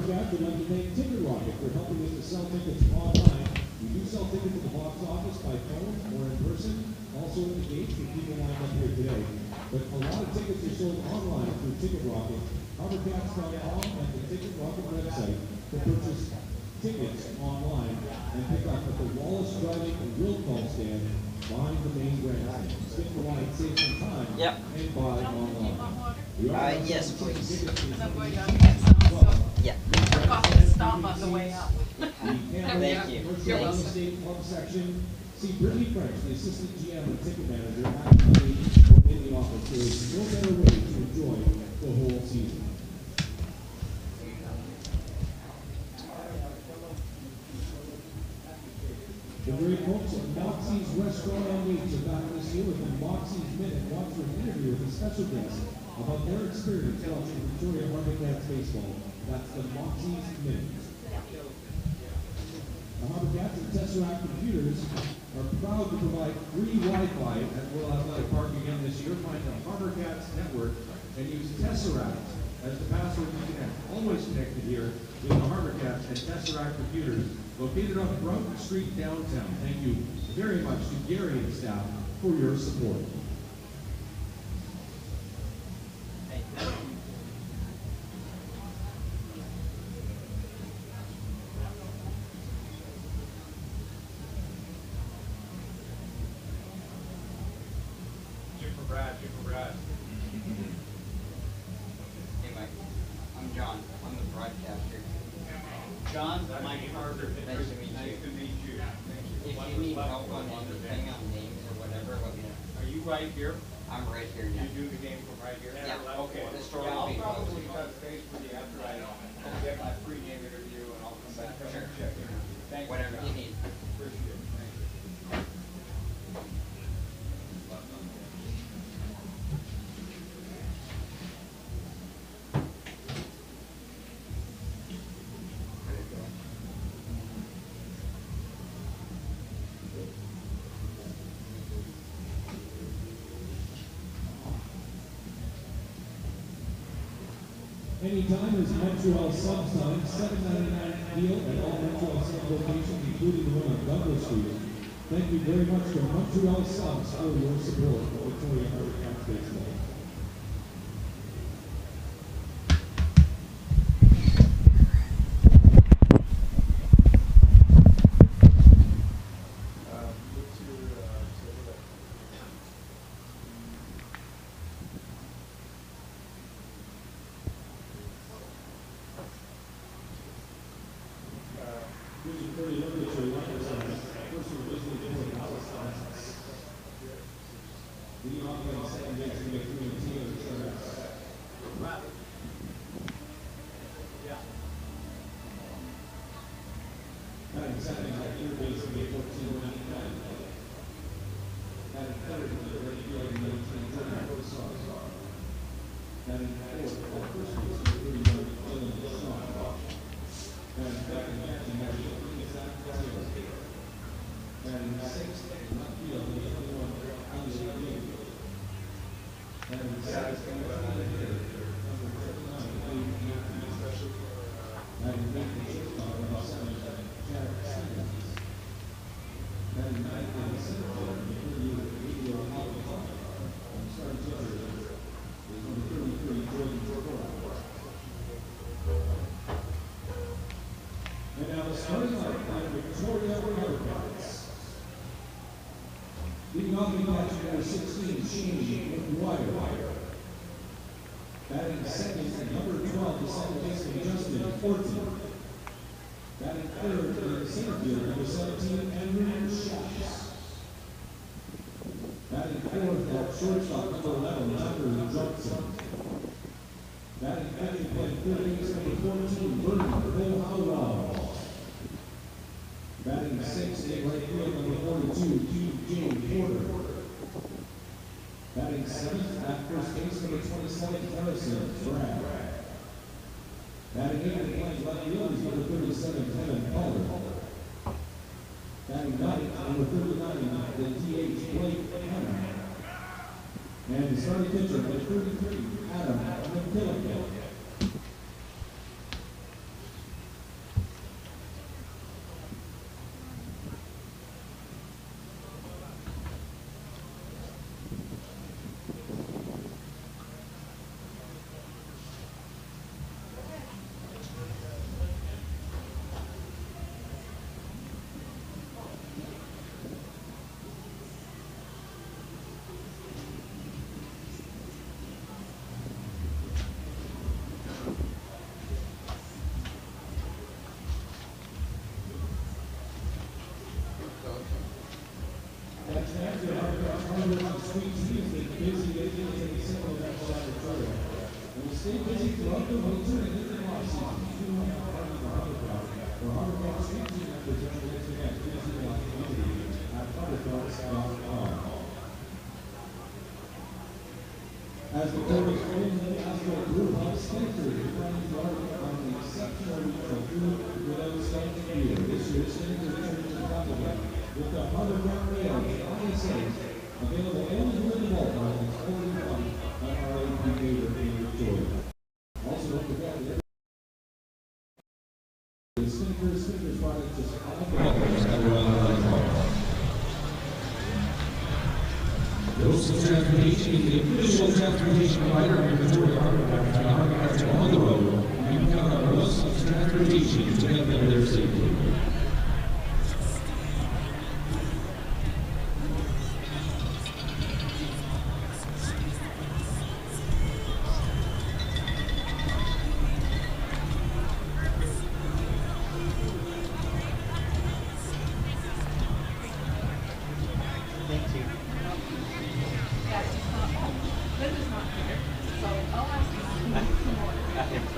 HarbourCats would like to thank Ticket Rocket for helping us to sell tickets online. We do sell tickets at the box office by phone or in person, also at the gates for people lined up here today. But a lot of tickets are sold online through Ticket Rocket, HarbourCats.com, and the Ticket Rocket website to purchase tickets online and pick up at the Wallace Driving and Will Call stand behind the main grandstand. Skip the line, save some time, and buy online. Yes, please. Yeah. Stop on the way up. Thank you. State club section. See Brittany French, the assistant GM and ticket manager, actively in the office. There is no better way to enjoy the whole season. The great folks at Moxie's Restaurant on Leeds are back this year with the Moxie's Minute. Watch for an interview with a special guest about their experience watching Victoria HarbourCats baseball. That's the Moxie's Minute. The HarbourCats and Tesseract Computers are proud to provide free Wi-Fi at World Athletic Park again this year. Find the HarbourCats network and use Tesseract as the password to connect. Always connected here with the HarbourCats and Tesseract Computers, located on Broughton Street downtown. Thank you very much to Gary and staff for your support. Brad. Hey, Mike. I'm John. I'm the broadcaster. John, Mike Carter. Nice to meet you. Nice to meet you. If you need help on anything, on names or whatever, let me know. Are you right here? I'm right here now. You do the game from right here? Yeah. Okay. The store Yeah, will I'll be probably closed. touch base with you after I get my pregame interview and I'll come back and Sure. check in. Thank you. Whatever John. you need. Appreciate it. Thank you. Anytime is Montreal Subs time, $7.99 deal at all Montreal Subs locations, including the one on Douglas Street. Thank you very much to Montreal Subs for your support of Victoria HarbourCats baseball. And now the starting lineup by Victoria HarbourCats. Leading off the match number 16, Shane McGuire. Batting second, number 12, the second baseman Justin Fortin. Batting third, the center fielder, number 17, Andrew Schatz. Batting fourth, at shortstop, number 11, Tucker Johnson. Batting fifth, playing third base, number 14, Vernon Howell. Batting sixth, in right field, number 42, James Porter. Batting seventh, at first base, number 27, Harrison Brad. Batting eighth, playing left field, is number 37, Kevin Calder. Batting ninth, number 39, the DH Blake Hanna. And the starting pitcher, number 33, Adam McKillick. members of the sweet tea has been busy getting into the simple of that laboratory. And will stay busy throughout the winter and into the off-season. You want to party the HarbourCats, where HarbourCats sweet tea members are able to get busy in the community at HarbourCats.com. As the court is closed in the Astro Brew House Center, you're finding Garden on the exceptional regional food without stunting beer. This year's Center returns to compliment with the HarbourCat Rails on the site, available anywhere in the vault on its 41 at our AP Neighbor in Georgia. Also, don't forget that the Snickers product is Coastal Transportation is the official transportation provider of the Georgia HarbourCats and HarbourCats are on the road. You can count on Coastal Transportation to get them there safely.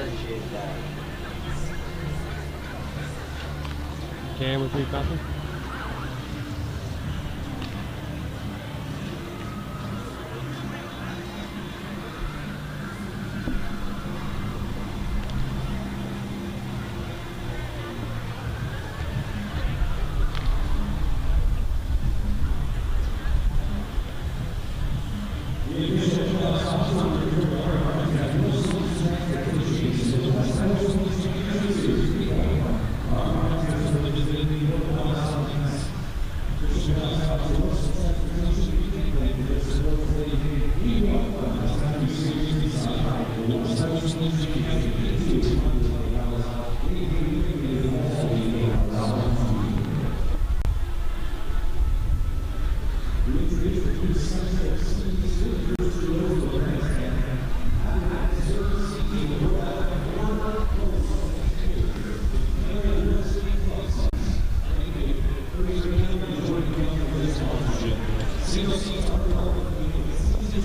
Appreciate that. Cam with 3 coffee?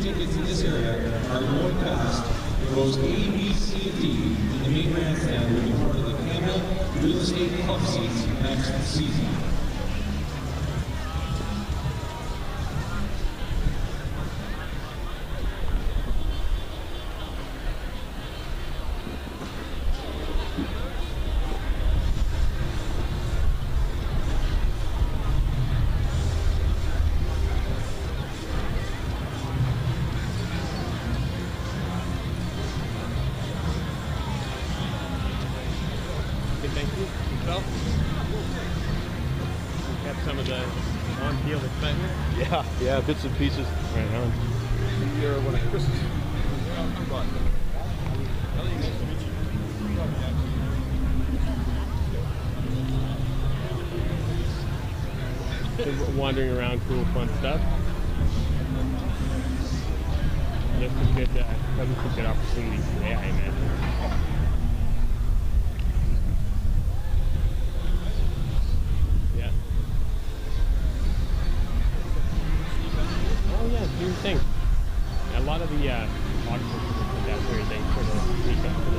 Tickets in this area are going past rows A, B, C, and D in the main grandstand will be part of the Campbell Real Estate Club seats next season. Thank you. Yourself? Got some of the on-field excitement? Yeah, bits and pieces. Right on. Here when I Christmas. Just wandering around, cool, fun stuff. There's some good opportunities today, I imagine. Do your thing. A lot of the audiences come down here, they sort of reach up to the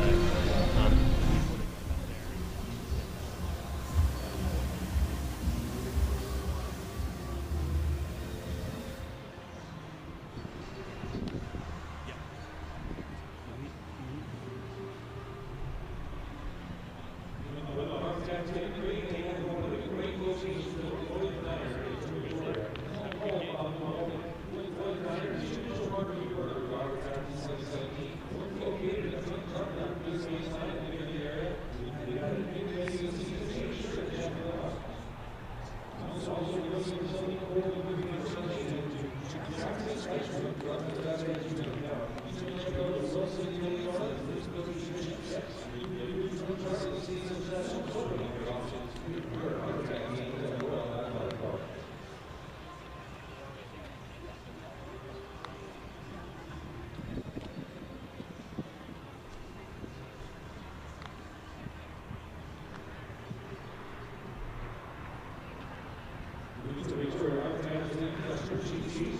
To make sure our fans and customers see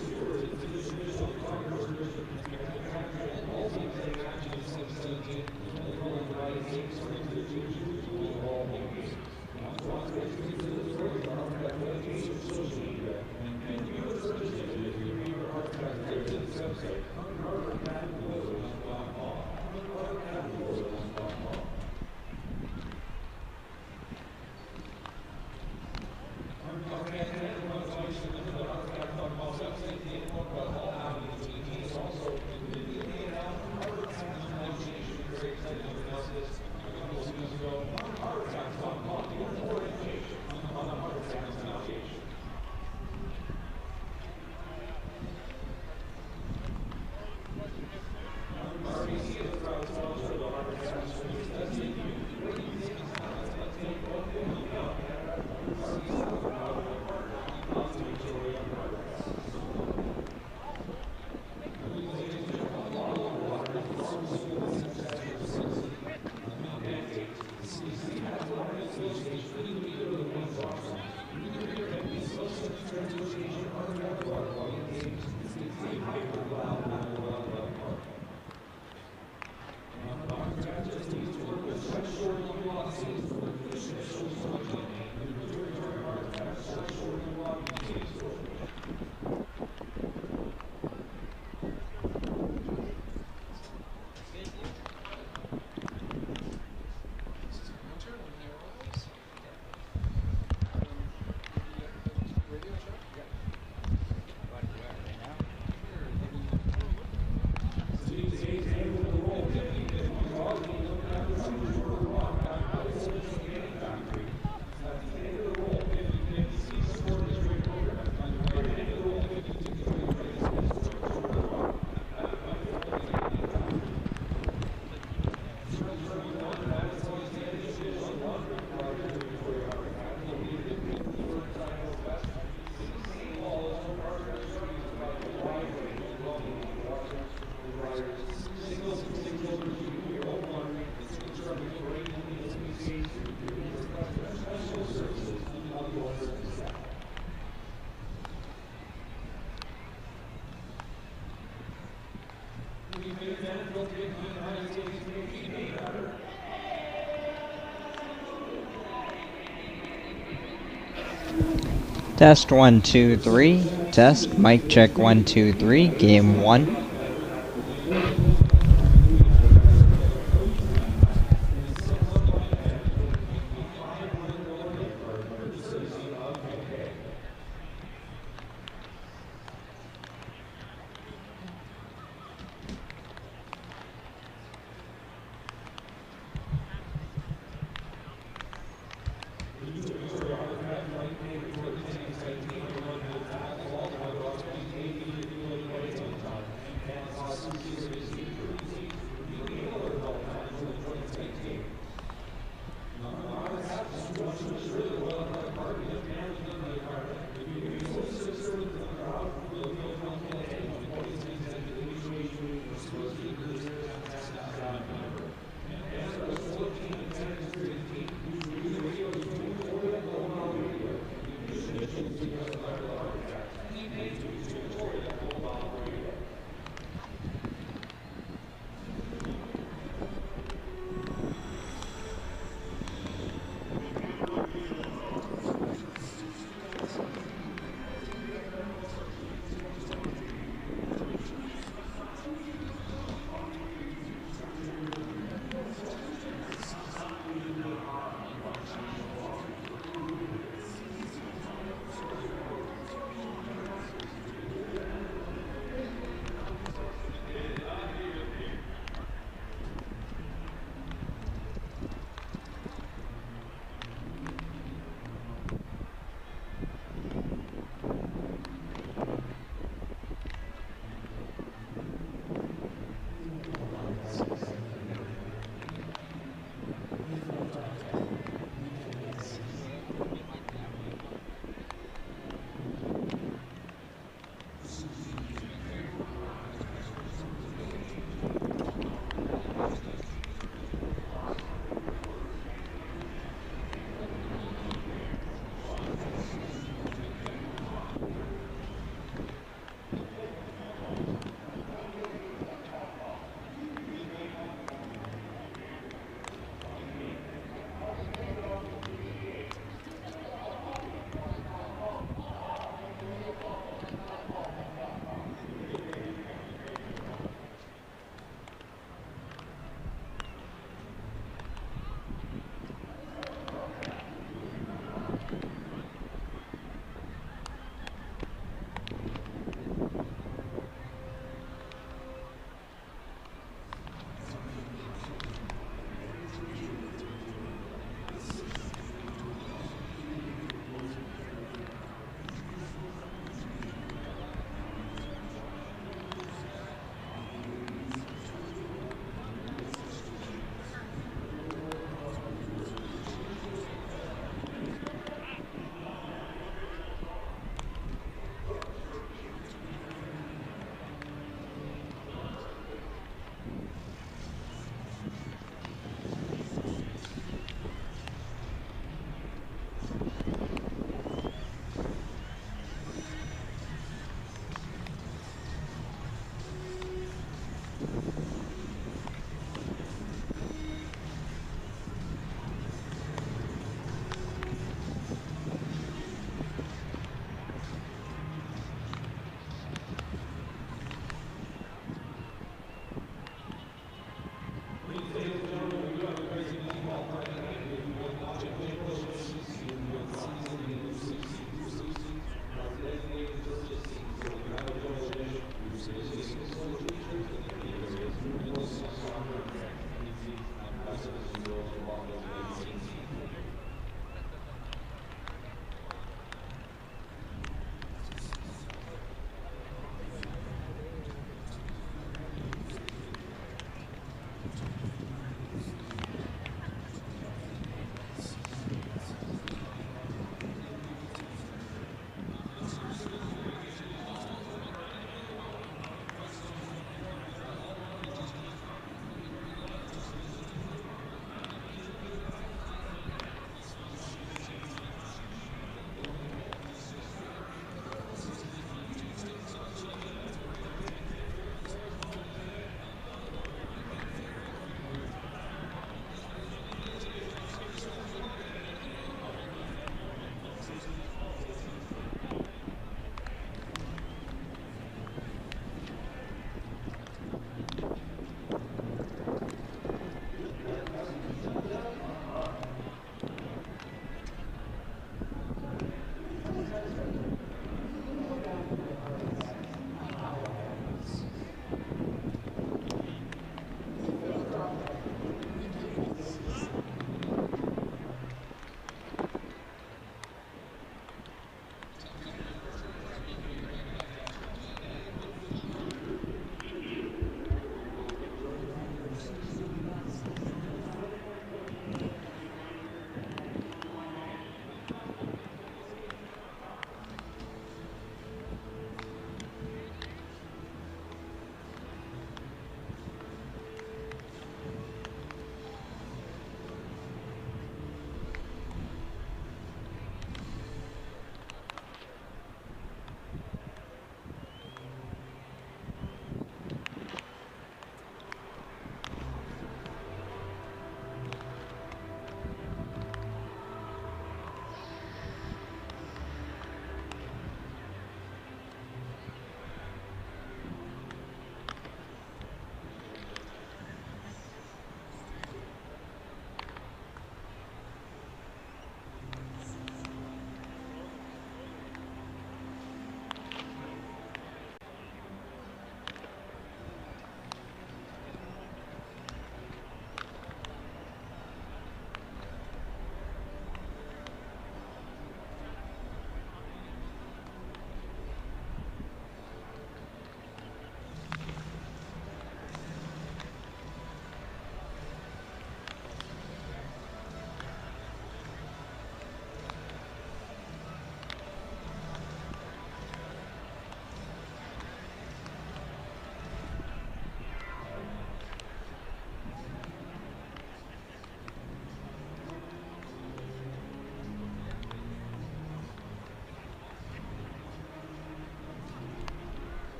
Test 1 2 3. Test mic check 1 2 3. Game 1.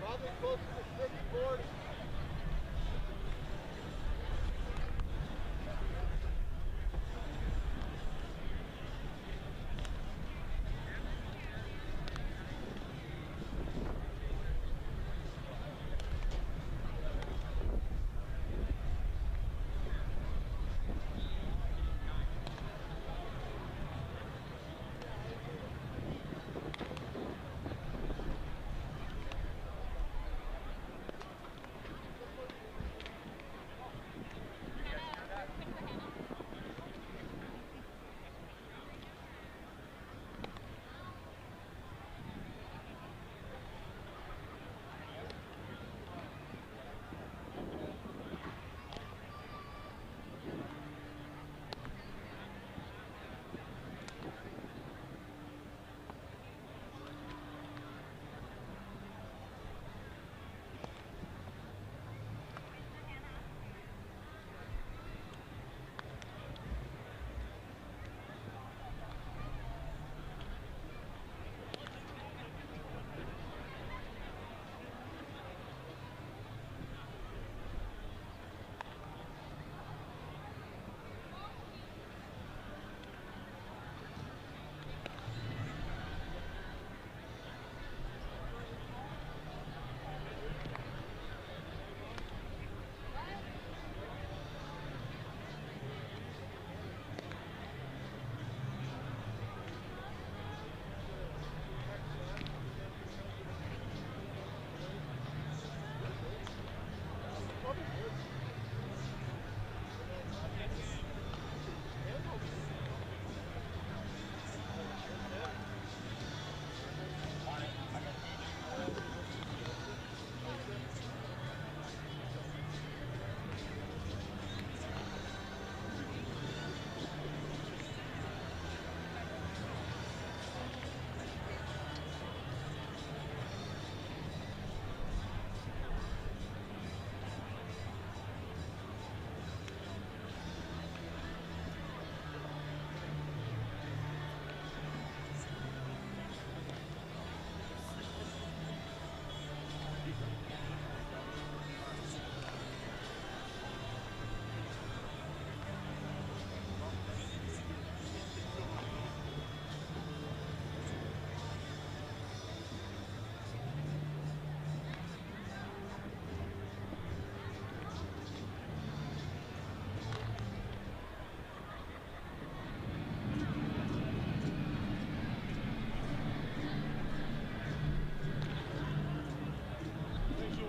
Probably close to the 640.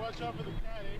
watch out for the cat, eh?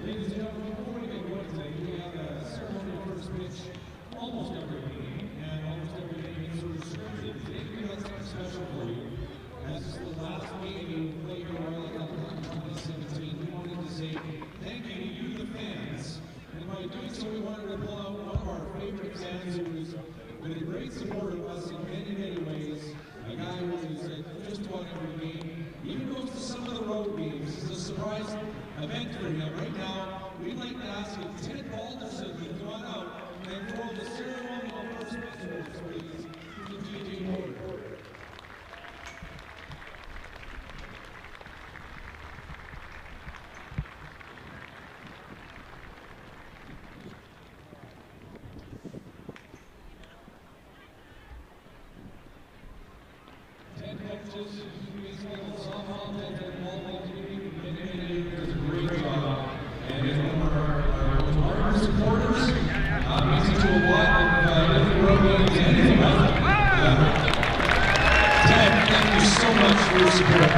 Ladies and gentlemen, before we get going today, we have a ceremonial first pitch almost every game, and almost every game is sort of scripted. Today we got something special for you. As this is the last game you played your Royal Cup in 2017, we wanted to say thank you to you, the fans. And by doing so, we wanted to pull out one of our favorite fans who has been a great supporter of us in many, many ways. A guy who is just about every game, even goes to some of the road games. This is a surprise event for him. Right now, we'd like to ask if Ted Balderson can come on out and throw the ceremonial first pitch, please, to the GT board. Ted coaches, he's got a softball, Ted Ball, community, does a great job. And is one of our hardest supporters. He's into a lot of different road games and anything else. Ted, thank you so much for your support.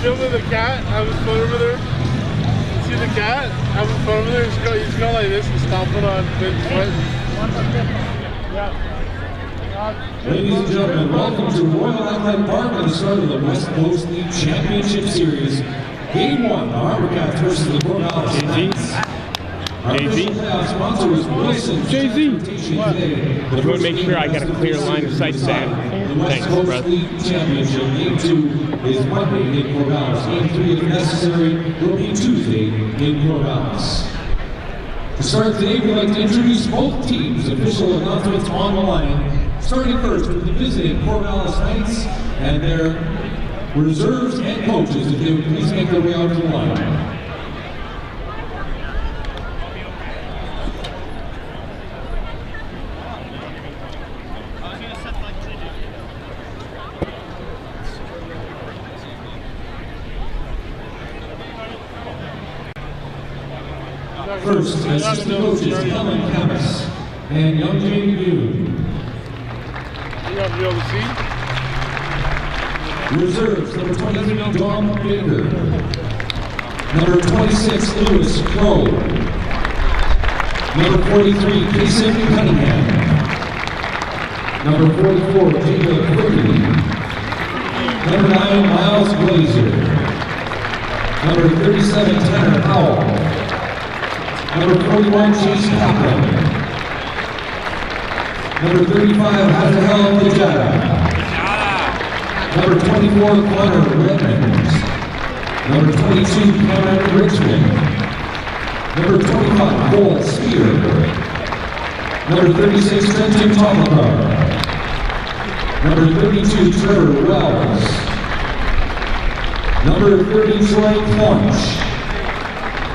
Filming the cat, having fun over there. See the cat having fun over there? He's going like this and stomping on Ben's foot. Ladies and gentlemen, welcome to Royal Adelaide Park at the start of the West Coast League Championship Series. Game 1, the HarbourCats versus the Corvallis Knights. Our official playoff sponsor is Wilson Transportation today. Just want to make sure I got a clear line of sight to The West Thanks, Coast brother. League Championship. Game 2 is Monday in Corvallis. Game 3, if necessary, will be Tuesday in Corvallis. To start today, we'd like to introduce both teams' official announcements on the line. Starting first with the visiting Corvallis Knights and their reserves and coaches, if they would please make their way out to the line. First, assistant coaches Helen Camus and Young Jamie Yoon. You want to be able to see? Reserves, number 23, Dom Baker. Number 26, Lewis Crow. Number 43, Jason Cunningham. Number 44, Jacob Quigley. Number 9, Miles Glazer. Number 37, Tanner Howell. Number 41, Chase Kaplan. Number 35, Hazahel Pajada. Number 24, Connor Redmond. Number 22, Cameron Richmond. Number 25, Cole Spear. Number 36, Trenton Tomakar. Number 32, Trevor Wells. Number 30, Troy Claunch.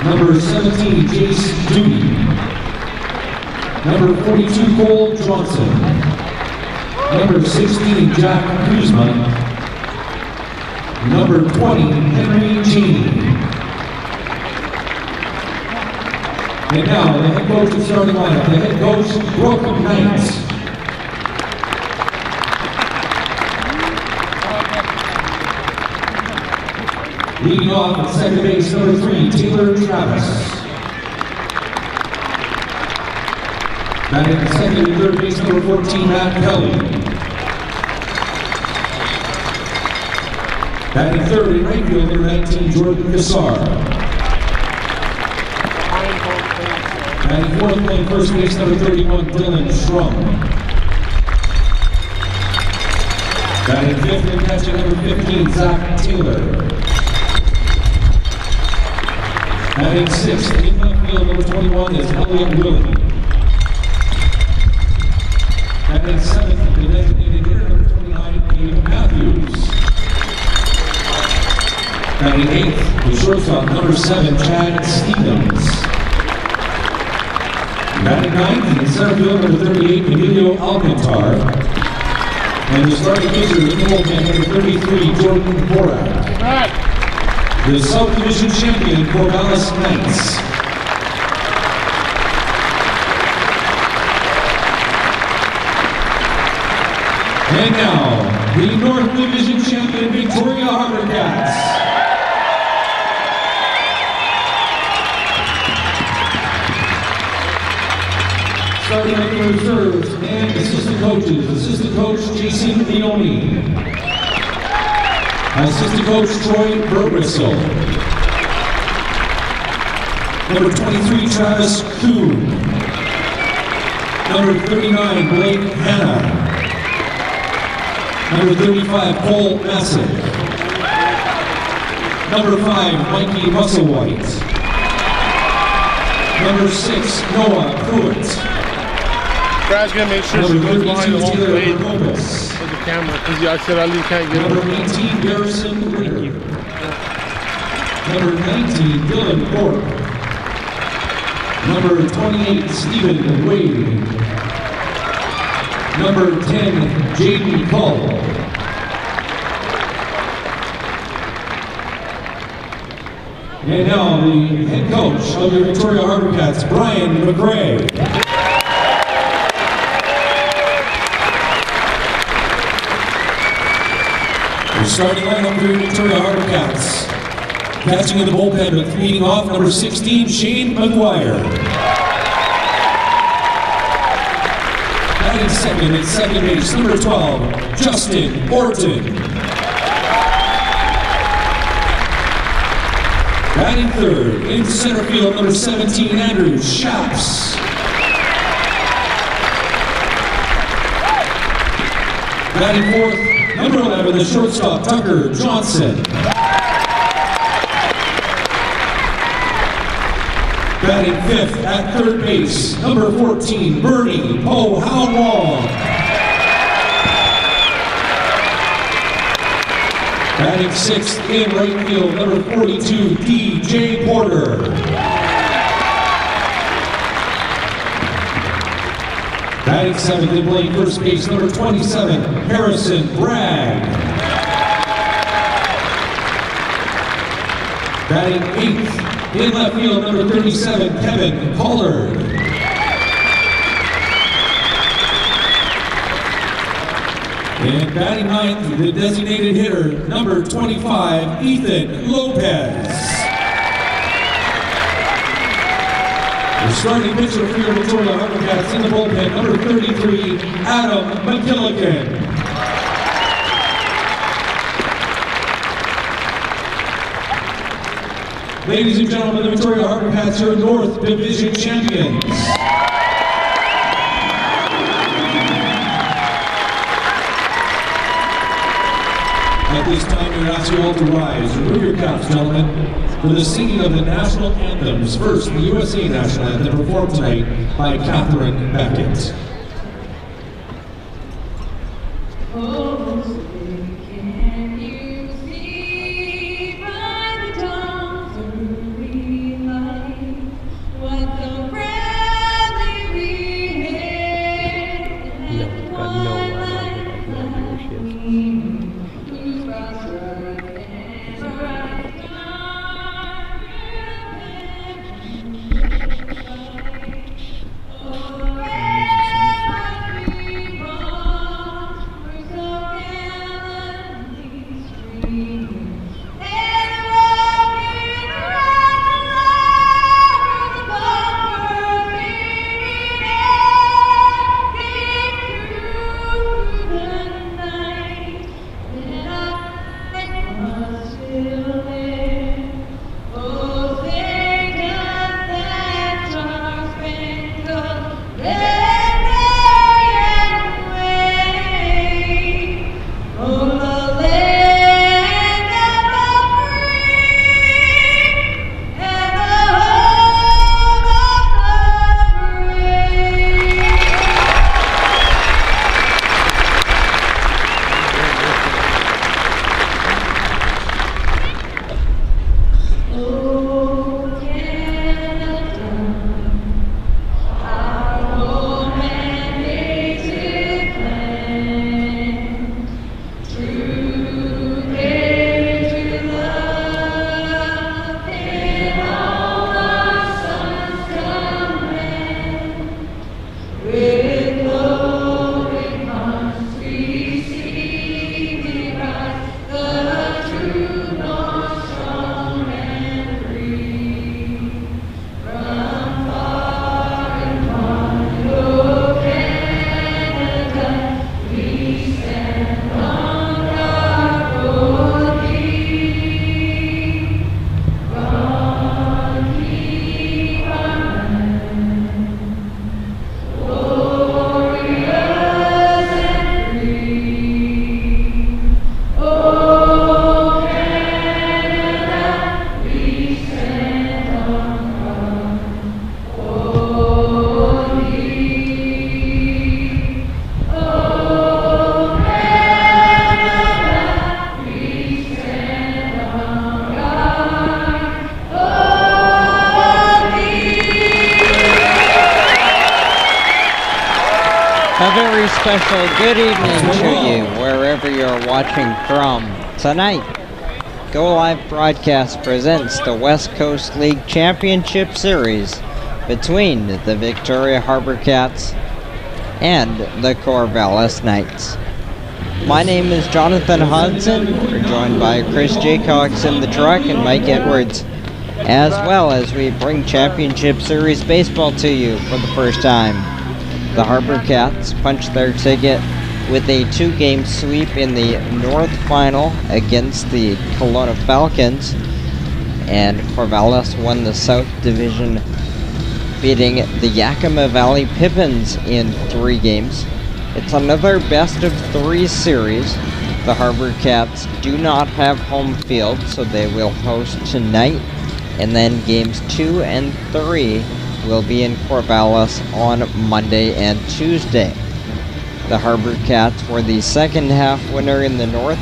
Number 17, Jace Doody. Number 42, Cole Johnson. Number 16, Jack Kuzma. Number 20, Henry Cheney. And now, the head coach of starting lineup, the head coach, Brooke Knight. Leading off at second base, number 3, Taylor Travis. Batting at second and third base, number 14, Matt Kelly. Batting third in right field, number 19, Jordan Kassar. Batting fourth, playing first base, number 31, Dylan Schrum. Batting fifth and catching, number 15, Zach Taylor. Batting sixth, in left field, number 21 is Elliot Willie. Batting seventh, the designated hitter, number 29, Abe Matthews. Batting eighth, the shortstop, number 7, Chad Stevens. Batting ninth, in center field, number 38, Emilio Alcantar. And the starting pitcher in the bullpen, number 33, Jordan Borak. The South Division champion, Corvallis Knights. And now, the North Division champion, Victoria HarbourCats. Starting with the reserves and assistant coaches. Assistant coach, Jason Leone. Assistant coach, Troy Burbristle. Number 23, Travis Kuhn. Number 39, Blake Hanna. Number 35, Cole Massick. Number 5, Mikey Musselwhite. Number 6, Noah Pruitt. Brad's gonna make sure she goes behind the whole plate with the camera, because I said Ali can't get Number her. 18, Garrison Ritter. Number 19, Dylan Bork. Number 28, Stephen Wade. Number 10, Jaden Cull. And now the head coach of the Victoria HarbourCats, Brian McRae. The starting lineup for Victoria HarbourCats. Catching in the bullpen with leading off number 16, Shane McGuire. Batting second at second base, number 12, Justin Orton. Batting third, in center field, number 17, Andrew Shaps. Batting fourth, number 11, the shortstop, Tucker Johnson. Batting fifth at third base, number 14, Bernie Pohalwong. Batting sixth in right field, number 42, DJ Porter. Batting seventh in playing first base, number 27, Harrison Bragg. Batting eighth in left field, number 37, Kevin Pollard. And batting ninth, the designated hitter, number 25, Ethan Lopez. The starting pitcher for your Victoria HarbourCats in the bullpen, number 33, Adam McKilligan. Ladies and gentlemen, the Victoria HarbourCats, your North Division champions. At this time, we ask you all to rise. Remove your caps, gentlemen, for the singing of the national anthems. First, the USA national anthem performed tonight by Catherine Beckett. A very special good evening to you, wherever you're watching from. Tonight, Go Live Broadcast presents the West Coast League Championship Series between the Victoria HarbourCats and the Corvallis Knights. My name is Jonathan Hudson. We're joined by Chris Jaycox in the truck and Mike Edwards, as well as we bring Championship Series baseball to you for the first time. The HarbourCats punched their ticket with a 2-game sweep in the North Final against the Kelowna Falcons, and Corvallis won the South Division, beating the Yakima Valley Pippins in 3 games. It's another best-of-3 series. The HarbourCats do not have home field, so they will host tonight, and then games 2 and 3 will be in Corvallis on Monday and Tuesday. The HarbourCats were the second half winner in the North.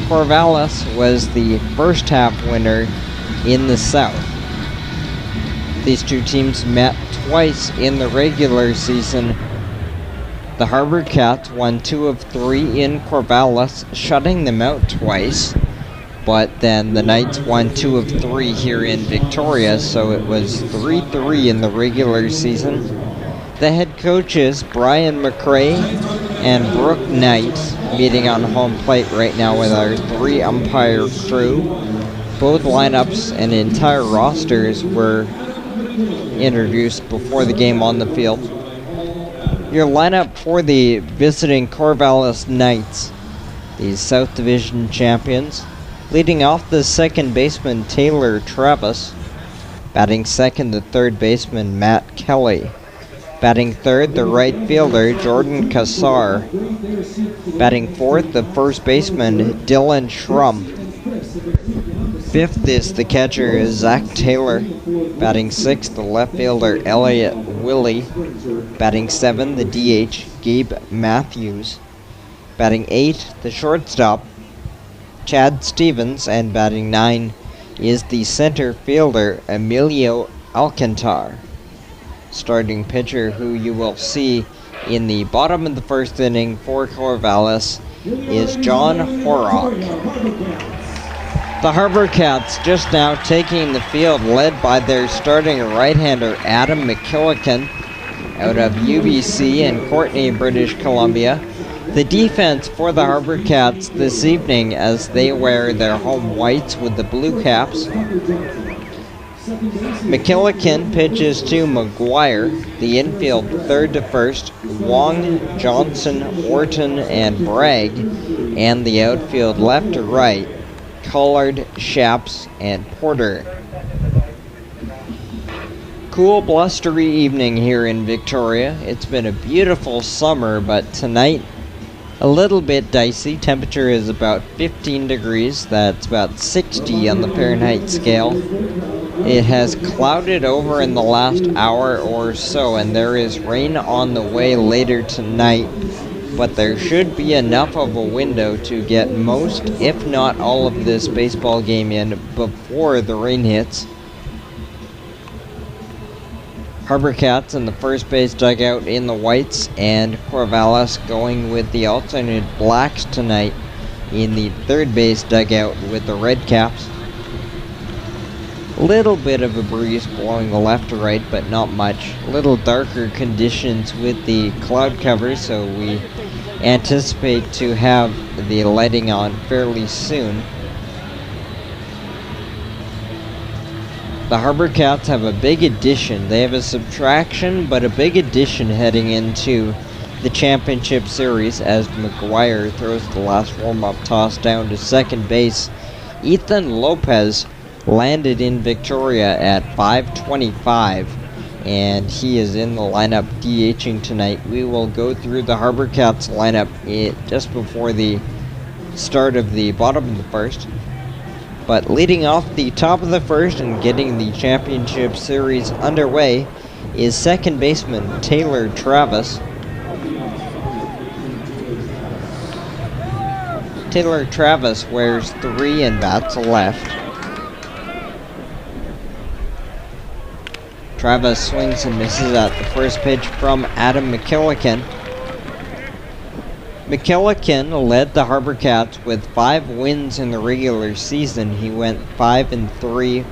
Corvallis was the first half winner in the South. These two teams met twice in the regular season. The HarbourCats won 2 of 3 in Corvallis, shutting them out twice. But then the Knights won 2 of 3 here in Victoria, so it was 3-3 in the regular season. The head coaches, Brian McRae and Brooke Knight, meeting on home plate right now with our 3 umpire crew. Both lineups and entire rosters were introduced before the game on the field. Your lineup for the visiting Corvallis Knights, the South Division champions. Leading off, the second baseman, Taylor Travis. Batting second, the third baseman, Matt Kelly. Batting third, the right fielder, Jordan Kassar. Batting fourth, the first baseman, Dylan Schrum. Fifth is the catcher, Zach Taylor. Batting sixth, the left fielder, Elliot Willie. Batting seventh, the DH, Gabe Matthews. Batting eighth, the shortstop, Chad Stevens. And batting 9 is the center fielder, Emilio Alcantar. Starting pitcher, who you will see in the bottom of the first inning for Corvallis, is John Horrock. The HarbourCats just now taking the field, led by their starting right-hander, Adam McKillican, out of UBC in Courtenay, British Columbia. The defense for the HarbourCats this evening, as they wear their home whites with the blue caps. McKillican pitches to McGuire, the infield third to first, Wong, Johnson, Orton, and Bragg, and the outfield left to right, Collard, Shaps, and Porter. Cool, blustery evening here in Victoria. It's been a beautiful summer, but tonight a little bit dicey. Temperature is about 15 degrees. That's about 60 on the Fahrenheit scale. It has clouded over in the last hour or so, and there is rain on the way later tonight, but there should be enough of a window to get most, if not all, of this baseball game in before the rain hits. HarbourCats in the first base dugout in the whites, and Corvallis going with the alternate blacks tonight in the third base dugout with the red caps. Little bit of a breeze blowing the left to right, but not much. Little darker conditions with the cloud cover, so we anticipate to have the lighting on fairly soon. The HarbourCats have a big addition. They have a subtraction, but a big addition heading into the championship series, as McGuire throws the last warm-up toss down to second base. Ethan Lopez landed in Victoria at 5:25, and he is in the lineup DHing tonight. We will go through the HarbourCats lineup just before the start of the bottom of the first. But leading off the top of the first and getting the championship series underway is second baseman Taylor Travis. Taylor Travis wears 3 and bats left. Travis swings and misses at the first pitch from Adam McKillican. McKillican led the HarbourCats with 5 wins in the regular season. He went 5-3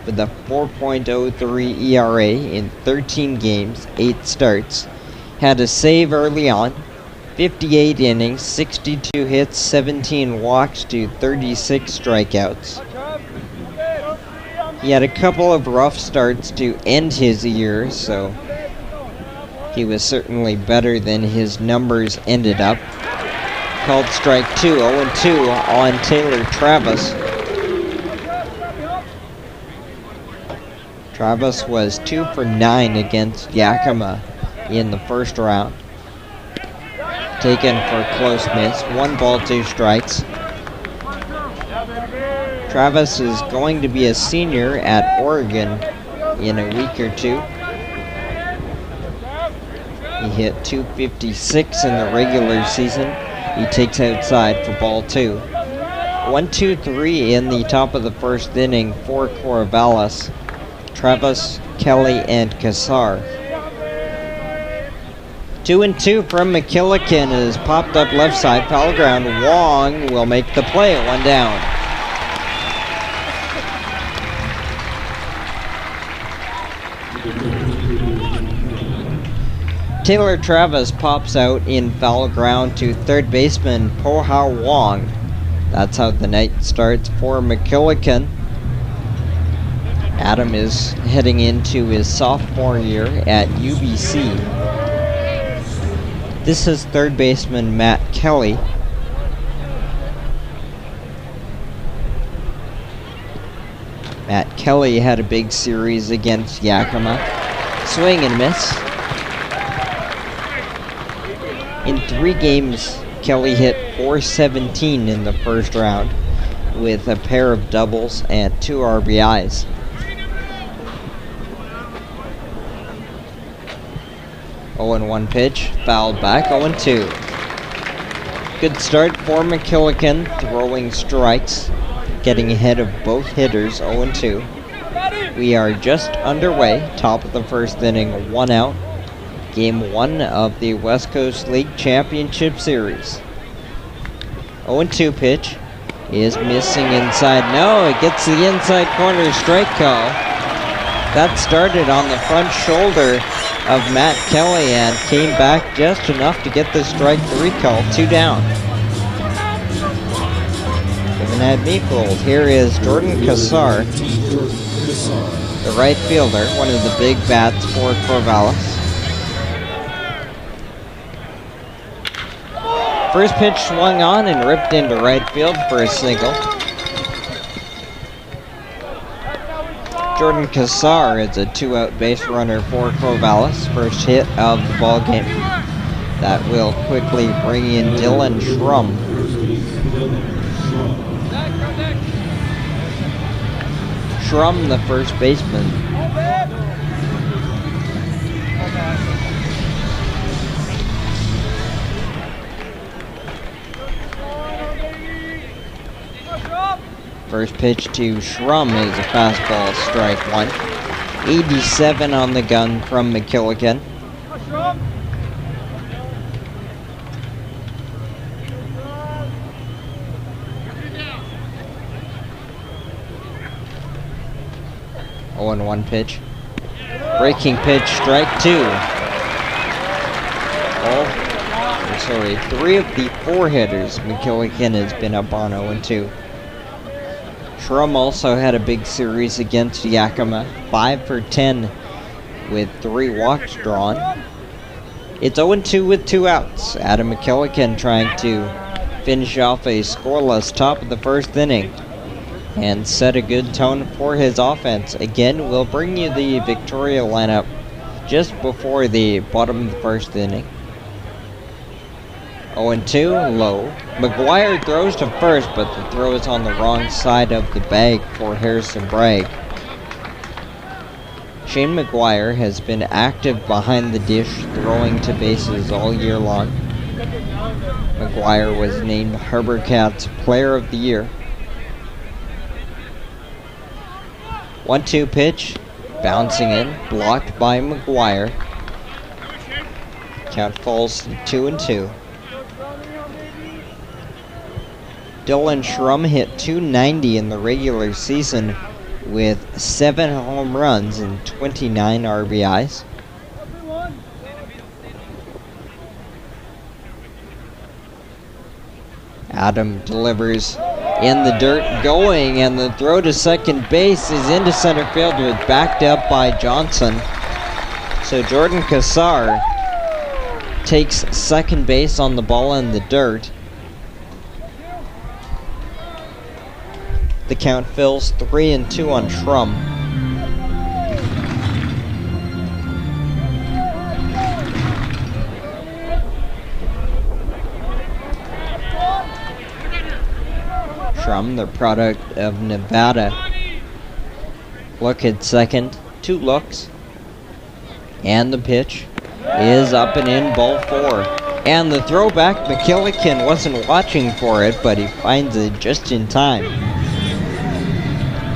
with a 4.03 ERA in 13 games, 8 starts. Had a save early on, 58 innings, 62 hits, 17 walks to 36 strikeouts. He had a couple of rough starts to end his year, so he was certainly better than his numbers ended up. Called strike 2, 0-2 on Taylor Travis. Travis was 2 for 9 against Yakima in the first round. Taken for a close miss. 1 ball, 2 strikes. Travis is going to be a senior at Oregon in a week or two. He hit 256 in the regular season. He takes outside for ball 2. 1-2-3 in the top of the first inning for Corvallis. Travis, Kelly, and Kassar. 2-2 from McKillican is popped up left side. Foul ground. Wong will make the play. 1 down. Taylor Travis pops out in foul ground to third baseman Po-Hao Wong. That's how the night starts for McKillican. Adam is heading into his sophomore year at UBC. This is third baseman Matt Kelly. Matt Kelly had a big series against Yakima. Swing and miss. In 3 games, Kelly hit .417 in the first round with a pair of doubles and 2 RBIs. Oh, and 1 pitch, fouled back, 0-2. Good start for McKillican, throwing strikes, getting ahead of both hitters, 0-2. We are just underway, top of the first inning, 1 out. Game 1 of the West Coast League Championship Series. 0-2 pitch is missing inside. No, it gets the inside corner strike call. That started on the front shoulder of Matt Kelly and came back just enough to get the strike 3 call. 2 down. Haven't had me fooled. Here is Jordan Kassar, the right fielder, one of the big bats for Corvallis. First pitch swung on and ripped into right field for a single. Jordan Kassar is a 2-out base runner for Corvallis. First hit of the ball game. That will quickly bring in Dylan Schrum. Schrum, the first baseman. First pitch to Schrum is a fastball, strike 1. 87 on the gun from McKillican. Oh, and 1 pitch. Breaking pitch, strike 2. Sorry, 3 of the 4 hitters McKillican has been up on 0-2. Schrum also had a big series against Yakima, 5 for 10 with 3 walks drawn. It's 0-2 with 2 outs. Adam McKillican trying to finish off a scoreless top of the first inning and set a good tone for his offense. Again, we'll bring you the Victoria lineup just before the bottom of the first inning. 0-2, low. McGuire throws to first, but the throw is on the wrong side of the bag for Harrison Bragg. Shane McGuire has been active behind the dish, throwing to bases all year long. McGuire was named HarbourCats Player of the Year. 1-2 pitch, bouncing in, blocked by McGuire. Count falls to 2-2. Dylan Schrum hit .290 in the regular season with 7 home runs and 29 RBIs. Adam delivers in the dirt going, and the throw to second base is into center field with backed up by Johnson. So Jordan Kassar takes second base on the ball in the dirt. The count fills 3-2 on Schrum. Shrum, the product of Nevada. Look at second, 2 looks. And the pitch is up and in, ball 4. And the throwback, McKillican wasn't watching for it, but he finds it just in time.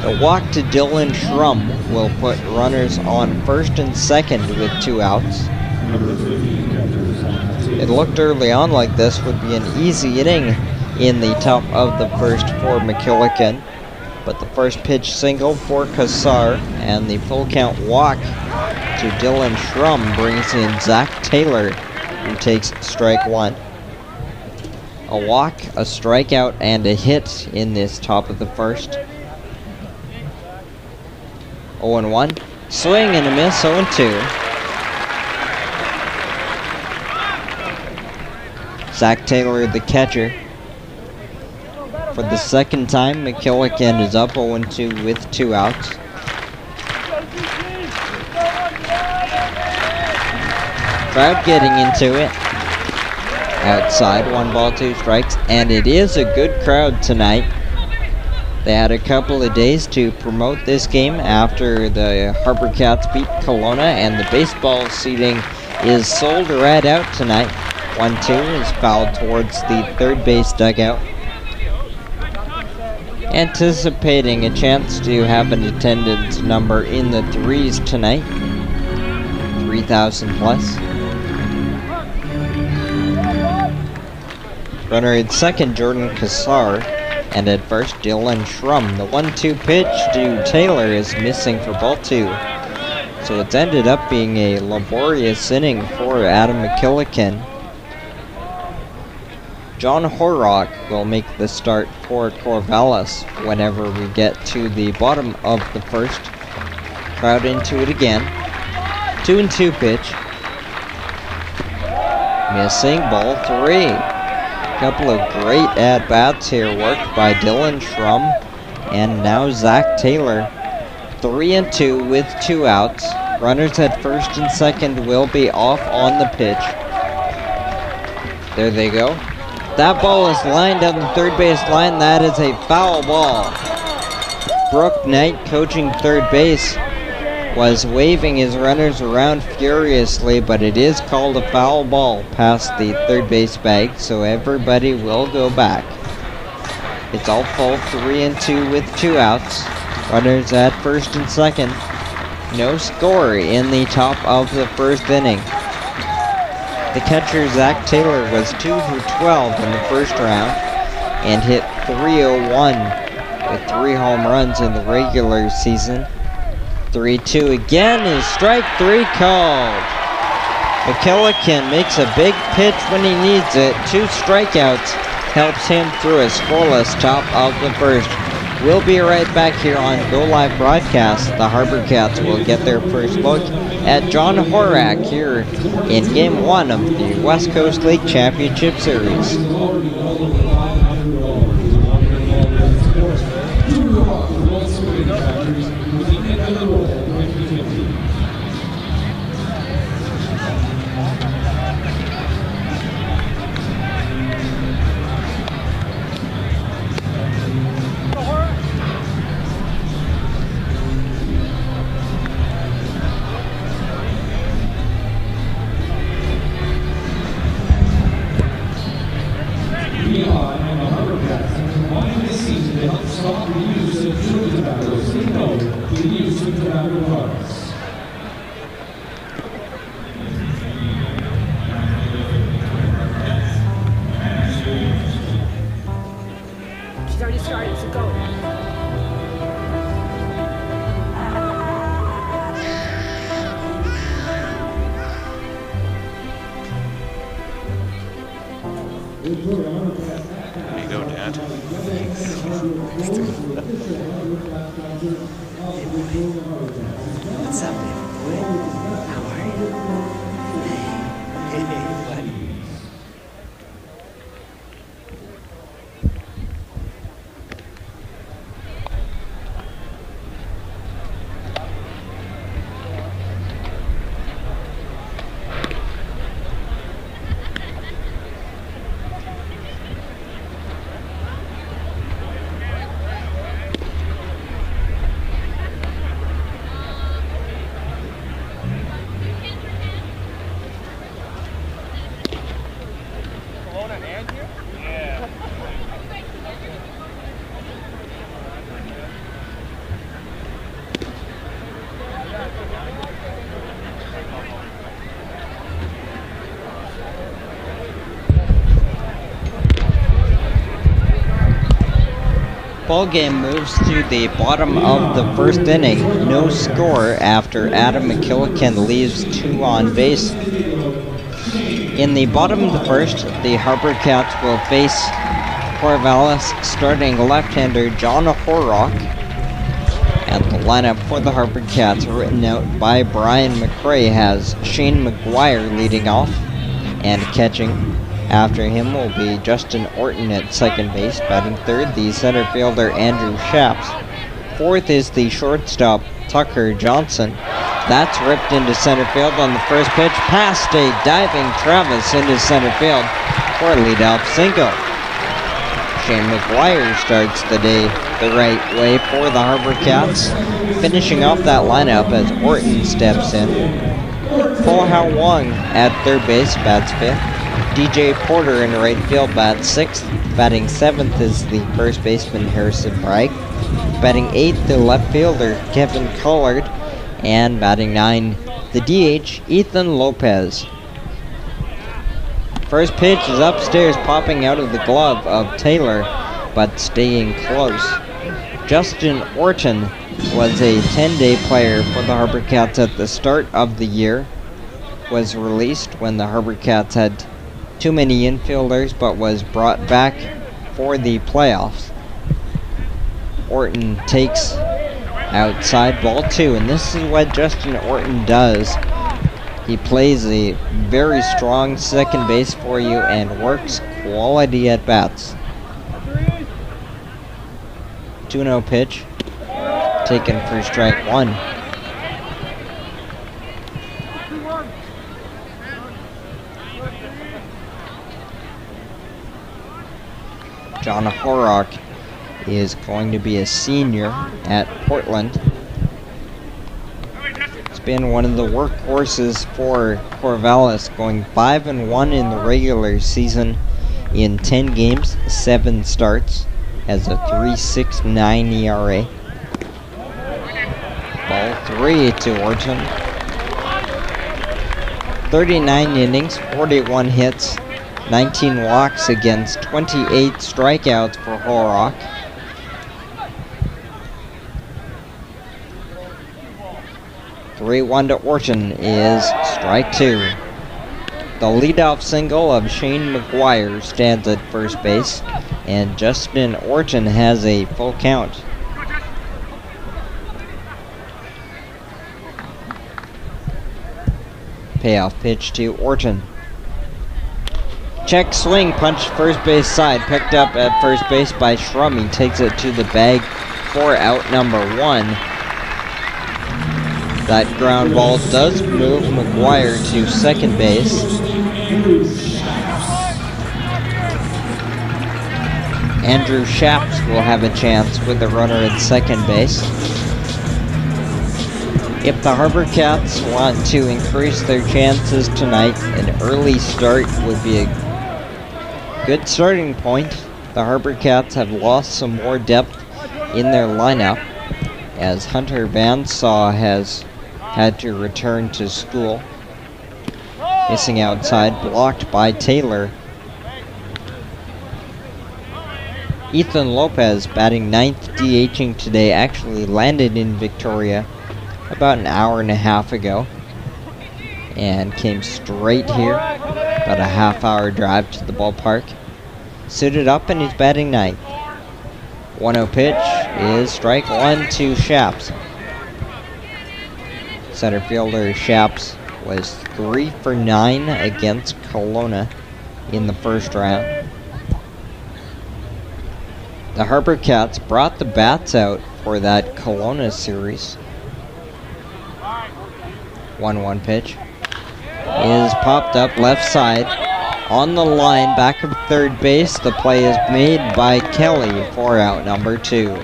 The walk to Dylan Shrum will put runners on first and second with 2 outs. It looked early on like this would be an easy inning in the top of the first for McKillican, but the first pitch single for Kassar and the full count walk to Dylan Shrum brings in Zach Taylor, who takes strike 1. A walk, a strikeout, and a hit in this top of the first. 0-1. Swing and a miss, 0-2. Zach Taylor, the catcher. For the second time, McKillican is up 0-2 with 2 outs. Crowd getting into it. Outside, 1 ball, 2 strikes, and it is a good crowd tonight. They had a couple of days to promote this game after the HarbourCats beat Kelowna, and the baseball seating is sold right out tonight. 1-2 is fouled towards the third base dugout. Anticipating a chance to have an attendance number in the 3s tonight. 3,000 plus. Runner at second, Jordan Kassar. And at first, Dylan Shrum. The 1-2 pitch to Taylor is missing for ball 2. So it's ended up being a laborious inning for Adam McKillican. John Horrock will make the start for Corvallis whenever we get to the bottom of the first. Crowd into it again. 2-2 pitch. Missing, ball 3. Couple of great at-bats here worked by Dylan Shrum and now Zach Taylor. 3-2 with 2 outs. Runners at first and second will be off on the pitch. There they go. That ball is lined down the third base line. That is a foul ball. Brooke Knight, coaching third base, was waving his runners around furiously, but it is called a foul ball past the third base bag, so everybody will go back. It's all full, 3-2 with 2 outs. Runners at first and second. No score in the top of the first inning. The catcher, Zach Taylor, was 2 for 12 in the first round and hit .301 with 3 home runs in the regular season. 3-2 again is strike 3 called. McKillican makes a big pitch when he needs it. 2 strikeouts helps him through a scoreless top of the first. We'll be right back here on Go Live Broadcast. The HarbourCats will get their first look at John Horrock here in Game 1 of the West Coast League Championship Series. She's already started, so go. There you go, Dad. What's up, baby boy? How are you? Hey, buddy. Ball game moves to the bottom of the first inning. No score after Adam McKillican leaves 2 on base. In the bottom of the first, the HarbourCats will face Corvallis starting left-hander John Horrock. And the lineup for the HarbourCats, written out by Brian McRae, has Shane McGuire leading off, and catching after him will be Justin Orton at second base. Batting third, the center fielder Andrew Shaps. Fourth is the shortstop Tucker Johnson. That's ripped into center field on the first pitch, past a diving Travis into center field for a leadoff single. Shane McGuire starts the day the right way for the HarbourCats, finishing off that lineup as Orton steps in. Paul Hao Wong at third base bats fifth. DJ Porter in right field bats sixth. Batting seventh is the first baseman Harrison Bragg. Batting eighth, the left fielder Kevin Collard. And batting 9, the DH, Ethan Lopez. First pitch is upstairs, popping out of the glove of Taylor, but staying close. Justin Orton was a 10-day player for the HarbourCats at the start of the year. Was released when the HarbourCats had too many infielders, but was brought back for the playoffs. Orton takes outside ball 2, and this is what Justin Orton does. He plays a very strong second base for you and works quality at bats. 2-0 pitch, taken for strike 1. John Horrock is going to be a senior at Portland. It's been one of the workhorses for Corvallis, going 5-1 in the regular season in 10 games, 7 starts, has a 3.69 ERA. Ball 3 to Orton. 39 innings, 41 hits, 19 walks against 28 strikeouts for Horrock. One to Orton is strike 2. The leadoff single of Shane McGuire stands at first base, and Justin Orton has a full count. Payoff pitch to Orton. Check swing, punch first base side, picked up at first base by Shrum. He takes it to the bag for out number 1. That ground ball does move McGuire to second base. Andrew Shaps will have a chance with the runner at second base. If the HarbourCats want to increase their chances tonight, an early start would be a good starting point. The HarbourCats have lost some more depth in their lineup, as Hunter Vansaw has had to return to school. Missing outside, blocked by Taylor. Ethan Lopez, batting 9th, DHing today, actually landed in Victoria about an hour and a half ago and came straight here, about a half-hour drive to the ballpark. Suited up and he's batting 9th. 1-0 pitch is strike 1 to Shaps. Center fielder Shaps was 3 for 9 against Kelowna in the first round. The HarbourCats brought the bats out for that Kelowna series. 1-1 pitch is popped up left side on the line, back of third base. The play is made by Kelly for out number 2.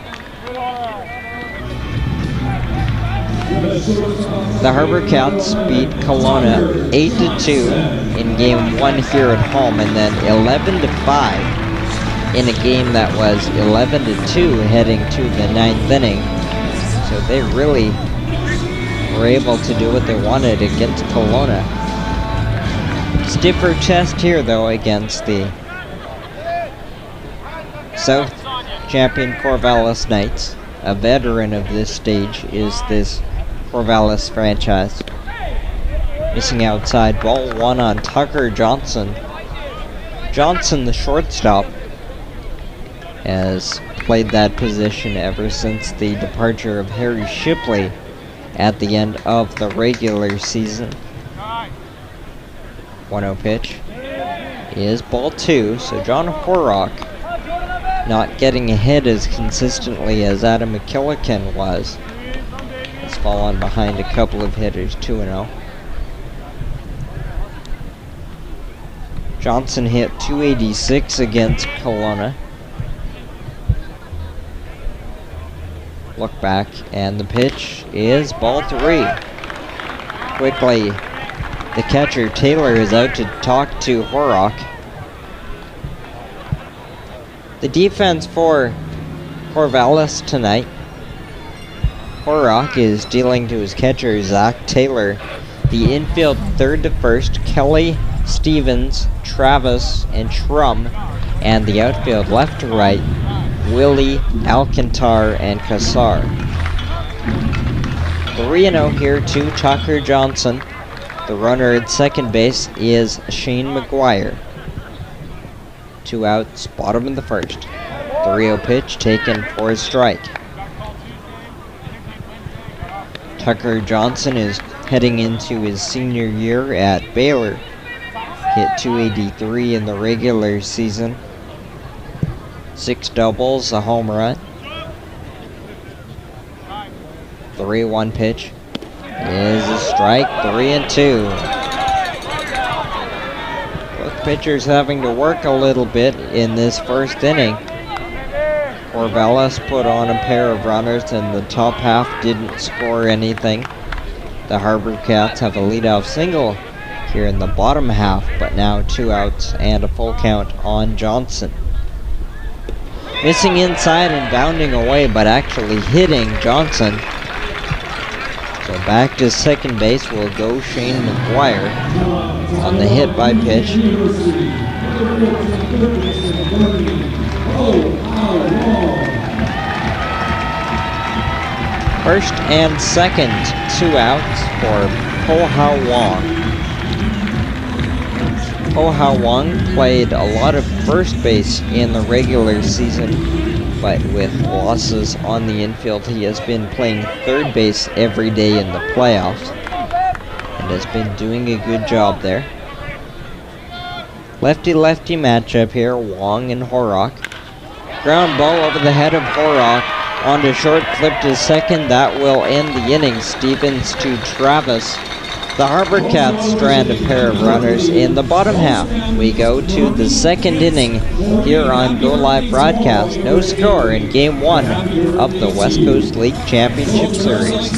The HarbourCats beat Kelowna 8-2 in game 1 here at home, and then 11-5 in a game that was 11-2 heading to the 9th inning. So they really were able to do what they wanted against Kelowna. Stiffer test here though against the South champion Corvallis Knights. A veteran of this stage is this Corvallis franchise. Missing outside ball, one on Tucker Johnson. Johnson, the shortstop, has played that position ever since the departure of Harry Shipley at the end of the regular season. 1-0 pitch is ball 2, so John Horrock not getting ahead as consistently as Adam McKillican was. Has fallen behind a couple of hitters, 2-0. Johnson hit .286 against Kelowna. Look back, and the pitch is ball 3. Quickly, the catcher Taylor is out to talk to Horrock. The defense for Corvallis tonight. Horrock is dealing to his catcher Zach Taylor. The infield third to first, Kelly, Stevens, Travis, and Shrum. And the outfield left to right, Willie, Alcantar, and Kassar. 3-0 here to Tucker Johnson. The runner at second base is Shane McGuire. 2 outs, bottom of the first. 3-0 pitch taken for a strike. Tucker Johnson is heading into his senior year at Baylor. Hit .283 in the regular season. 6 doubles, a home run. 3-1 pitch is a strike, 3-2. Both pitchers having to work a little bit in this first inning. Corvallis put on a pair of runners and the top half didn't score anything. The HarbourCats have a leadoff single here in the bottom half, but now 2 outs and a full count on Johnson. Missing inside and bounding away, but actually hitting Johnson. So back to second base will go Shane McGuire on the hit by pitch. First and second, 2 outs for Po-Ha Wong. Po-Ha Wong played a lot of first base in the regular season, but with losses on the infield, he has been playing third base every day in the playoffs and has been doing a good job there. Lefty-lefty matchup here, Wong and Horrock. Ground ball over the head of Horrock onto short, flip to second. That will end the inning. Stevens to Travis. The HarbourCats strand a pair of runners in the bottom half. We go to the second inning here on Go Live Broadcast. No score in Game 1 of the West Coast League Championship Series.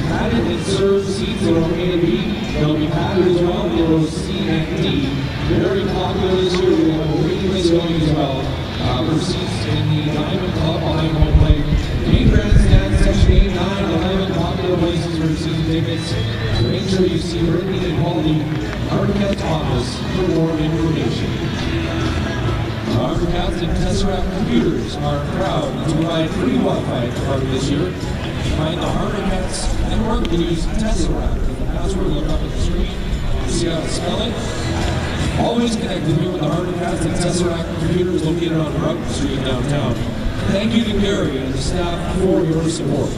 Padded and served seats in row A and B. They'll be padded as well in rows C and D. Very popular this year. We have a waiting list going as well for seats in the Diamond Club behind home plate. Main grandstand, section 8, 9, 11, popular places for season tickets. So make sure you see Brittany and Paul the HarbourCats office for more information. HarbourCats and Tesseract Computers are proud to provide free Wi-Fi for part of this year. Find the HarbourCats network and use Tesseract for the password. Look up at the screen to see how to spell it. Always connected here with the HarbourCats and Tesseract Computers located on Rugby Street downtown. Thank you to Gary and the staff for your support.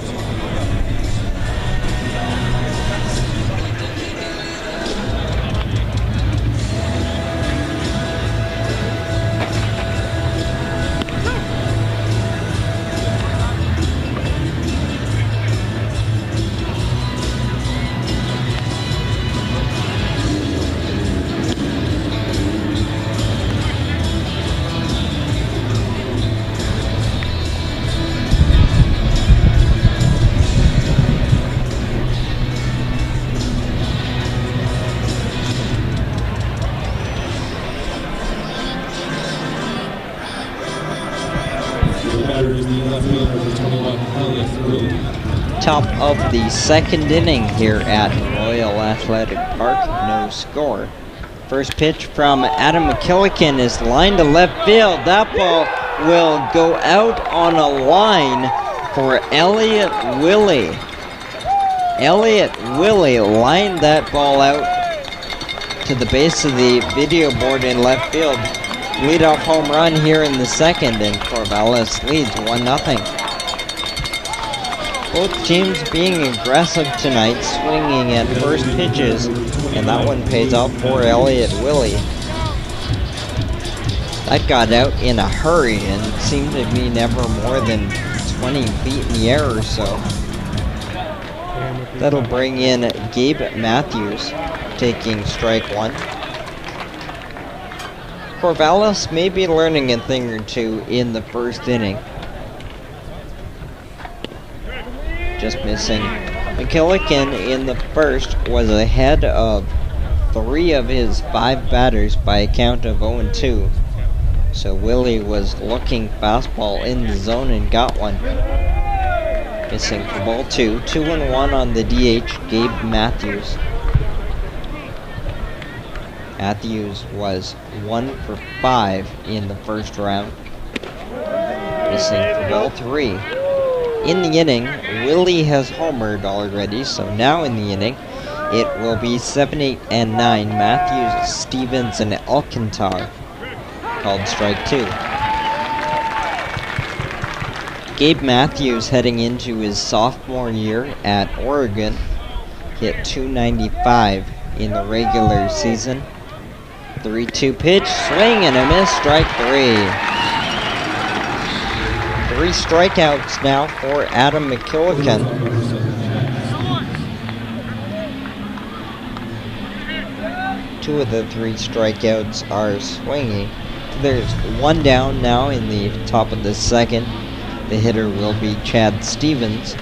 top of the second inning here at Royal Athletic Park. No score. First pitch from Adam McKillican is lined to left field. That ball will go out on a line for Elliot Willie. Elliot Willie lined that ball out to the base of the video board in left field. Leadoff home run here in the second, and Corvallis leads 1-0. Both teams being aggressive tonight, swinging at first pitches, and that one pays off for Elliot Willie. That got out in a hurry and seemed to be never more than 20 feet in the air or so. That'll bring in Gabe Matthews, taking strike one. Corvallis may be learning a thing or two in the first inning. Just missing. McKillican in the first was ahead of 3 of his 5 batters by a count of 0-2. So Willie was looking fastball in the zone and got one. Missing for ball 2. 2-1 on the DH, Gabe Matthews. Matthews was 1 for 5 in the first round. Missing for ball 3. In the inning, Willie has homered already, so now in the inning, it will be 7, 8, and 9. Matthews, Stevens, and Alcantar. Called strike 2. Gabe Matthews, heading into his sophomore year at Oregon, hit .295 in the regular season. 3-2 pitch, swing and a miss, strike 3. 3 strikeouts now for Adam McKillican. Two of the 3 strikeouts are swinging. There's 1 down now in the top of the second. The hitter will be Chad Stevens.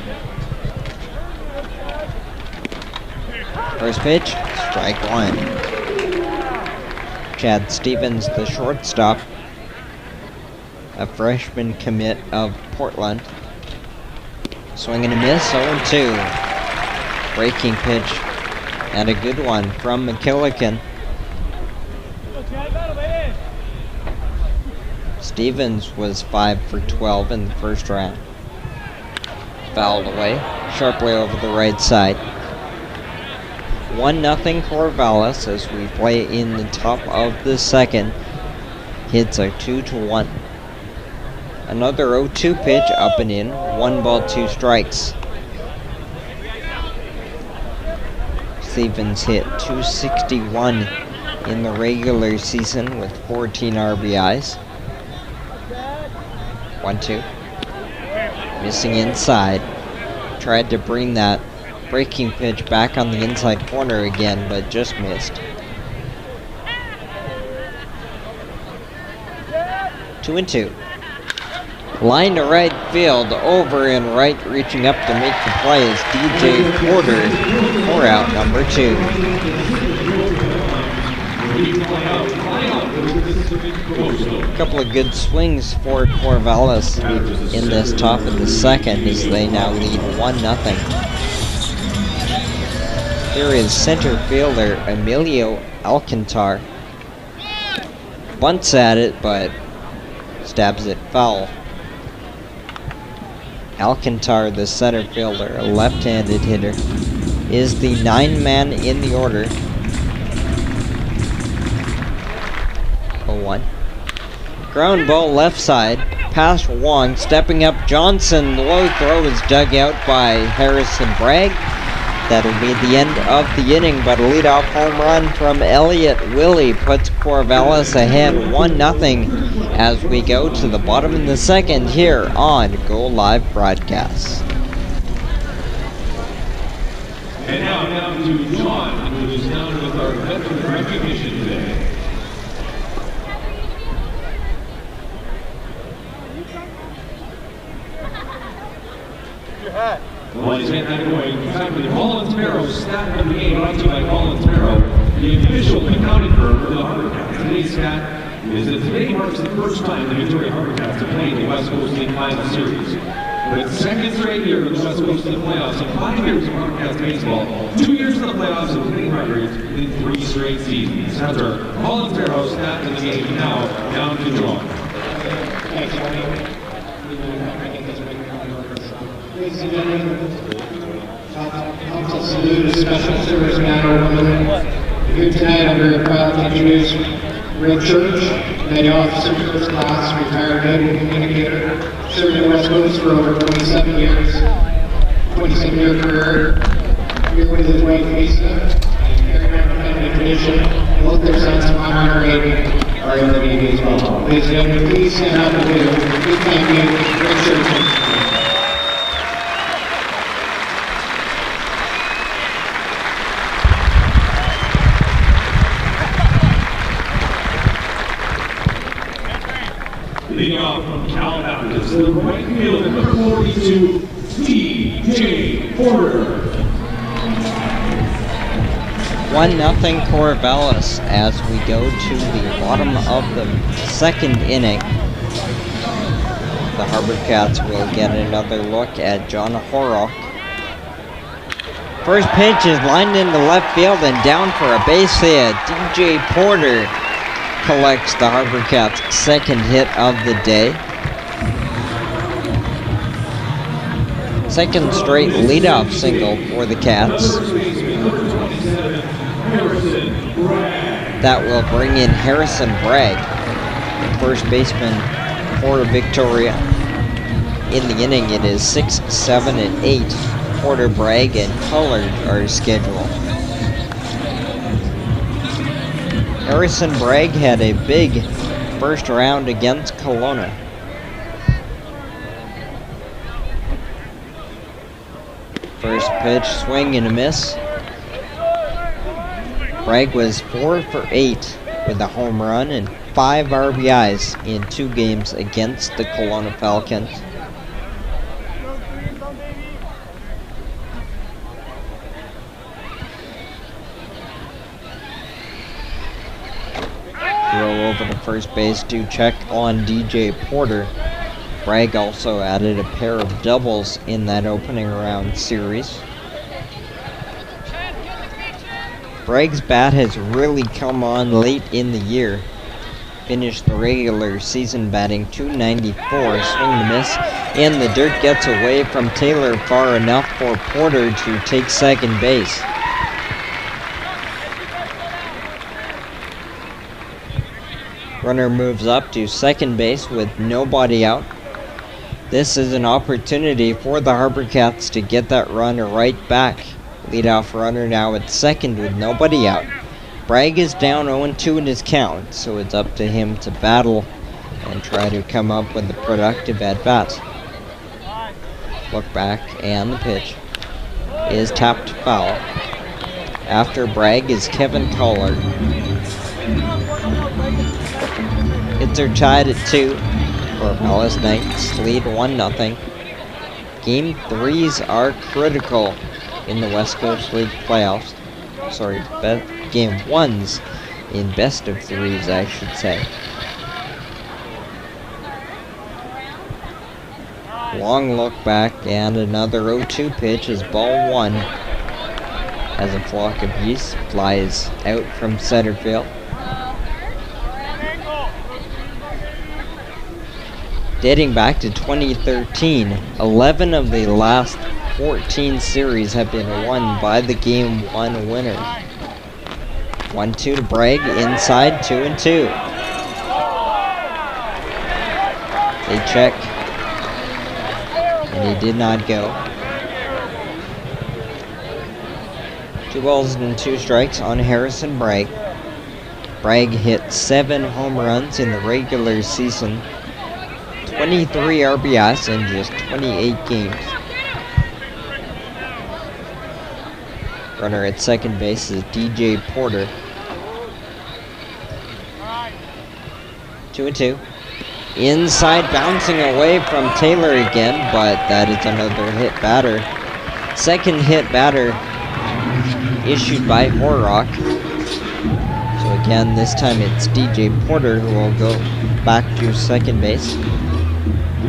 First pitch, strike 1. Chad Stevens, the shortstop, a freshman commit of Portland. Swing and a miss, 0-2. Breaking pitch, and a good one from McKillican. Stevens was 5 for 12 in the first round. Fouled away, sharply over the right side. 1-0 Corvallis as we play in the top of the second. Hits are 2-1. Another 0-2 pitch, up and in. 1 ball, 2 strikes. Stevens hit .261 in the regular season with 14 RBIs. 1-2. Missing inside. Tried to bring that breaking pitch back on the inside corner again, but just missed. 2-2. Line to right field, over and right, reaching up to make the play is DJ Porter for out number 2. A couple of good swings for Corvallis in this top of the second as they now lead 1-0. Here is center fielder Emilio Alcantar. Bunts at it, but stabs it foul. Alcantar, the center fielder, a left-handed hitter, is the 9-man in the order. 0-1. Ground ball left side, past Wong, stepping up Johnson. Low throw is dug out by Harrison Bragg. That'll be the end of the inning, but a leadoff home run from Elliot Willie puts Corvallis ahead 1-0 as we go to the bottom of the second here on Go Live Broadcast. And now down to John, who is down with our veteran recognition today. Well, he's getting that going. Exactly. Collins Merrow, stat of the game, brought to you by Collins Merrow, the official accounting firm for the HarbourCats. Today's stat is that today marks the first time the Victoria HarbourCats have played the West Coast League Final Series. The with second straight year of the West Coast League playoffs and 5 years of HarbourCats baseball, 2 years in the playoffs and winning records in 3 straight seasons. After Holland Sparrows snap in the game now down to draw. Ladies and gentlemen, I'll salute a special serviceman or woman. Here tonight, I'm very proud to introduce Ray Church, Petty Officer First Class, retired radio communicator, served the West Coast for over 27 years, 27-year career, here with his wife Lisa, and carrying on the family tradition. Both their sons, Connor and Raven, are in the Navy as well. Ladies and gentlemen, please stand up and give a big thank you to Ray Church. Leading off from Cal Baptist, the right fielder, number 42, DJ Porter. 1-0 Corvallis as we go to the bottom of the second inning. The HarbourCats will get another look at John Horrock. First pitch is lined into left field and down for a base hit. DJ Porter collects the HarbourCats' second hit of the day. Second straight leadoff single for the Cats. That will bring in Harrison Bragg, first baseman for Victoria. In the inning, it is 6, 7, and 8. Porter, Bragg, and Collard are scheduled. Harrison Bragg had a big first round against Kelowna. First pitch, swing and a miss. Bragg was 4 for 8 with a home run and 5 RBIs in 2 games against the Kelowna Falcons. Throw over to first base to check on DJ Porter. Bragg also added a pair of doubles in that opening round series. Bragg's bat has really come on late in the year. Finished the regular season batting .294, swing and miss, and the dirt gets away from Taylor far enough for Porter to take second base. Runner moves up to second base with nobody out. This is an opportunity for the HarbourCats to get that runner right back. Leadoff runner now at second with nobody out. Bragg is down 0-2 in his count, so it's up to him to battle and try to come up with a productive at-bat. Look back, and the pitch is tapped foul. After Bragg is Kevin Collard. Hits are tied at 2. Corvallis Knights lead 1-0. Game 3s are critical in the West Coast League playoffs. Sorry, game 1s in best of 3s, I should say. Long look back and another 0-2 pitch is ball 1 as a flock of geese flies out from center field. Dating back to 2013, 11 of the last 14 series have been won by the Game 1 winner. 1-2 to Bragg, inside, 2-2. They check, and he did not go. 2 balls and 2 strikes on Harrison Bragg. Bragg hit 7 home runs in the regular season, 23 RBIs in just 28 games. Runner at second base is DJ Porter. 2-2. Inside, bouncing away from Taylor again, but that is another hit batter. Second hit batter issued by Horrock. So again, this time it's DJ Porter who will go back to second base.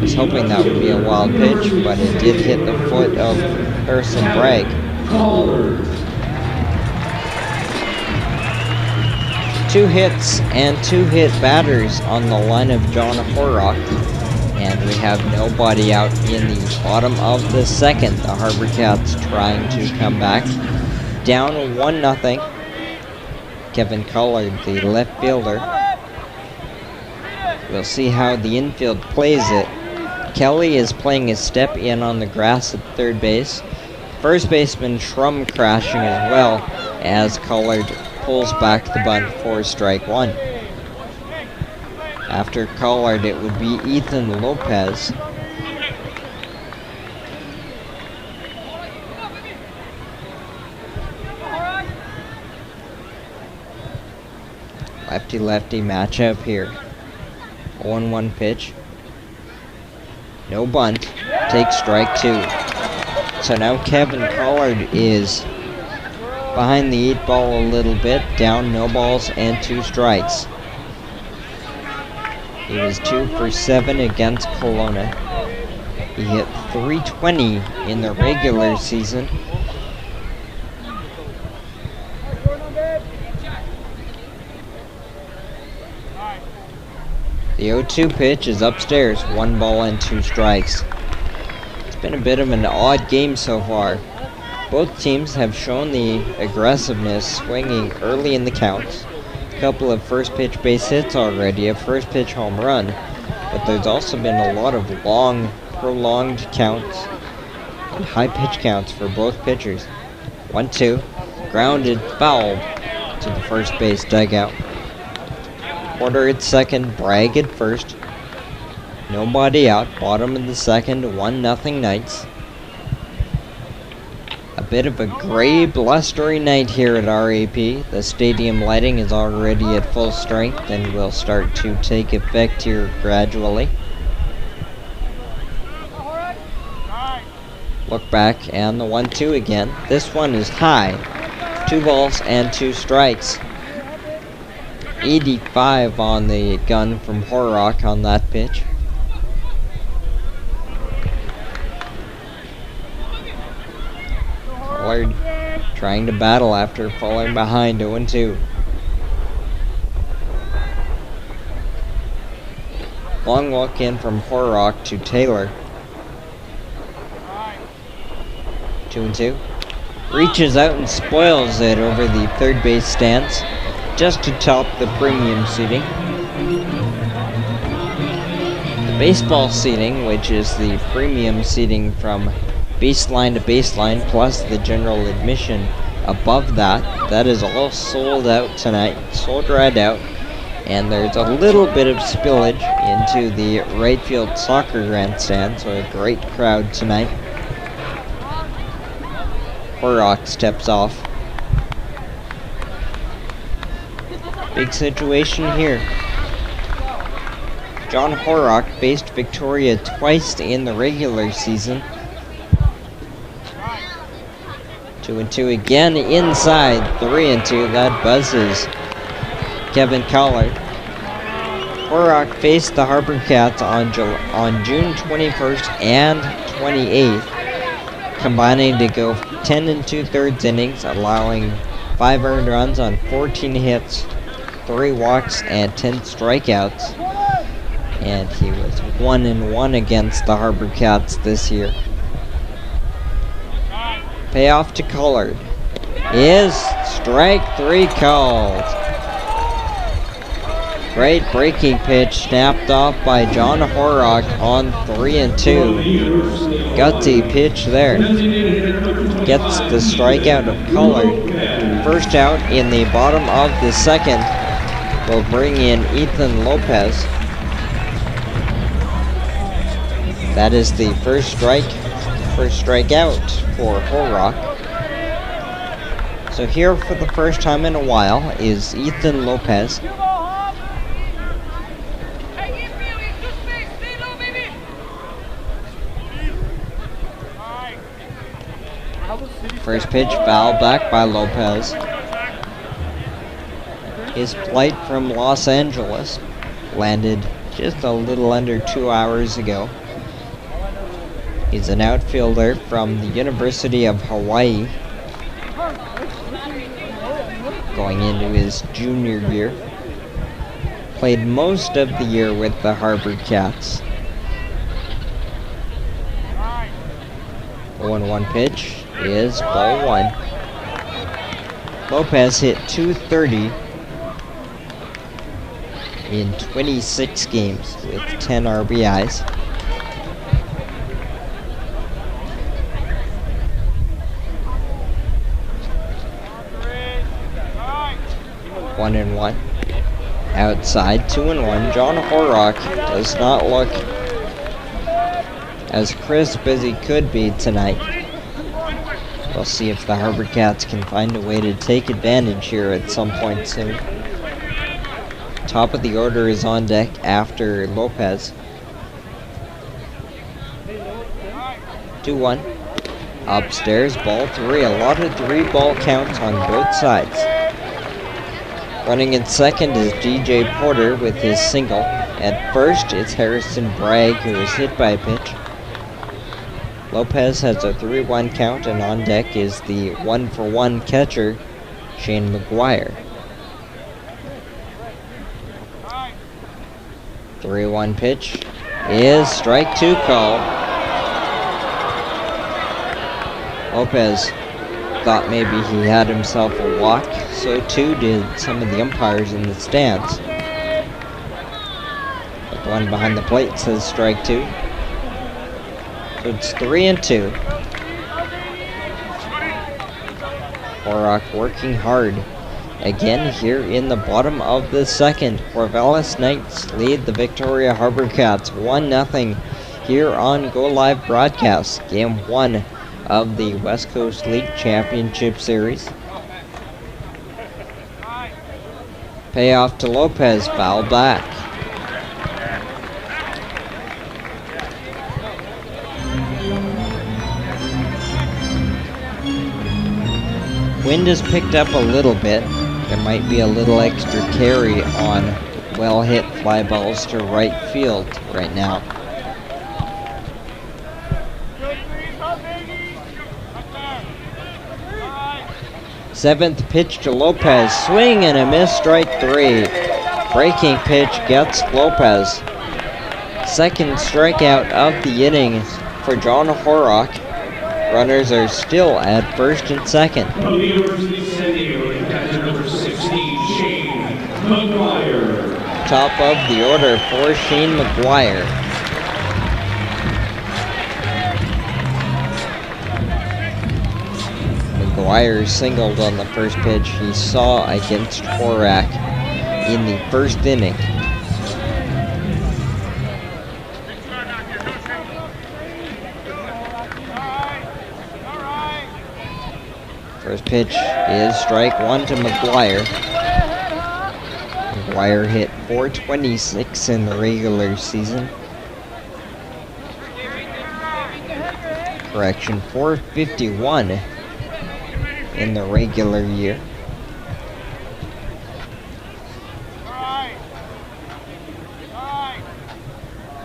Was hoping that would be a wild pitch, but it did hit the foot of Harrison Bragg. 2 hits and 2 hit batters on the line of John Horrock. And we have nobody out in the bottom of the 2nd. The HarbourCats trying to come back. Down 1-0. Kevin Collard, the left fielder. We'll see how the infield plays it. Kelly is playing his step in on the grass at third base. First baseman Shrum crashing as well as Collard pulls back the bunt for strike 1. After Collard, it would be Ethan Lopez. Lefty-lefty matchup here. 1-1 pitch. No bunt. Takes strike 2. So now Kevin Collard is behind the 8 ball a little bit. Down, no balls and 2 strikes. He was 2 for 7 against Kelowna. He hit .320 in the regular season. The 0-2 pitch is upstairs, 1 ball and 2 strikes. It's been a bit of an odd game so far. Both teams have shown the aggressiveness, swinging early in the counts. A couple of first pitch base hits already, a first pitch home run, but there's also been a lot of long, prolonged counts and high pitch counts for both pitchers. 1-2, grounded, fouled to the first base dugout. Porter at second, Bragg at first. Nobody out, bottom of the 2nd, 1-0 Knights. A bit of a gray, blustery night here at RAP. The stadium lighting is already at full strength and will start to take effect here gradually. Look back and the 1-2 again. This one is high. 2 balls and 2 strikes. 85 on the gun from Horrock on that pitch. Collard trying to battle after falling behind 0-2. Long walk in from Horrock to Taylor. 2-2. Reaches out and spoils it over the third base stance, just to top the premium seating. The baseball seating, which is the premium seating from baseline to baseline, plus the general admission above that, that is all sold out tonight, sold right out. And there's a little bit of spillage into the right field soccer grandstand, so a great crowd tonight. Horrock steps off. Big situation here. John Horrock faced Victoria twice in the regular season. 2-2 again inside. 3-2. That buzzes Kevin Collard. Horrock faced the HarbourCats on June 21st and 28th, combining to go 10 2/3 innings, allowing 5 earned runs on 14 hits, 3 walks, and 10 strikeouts. And he was 1-1 against the HarbourCats this year. Payoff to Collard is strike 3 called. Great breaking pitch snapped off by John Horrock on 3-2. Gutsy pitch there. Gets the strikeout of Collard. First out in the bottom of the 2nd. Will bring in Ethan Lopez. That is the first strikeout for Horrock. So here for the first time in a while is Ethan Lopez. First pitch fouled back by Lopez. His flight from Los Angeles landed just a little under 2 hours ago. He's an outfielder from the University of Hawaii, going into his junior year. Played most of the year with the HarbourCats. 0-1 pitch is ball one. Lopez hit .230 in 26 games with 10 RBIs. One and one. Outside, 2-1. John Horrock does not look as crisp as he could be tonight. We'll see if the HarbourCats can find a way to take advantage here at some point soon. Top of the order is on deck after Lopez. 2-1. Upstairs, ball three. A lot of 3-ball counts on both sides. Running in second is DJ Porter with his single. At first, it's Harrison Bragg who is hit by a pitch. Lopez has a 3-1 count, and on deck is the 1-for-1 catcher, Shane McGuire. 3-1 pitch is strike two call. Lopez thought maybe he had himself a walk, so too did some of the umpires in the stands. But the one behind the plate says strike two. So it's 3-2. Horrock working hard again here in the bottom of the second. Corvallis Knights lead the Victoria HarbourCats 1-0 here on Go Live Broadcast. Game 1 of the West Coast League Championship Series. Payoff to Lopez, foul back. Wind has picked up a little bit. There might be a little extra carry on well-hit fly balls to right field right now. Seventh pitch to Lopez, swing and a miss, strike three. Breaking pitch gets Lopez. Second strikeout of the inning for John Horrock. Runners are still at first and second. From the University of San Diego, catcher number 16, Shane McGuire. Top of the order for Shane McGuire. McGuire singled on the first pitch he saw against Horrock in the first inning. First pitch is strike one to McGuire. McGuire hit .426 in the regular season. Correction, .451 in the regular year.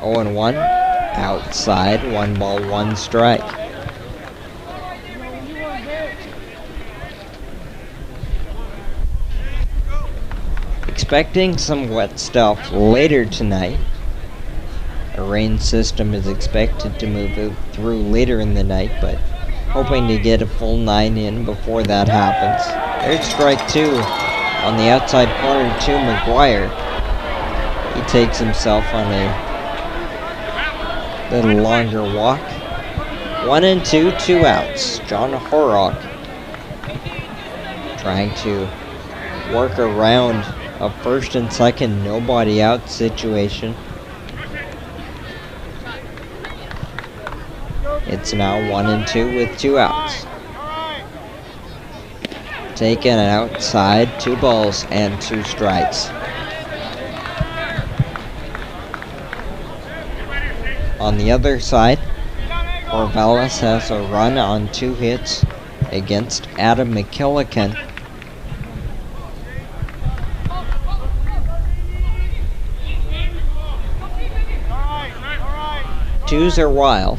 Oh and 1 outside, 1 ball, 1 strike. Expecting some wet stuff later tonight. A rain system is expected to move through later in the night, but hoping to get a full 9 in before that happens. There's strike two on the outside corner to McGuire. He takes himself on a little longer walk. 1 and 2, 2 outs. John Horrock trying to work around a first and second nobody out situation. It's now 1 and 2 with 2 outs. Taken outside, 2 balls and 2 strikes. On the other side, Corvallis has a run on 2 hits against Adam McKillican. Twos are wild.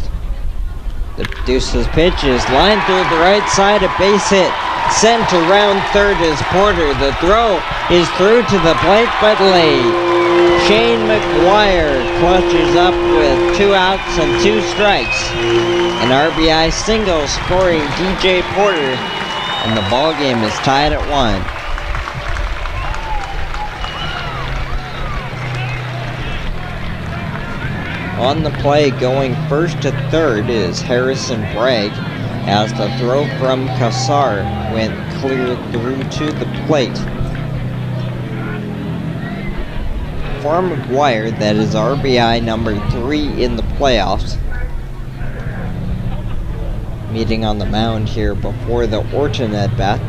Deuce's pitch is lined through the right side, a base hit. Sent to round third is Porter. The throw is through to the plate, but late. Shane McGuire clutches up with 2 outs and 2 strikes. An RBI single scoring DJ Porter, and the ball game is tied at 1. On the play, going first to third, is Harrison Bragg, as the throw from Kassar went clear through to the plate. For McGuire, that is RBI number 3 in the playoffs. Meeting on the mound here before the Orton at bat.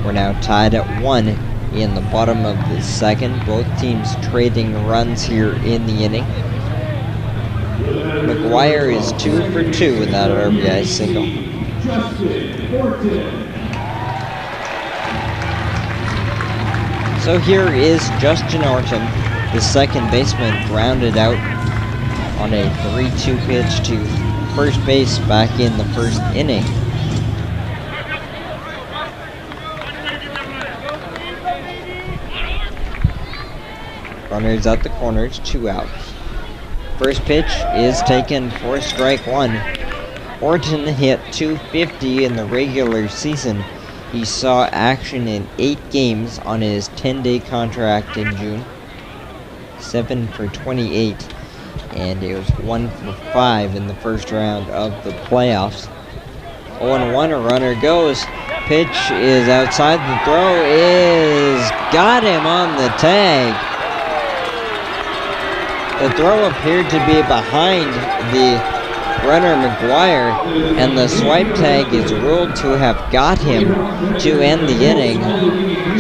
We're now tied at 1 in the bottom of the second. Both teams trading runs here in the inning. McGuire is 2 for 2 with that RBI single. So here is Justin Orton, the second baseman, grounded out on a 3-2 pitch to first base back in the first inning. Runners at the corners, 2 outs. First pitch is taken for strike 1. Orton hit .250 in the regular season. He saw action in 8 games on his 10-day contract in June. 7 for 28, and it was 1 for 5 in the first round of the playoffs. 0-1, a runner goes. Pitch is outside. The throw is got him on the tag. The throw appeared to be behind the runner McGuire, and the swipe tag is ruled to have got him to end the inning.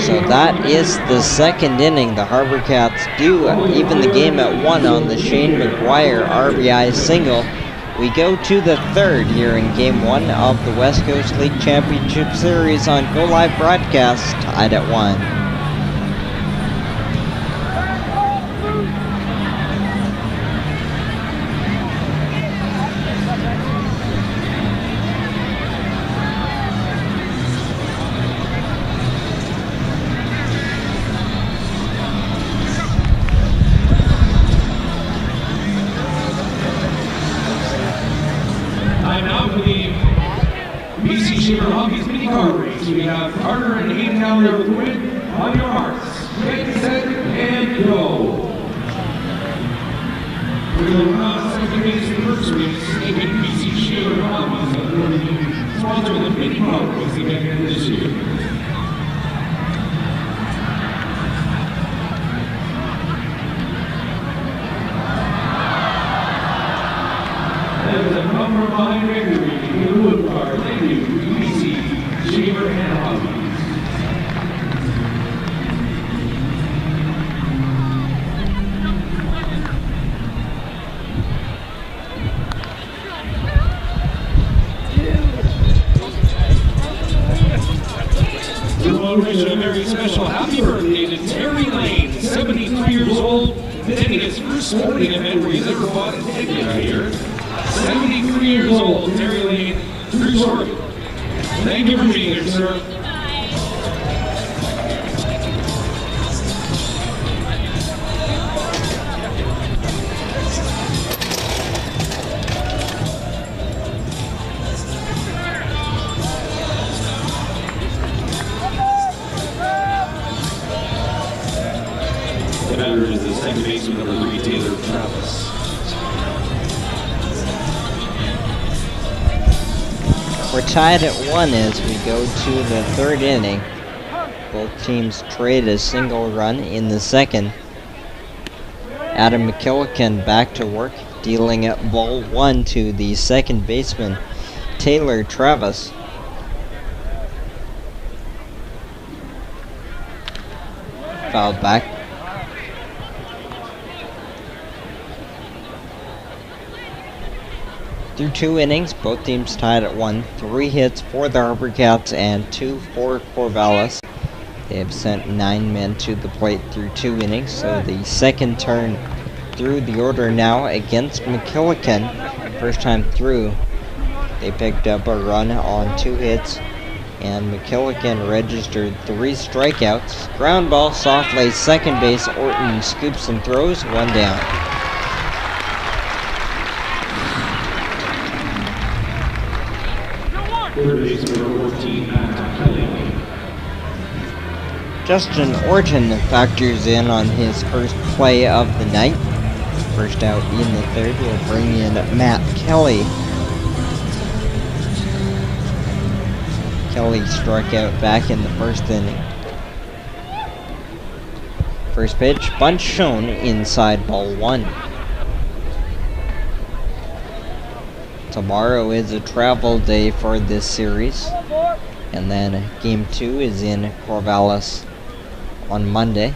So that is the second inning. The HarbourCats do even the game at 1 on the Shane McGuire RBI single. We go to the third here in Game 1 of the West Coast League Championship Series on Go Live Broadcast, tied at 1. We have Carter and Hayden down there with the win. On your marks, get set, and go. We're going to run second base anniversary, making BC Shaver Hobbies, sponsor the Mini Power Racing again this year. That is a number behind victory in the wood car. Thank you, BC Shaver and Hobbies. We want to wish a very special happy birthday to Terry Lane, 73 years old, attending his first sporting event where he's ever fought a ticket out here. 73 years old, Terry Lane, true story. Thank you for being here, sir. The batter is the second baseman, number 3, Taylor Travis. We're tied at 1 as we go to the third inning. Both teams trade a single run in the second. Adam McKillican back to work, dealing at ball 1 to the second baseman, Taylor Travis. Fouled back. Through 2 innings, both teams tied at 1. 3 hits for the HarbourCats and 2 for Corvallis. They have sent 9 men to the plate through 2 innings, so the second turn through the order now against McKillican. First time through, they picked up a run on 2 hits, and McKillican registered 3 strikeouts. Ground ball softly, second base. Orton scoops and throws, 1 down. Third base number 14, Matt Kelly. Justin Orton factors in on his first play of the night. First out in the third will bring in Matt Kelly. Kelly struck out back in the first inning. First pitch, bunt shown inside, ball 1. Tomorrow is a travel day for this series, and then game 2 is in Corvallis on Monday.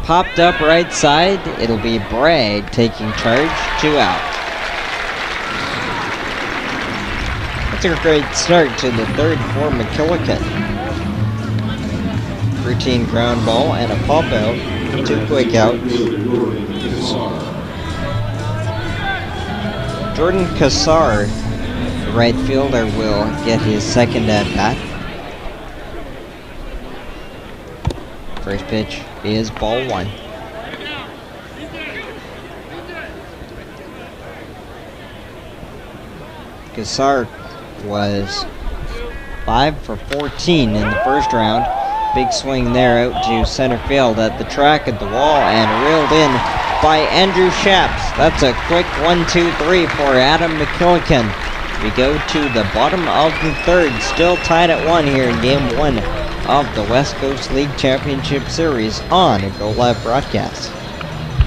Popped up right side, it'll be Bragg taking charge, 2 out. That's a great start to the third for McKillican. Routine ground ball and a pop out, 2 quick outs. Jordan Kassar, the right fielder, will get his second at bat. First pitch is ball 1. Kassar was 5 for 14 in the first round. Big swing there out to center field at the track at the wall and reeled in by Andrew Shaps. That's a quick 1-2-3 for Adam McKillican. We go to the bottom of the third, still tied at 1 here in game 1 of the West Coast League Championship Series on a Go Live broadcast.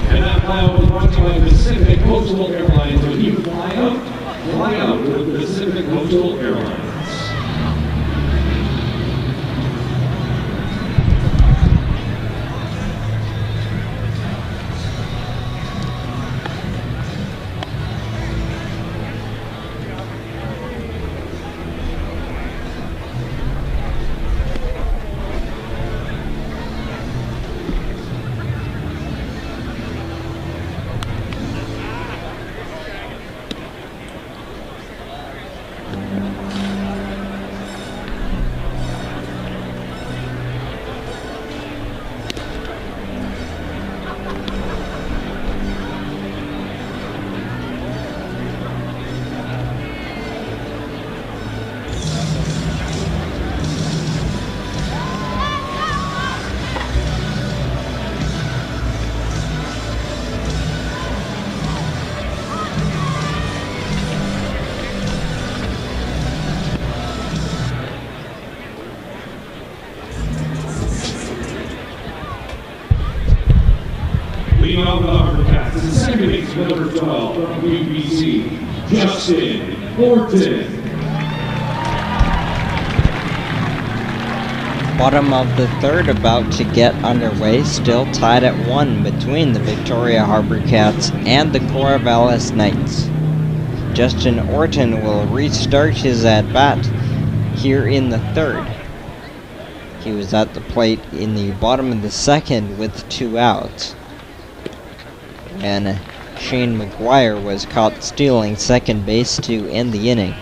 And that flyout was brought to you by Pacific Coastal Airlines. When you fly out with Pacific Coastal Airlines. Leading off with HarbourCats is the second base number 12 from UBC, Justin Orton. Bottom of the third about to get underway, still tied at 1 between the Victoria HarbourCats and the Corvallis Knights. Justin Orton will restart his at-bat here in the third. He was at the plate in the bottom of the second with 2 outs. And Shane McGuire was caught stealing second base to end the inning.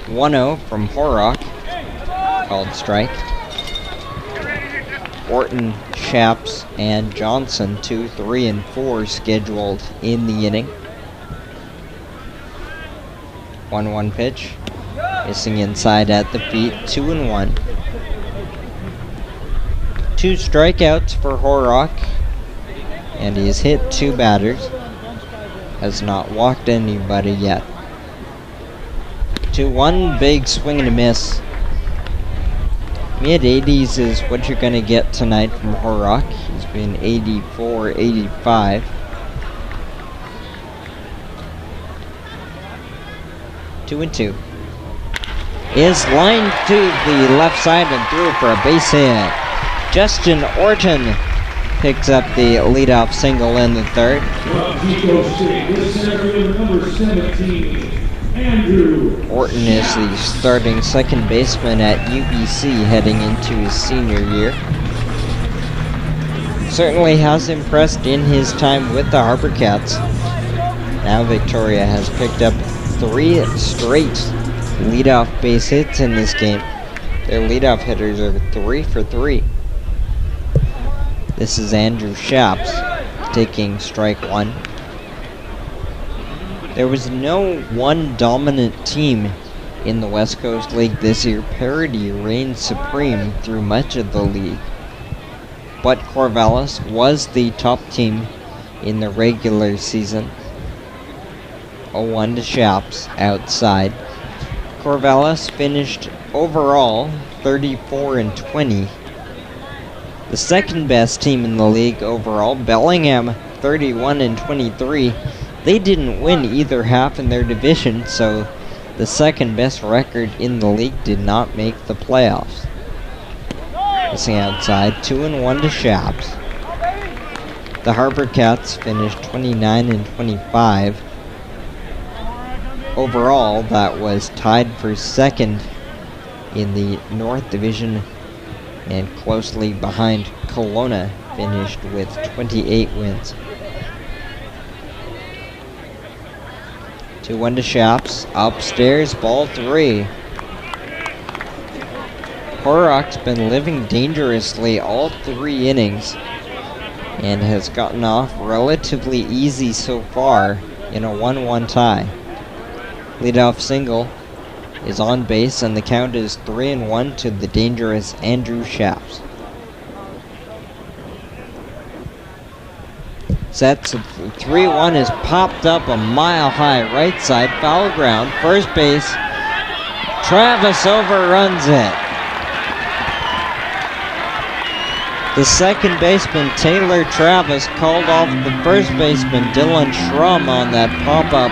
"1-0 from Horrock, called strike. Orton, Shaps, and Johnson 2, 3, and 4 scheduled in the inning. 1-1 pitch, missing inside at the feet, 2-1. 2 strikeouts for Horrock, and he's hit 2 batters. Has not walked anybody yet. 2-1, big swing and a miss. Mid-80s is what you're going to get tonight from Horrock. He's been 84, 85. Two and 2. Is lined to the left side and through for a base hit. Justin Orton picks up the leadoff single in the third. From Chico State, with center fielder number 17, Andrew. Orton is the starting second baseman at UBC heading into his senior year. Certainly has impressed in his time with the HarbourCats. Now Victoria has picked up 3 straight leadoff base hits in this game. Their leadoff hitters are 3 for 3. This is Andrew Shaps taking strike 1. There was no one dominant team in the West Coast League this year. Parity reigned supreme through much of the league. But Corvallis was the top team in the regular season. 0-1 to Shaps outside. Corvallis finished overall 34-20. The second best team in the league overall, Bellingham 31-23. They didn't win either half in their division, so the second best record in the league did not make the playoffs. Missing outside, 2-1 to Shaps. The HarbourCats finished 29-25. Overall, that was tied for second in the North Division and closely behind Kelowna, finished with 28 wins. 2-1 to Shaps. Upstairs, ball 3. Horrock's been living dangerously all 3 innings and has gotten off relatively easy so far in a 1-1 tie. Leadoff single is on base and the count is 3-1 to the dangerous Andrew Shaps. Sets of 3-1 is popped up a mile high right side, foul ground, first base. Travis overruns it. The second baseman, Taylor Travis, called off the first baseman, Dylan Schrum, on that pop-up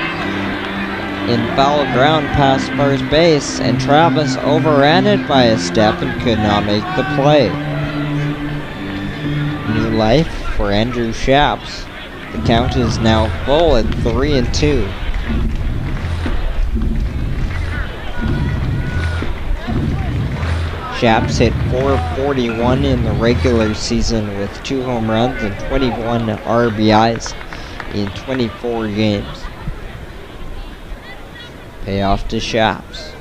in foul ground past first base, and Travis overran it by a step and could not make the play. New life for Andrew Shaps. The count is now full at 3-2. Shaps hit .441 in the regular season with 2 home runs and 21 RBIs in 24 games. Payoff to Shaps.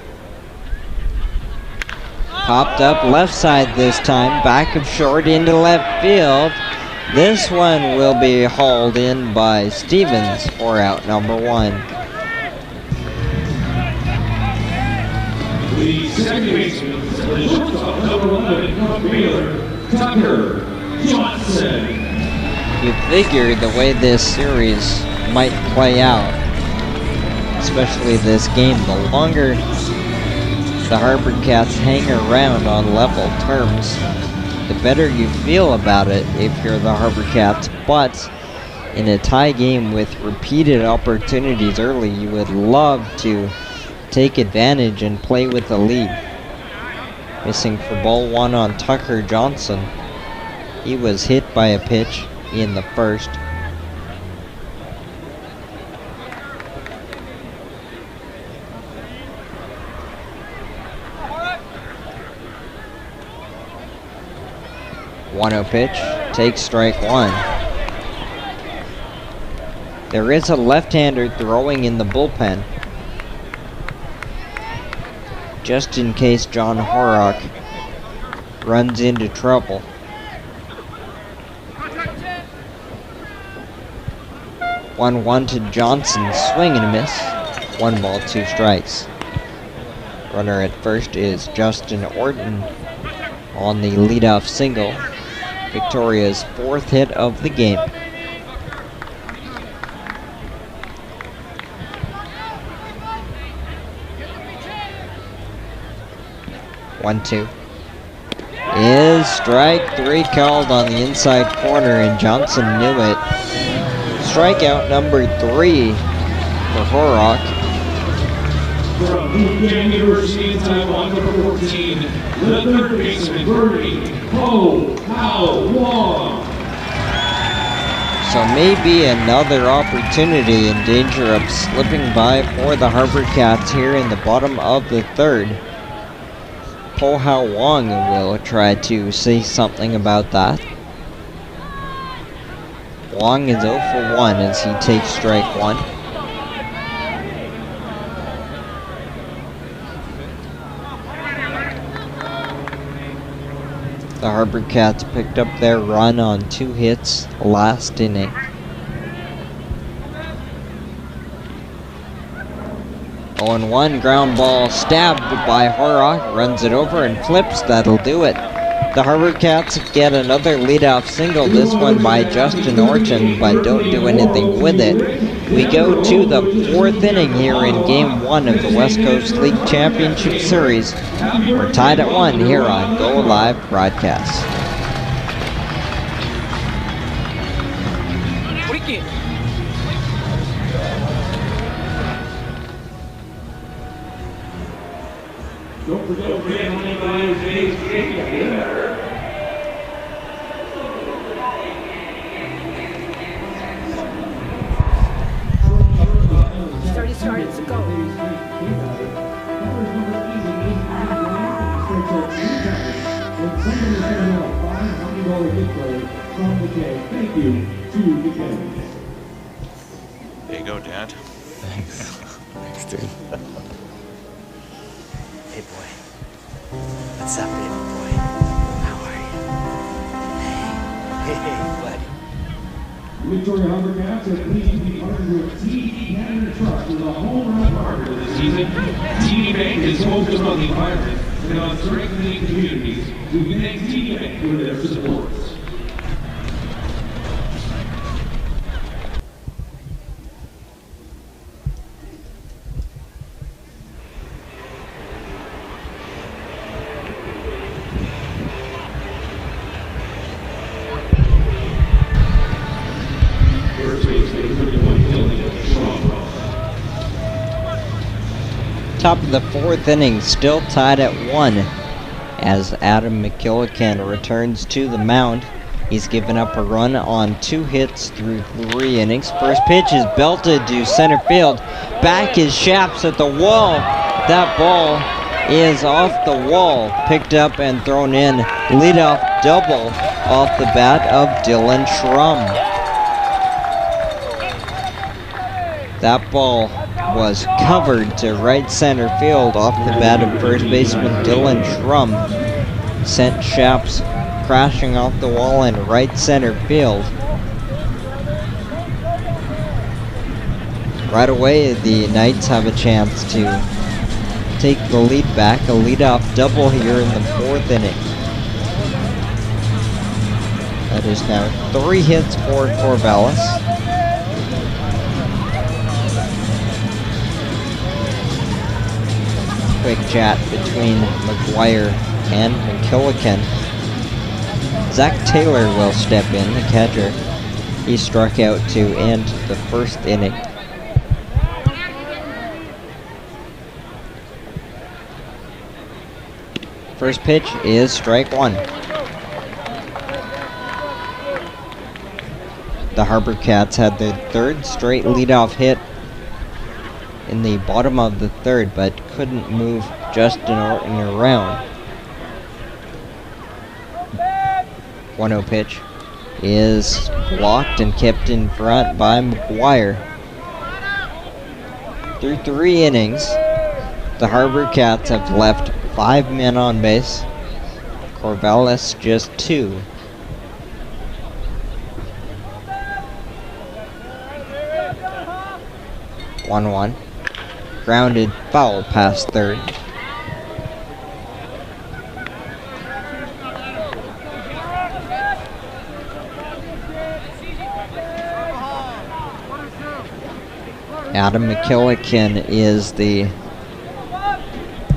Popped up left side this time, back of short into left field. This one will be hauled in by Stevens for out number 1. The second baseman for the shortstop, number 11, Corvallis, Tucker Johnson. You figure the way this series might play out, especially this game, the longer the HarbourCats hang around on level terms, the better you feel about it if you're the HarbourCats. But in a tie game with repeated opportunities early, you would love to take advantage and play with the lead. Missing for ball 1 on Tucker Johnson. He was hit by a pitch in the first. One-0 pitch, takes strike 1. There is a left-hander throwing in the bullpen, just in case John Horrock runs into trouble. One to Johnson, swing and a miss. 1 ball, 2 strikes. Runner at first is Justin Orton on the leadoff single. Victoria's 4th hit of the game. One-two. Is strike 3 called on the inside corner, and Johnson knew it. Strikeout number 3 for Horrock. From Duquesne University in Taiwan, number 14, the third baseman, Birdie Ho Hao Wong. So maybe another opportunity in danger of slipping by for the HarbourCats here in the bottom of the third. Po Hao Wong will try to say something about that. Wong is 0 for 1 as he takes strike one. The HarbourCats picked up their run on 2 hits last inning. Oh, and 1 ground ball stabbed by Horrock, runs it over and flips, that'll do it. The HarbourCats get another leadoff single, this one by Justin Orton, but don't do anything with it. We go to the 4th inning here in Game 1 of the West Coast League Championship Series. We're tied at 1 here on Go Live Broadcast. Don't forget, She's already started, so go. Thank you to the Kennedys. There you go, Dad. Thanks. Thanks, dude. Hey, boy. What's up, baby boy? How are you? Hey, buddy. Victoria HarbourCats are pleased to be partnered with TD Canada Trust with a home run partner this season. TD Bank is focused on the environment and on strengthening communities. We thank TD Bank for their support. Top of the 4th inning, still tied at 1 as Adam McKillican returns to the mound. He's given up a run on 2 hits through 3 innings. First pitch is belted to center field. Back is Shaps at the wall. That ball is off the wall, picked up and thrown in. Leadoff double off the bat of Dylan Schrum. That ball was covered to right center field off the bat of first baseman Dylan Schrum. Sent Shaps crashing off the wall in right center field. Right away, the Knights have a chance to take the lead back. A leadoff double here in the 4th inning. That is now 3 hits for Corvallis. Quick chat between McGuire and McKillican. Zach Taylor will step in, the catcher. He struck out to end the 1st inning. First pitch is strike 1. The HarbourCats had their 3rd straight leadoff hit in the bottom of the 3rd, but couldn't move Justin Orton around. 1-0 pitch is blocked and kept in front by McGuire. Through 3 innings, the HarbourCats have left 5 men on base. Corvallis just 2. One. Grounded foul past 3rd. Adam McKillican is the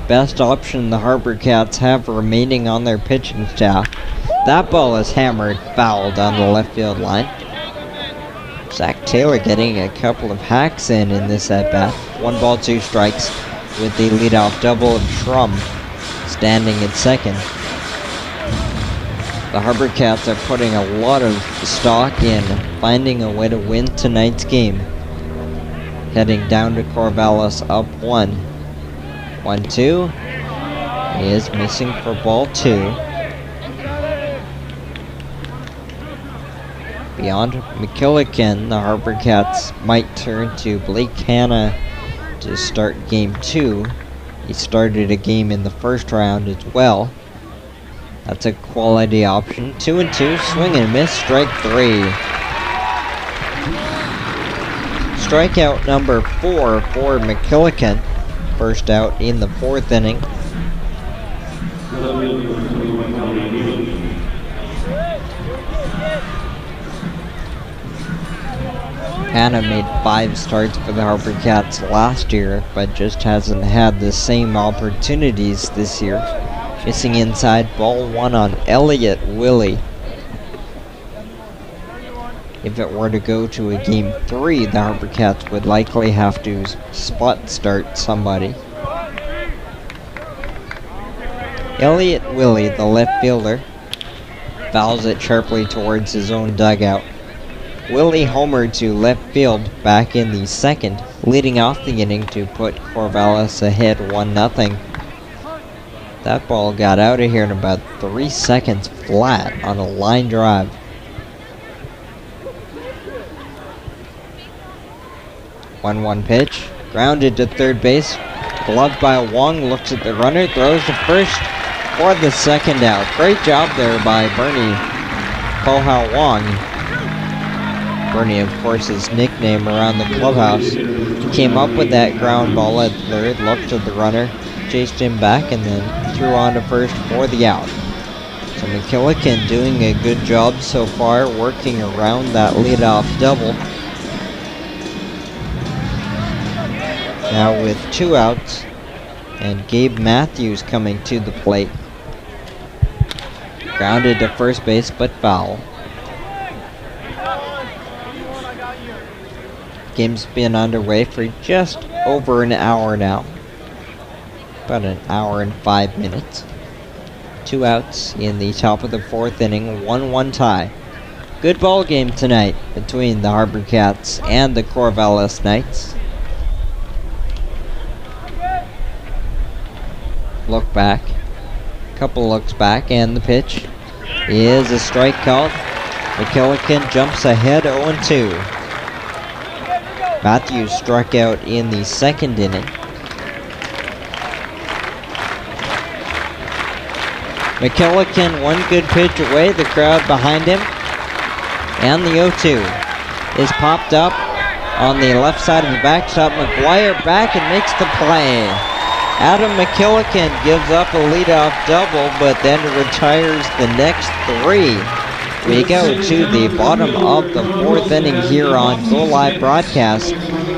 best option the HarbourCats have remaining on their pitching staff. That ball is hammered foul down the left field line. Zach Taylor getting a couple of hacks in this at-bat. 1 ball, 2 strikes with the leadoff double of Schrum standing at second. The HarbourCats are putting a lot of stock in finding a way to win tonight's game. Heading down to Corvallis up 1. 1-2. He is missing for ball 2. Beyond McKillican, the HarbourCats might turn to Blake Hanna to start game 2. He started a game in the first round as well. That's a quality option. 2-2, swing and miss, strike 3. Strikeout number 4 for McKillican. First out in the 4th inning. Hanna made 5 starts for the HarbourCats last year, but just hasn't had the same opportunities this year. Missing inside, ball 1 on Elliott Willie. If it were to go to a game 3, the HarbourCats would likely have to spot start somebody. Elliott Willie, the left fielder, fouls it sharply towards his own dugout. Willie homered to left field back in the 2nd, leading off the inning to put Corvallis ahead 1-0. That ball got out of here in about 3 seconds flat on a line drive. One pitch, grounded to third base, gloved by Wong, looks at the runner, throws to first for the 2nd out. Great job there by Bernie Pohao Wong. Bernie, of course, his nickname around the clubhouse. Came up with that ground ball at third, looked at the runner, chased him back, and then threw on to first for the out. So McKillican doing a good job so far, working around that leadoff double. Now with 2 outs, and Gabe Matthews coming to the plate. Grounded to first base, but foul. Game's been underway for just over an hour now. About an hour and 5 minutes. 2 outs in the top of the 4th inning, 1-1 tie. Good ball game tonight between the HarbourCats and the Corvallis Knights. Look back. Couple looks back, and the pitch is a strike called. McKillican jumps ahead 0-2. Matthews struck out in the 2nd inning. McKillican one good pitch away, the crowd behind him. And the 0-2 is popped up on the left side of the backstop. McGuire back and makes the play. Adam McKillican gives up a leadoff double, but then retires the next 3. We go to the bottom of the 4th inning here on Go Live Broadcast.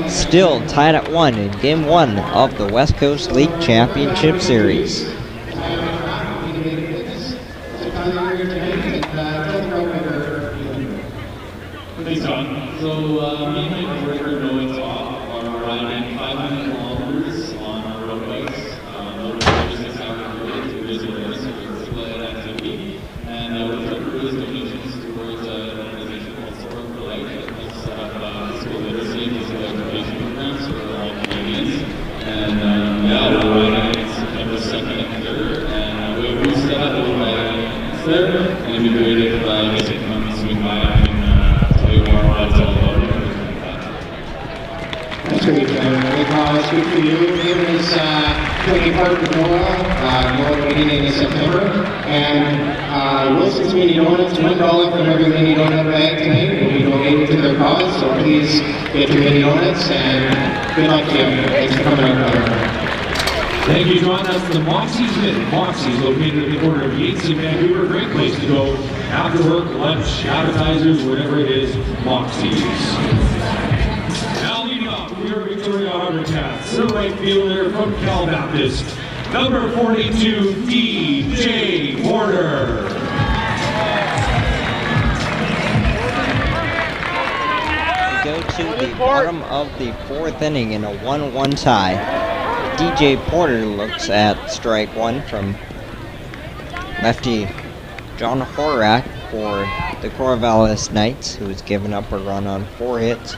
Still tied at 1 in Game 1 of the West Coast League Championship Series. Thanks, John. So, me and my coworker Noah Todd are riding 500 kilometers on our road bikes. Just exactly to visit this split activity. And we're trying to raise donations towards an organization called Sport for Life that helps set up school literacy and physical education programs for all Canadians. And we're riding September 2nd and 3rd. And we boosted that with my there. And it'd be great if you guys could come and swing by. That's great, great call. It's good for you. David is taking part with Noah. Noah beginning in September. And Wilson's Mini Donuts, $1 from every Mini Donut bag tonight will be donated to their cause. So please get your Mini Donuts and good luck to you. Thanks for coming out, brother. Thank you, John. That's the Moxie's Mint. Moxie's, located at the corner of Yates and Vancouver. Great place to go after work, lunch, appetizers, whatever it is, Moxie's. Now leading off, we are Victoria HarbourCats, the right fielder from Cal Baptist, number 42, DJ Porter. We go to the bottom of the 4th inning in a 1-1 tie. DJ Porter looks at strike 1 from lefty John Horak for the Corvallis Knights, who has given up a run on 4 hits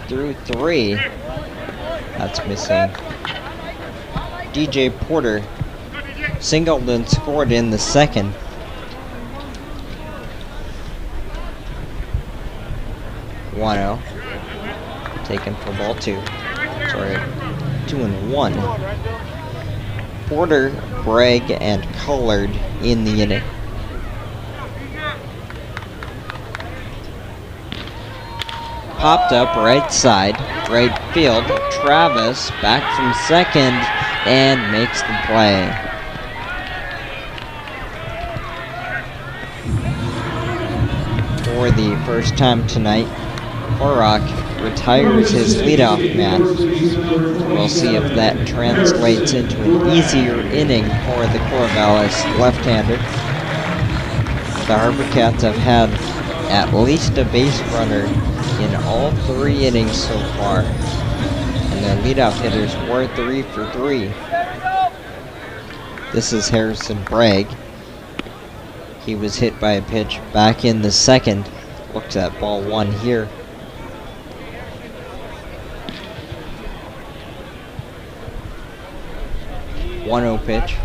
through 3. That's missing. DJ Porter singled and scored in the second. One-0. Taken for ball 2. Sorry, 2-1. Porter, Bragg, and Collard in the inning. Popped up right side, right field. Travis back from second and makes the play. For the first time tonight, Horak retires his leadoff man. We'll see if that translates into an easier inning for the Corvallis left-hander. The HarbourCats have had at least a base runner in all 3 innings so far, and their leadoff hitters were 3 for 3. This is Harrison Bragg. He was hit by a pitch back in the second. Looks at ball 1 here. One-0 pitch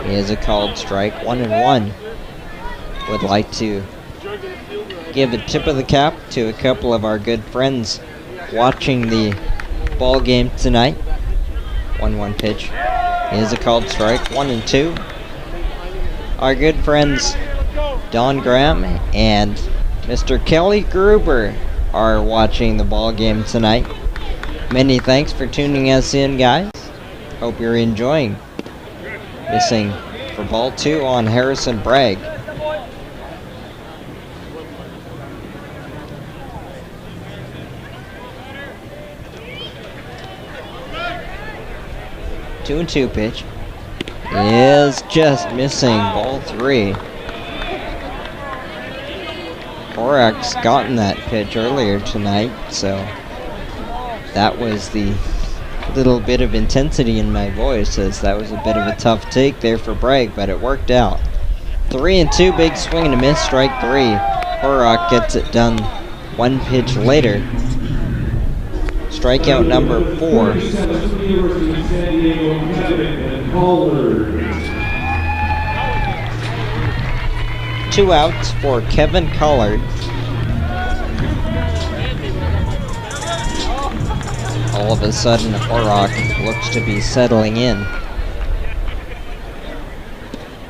is a called strike. 1-1. Would like to give a tip of the cap to a couple of our good friends watching the ball game tonight. 1-1 pitch is a called strike. 1-2. Our good friends Don Graham and Mr. Kelly Gruber are watching the ball game tonight. Many thanks for tuning us in, guys. Hope you're enjoying. Missing for ball 2 on Harrison Bragg. Two and 2 pitch is just missing ball 3. Horak's gotten that pitch earlier tonight, so that was the little bit of intensity in my voice, as that was a bit of a tough take there for Bragg, but it worked out. 3 and 2, big swing and a miss, strike 3. Horak gets it done 1 pitch later. Strikeout number 4. 2 outs for Kevin Collard. All of a sudden, Horak looks to be settling in.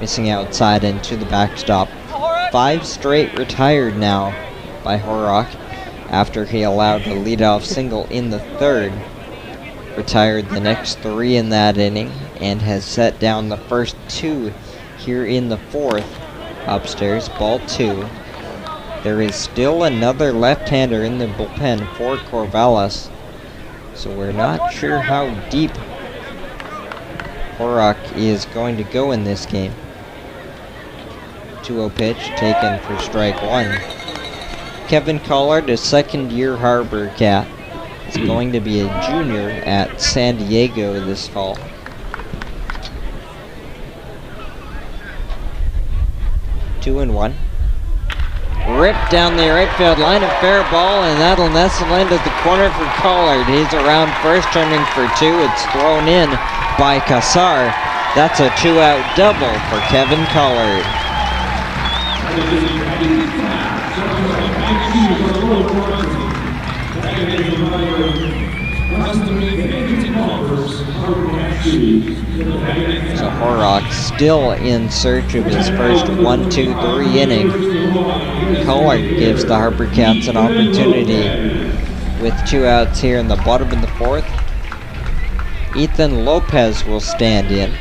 Missing outside into the backstop. 5 straight retired now by Horak after he allowed a leadoff single in the 3rd. Retired the next 3 in that inning and has set down the first 2 here in the 4th. Upstairs, ball 2. There is still another left-hander in the bullpen for Corvallis, so we're not sure how deep Horak is going to go in this game. 2-0 pitch taken for strike 1. Kevin Collard, a second-year HarbourCat, is going to be a junior at San Diego this fall. Two and 1. Ripped down the right field line, a fair ball, and that'll nestle into the corner for Collard. He's around first, turning for 2. It's thrown in by Kassar. That's a 2-out double for Kevin Collard. So Horak still in search of his first 1-2-3 inning. Collard gives the HarbourCats an opportunity with 2 outs here in the bottom of the 4th. Ethan Lopez will stand in.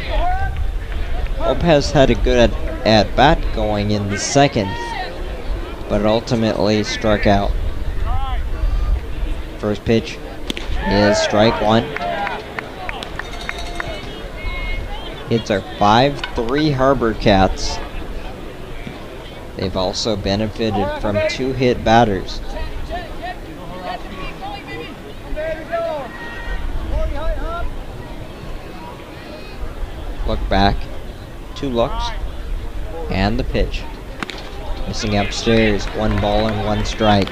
Lopez had a good at-bat going in the 2nd, but ultimately struck out. First pitch is strike 1. Hits are 5-3 HarbourCats. They've also benefited from 2 hit batters. Look back. 2 looks. And the pitch. Missing upstairs, 1 ball and 1 strike.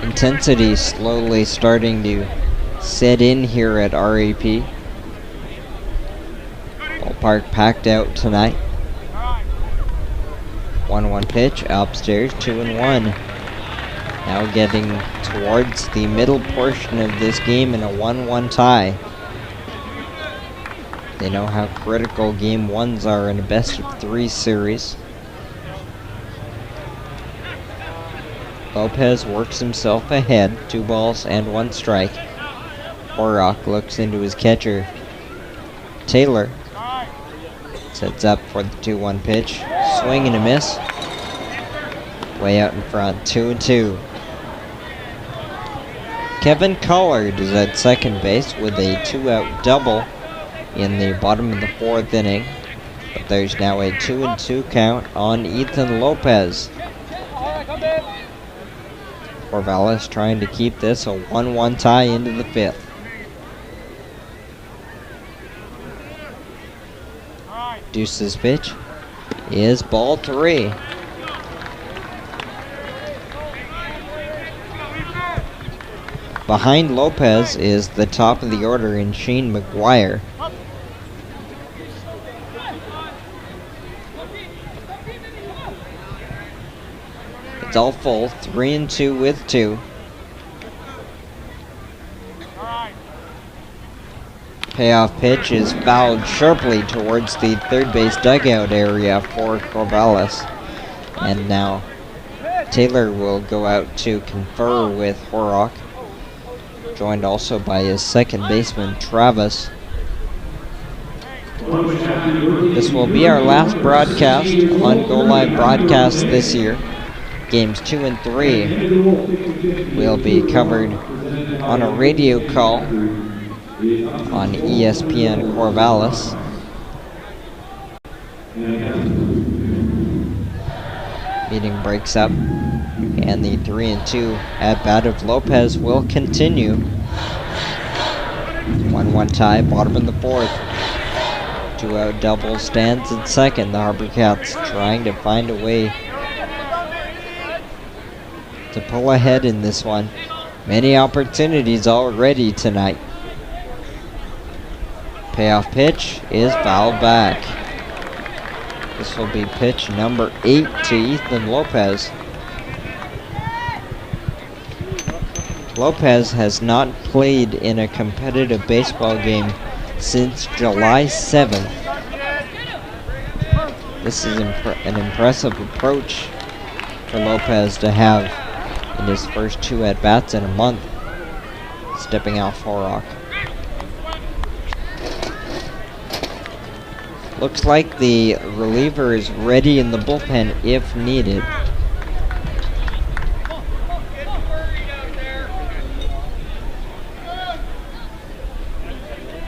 Intensity slowly starting to set in here at RAP. Ballpark packed out tonight. 1-1 pitch, upstairs, 2-1. Now getting towards the middle portion of this game in a 1-1 tie. They know how critical game 1s are in a best-of-3 series. Lopez works himself ahead, 2 balls and 1 strike. Horrock looks into his catcher. Taylor sets up for the 2-1 pitch. Swing and a miss. Way out in front, 2-2. Kevin Collard is at second base with a 2-out double in the bottom of the 4th inning. But there's now a 2-2 count on Ethan Lopez. Corvallis trying to keep this a 1-1 tie into the 5th. Deuce's pitch is ball 3. Behind Lopez is the top of the order in Shane McGuire. It's all full, 3-2 with 2. Payoff pitch is fouled sharply towards the third base dugout area for Corvallis. And now Taylor will go out to confer with Horrock, joined also by his second baseman Travis. This will be our last broadcast on Go Live Broadcast this year. Games 2 and 3 will be covered on a radio call on ESPN Corvallis. Meeting breaks up, and the 3-2 at-bat of Lopez will continue. 1-1 tie, bottom of the 4th. 2-out double stands at second. The HarbourCats trying to find a way to pull ahead in this one. Many opportunities already tonight. Payoff pitch is fouled back. This will be pitch number 8 to Ethan Lopez. Lopez has not played in a competitive baseball game since July 7th. This is an impressive approach for Lopez to have in his first 2 at-bats in a month, stepping off Horrock. Looks like the reliever is ready in the bullpen if needed.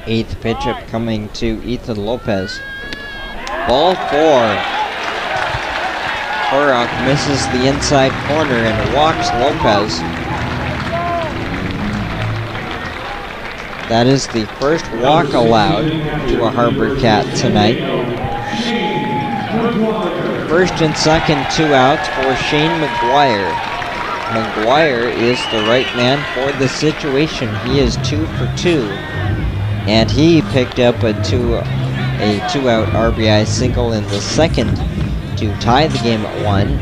Eighth pitch up coming to Ethan Lopez. Ball 4. Horrock misses the inside corner and walks Lopez. That is the first walk allowed to a HarbourCat tonight. First and second, 2 outs for Shane McGuire. McGuire is the right man for the situation. He is 2 for 2. And he picked up a 2-out RBI single in the second to tie the game at 1.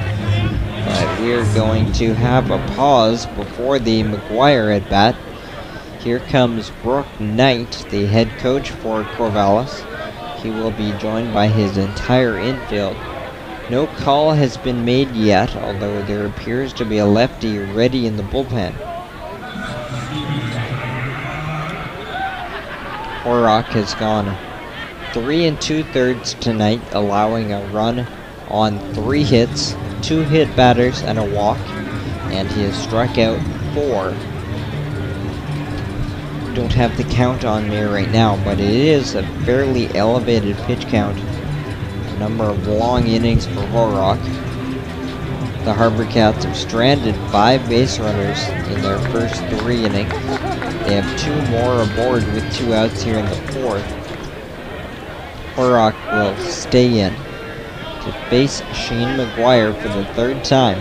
But we're going to have a pause before the McGuire at bat. Here comes Brooke Knight, the head coach for Corvallis. He will be joined by his entire infield. No call has been made yet, although there appears to be a lefty ready in the bullpen. Horrock has gone 3 2/3 tonight, allowing a run on 3 hits, 2 hit batters, and a walk, and he has struck out 4. Don't have the count on me right now, but it is a fairly elevated pitch count. A number of long innings for Horrock. The HarbourCats have stranded 5 base runners in their first 3 innings. They have 2 more aboard with 2 outs here in the 4th. Horrock will stay in to face Shane McGuire for the 3rd time.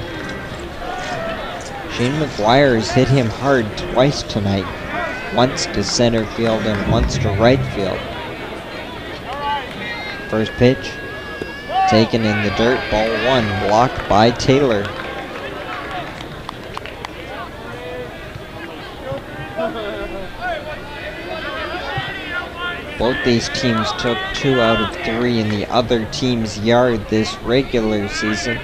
Shane McGuire has hit him hard twice tonight, once to center field and once to right field. First pitch, taken in the dirt, ball 1, blocked by Taylor. Both these teams took 2 out of 3 in the other team's yard this regular season.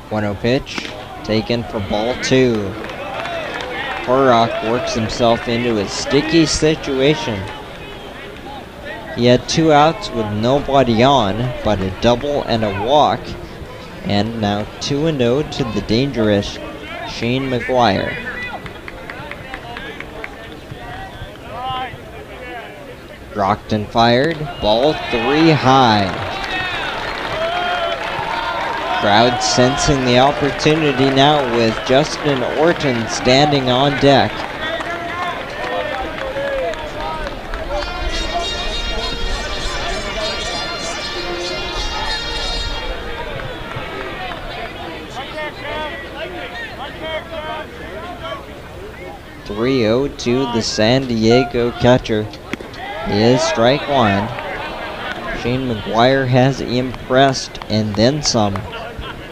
1-0 pitch, taken for ball 2. Horrock works himself into a sticky situation. He had 2 outs with nobody on, but a double and a walk, and now 2-0 to the dangerous Shane McGuire. Rocked and fired, ball 3 high. Crowd sensing the opportunity now with Justin Orton standing on deck. .3-0 to the San Diego catcher. Is strike 1. Shane McGuire has impressed and then some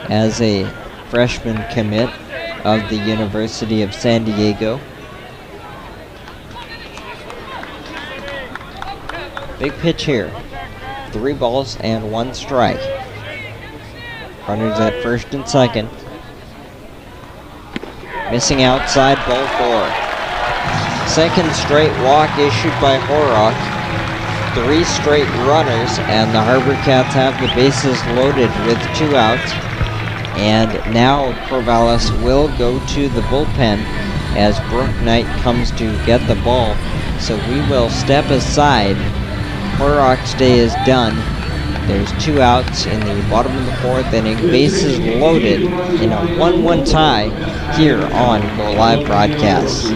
as a freshman commit of the University of San Diego. Big pitch here. 3 balls and 1 strike. Runners at first and second. Missing outside, ball 4. Second straight walk issued by Horrock. 3 straight runners, and the HarbourCats have the bases loaded with 2 outs. And now Corvallis will go to the bullpen as Brooke Knight comes to get the ball. So we will step aside. Horrock's day is done. There's 2 outs in the bottom of the 4th inning. Bases loaded in a 1-1 tie here on Go Live Broadcast.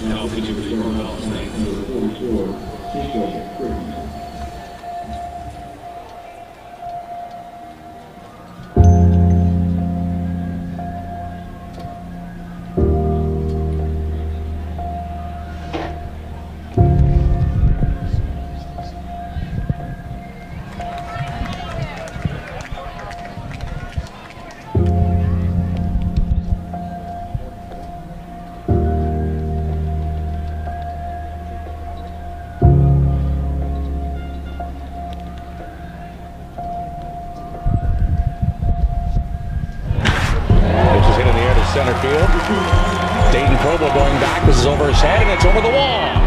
Now pitching for the Corvallis, number 44, Jacob Frick. Center field. Dayton Provo going back. This is over his head, and it's over the wall.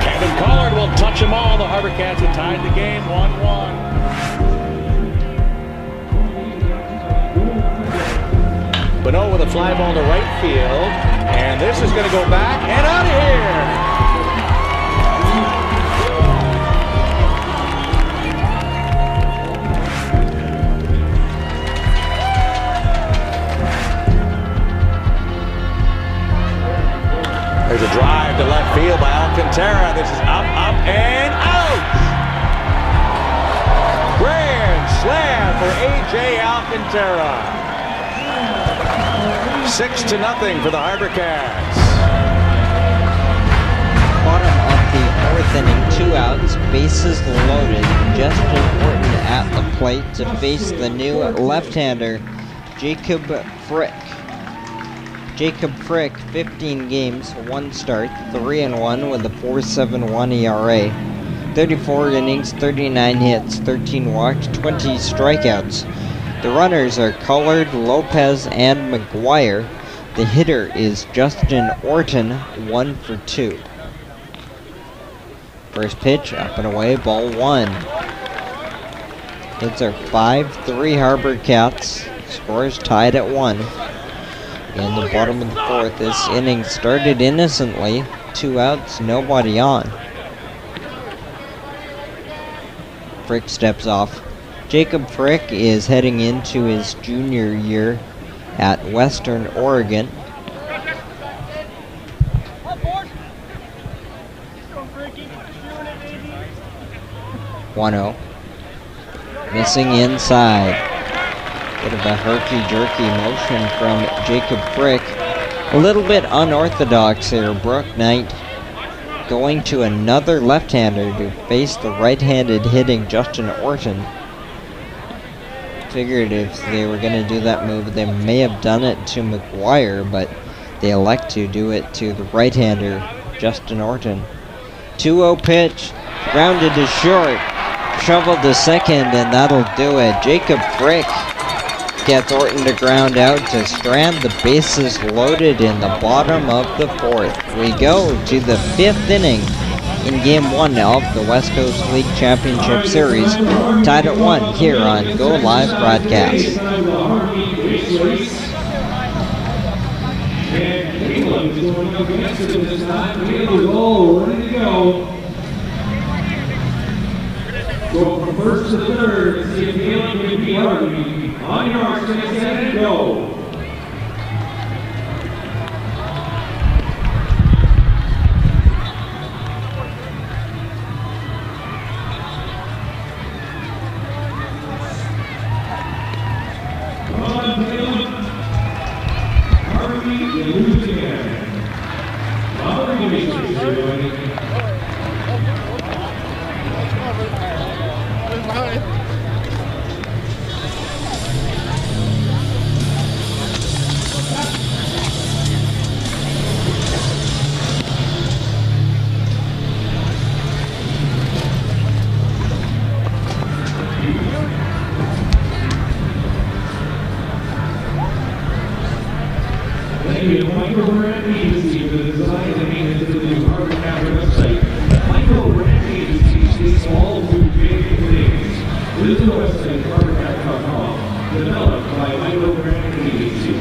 Kevin Collard will touch them all. The HarbourCats have tied the game 1-1. Bonneau with a fly ball to right field, and this is going to go back and out of here. There's a drive to left field by Alcantara. This is up, and out! Grand slam for A.J. Alcantara. 6-0 for the HarbourCats. Bottom of the 4th inning, 2 outs, bases loaded. Justin Orton at the plate to face the new left-hander, Jacob Frick. Jacob Frick, 15 games, 1 start, 3-1 with a 4.71 ERA. 34 innings, 39 hits, 13 walks, 20 strikeouts. The runners are Collard, Lopez, and McGuire. The hitter is Justin Orton, 1 for 2. First pitch, up and away, ball 1. It's our 5-3 HarbourCats. Scores tied at 1. In the bottom of the fourth, this inning started innocently. 2 outs, nobody on. Frick steps off. Jacob Frick is heading into his junior year at Western Oregon. 1-0. Missing inside. Bit of a herky-jerky motion from Jacob Frick. A little bit unorthodox here. Brooke Knight going to another left-hander to face the right-handed hitting Justin Orton. Figured if they were going to do that move, they may have done it to McGuire, but they elect to do it to the right-hander, Justin Orton. 2-0 pitch, grounded to short, shoveled to second, and that'll do it. Jacob Frick gets Orton to ground out to strand the bases loaded in the bottom of the fourth. We go to the 5th inning in Game 1 of the West Coast League Championship Series, tied at 1 here on Go Live Broadcast. Go from first to third, see if Caleb can be Harvey. On your marks, get set and go. Come on, Caleb. Harvey, you lose again. Congratulations, everybody. Thank you to Michael Brand Agency for the design and maintenance of the new HarbourCats website. Michael Brand Agency takes all new big things. Visit the website HarbourCats.com, developed by Michael Brand Agency.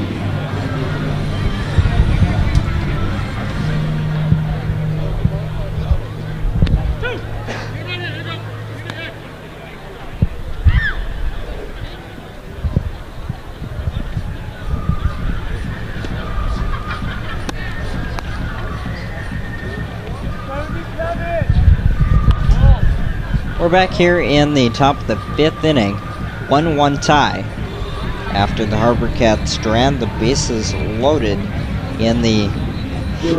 We're back here in the top of the 5th inning, 1-1 tie. After the HarbourCats strand the bases loaded in the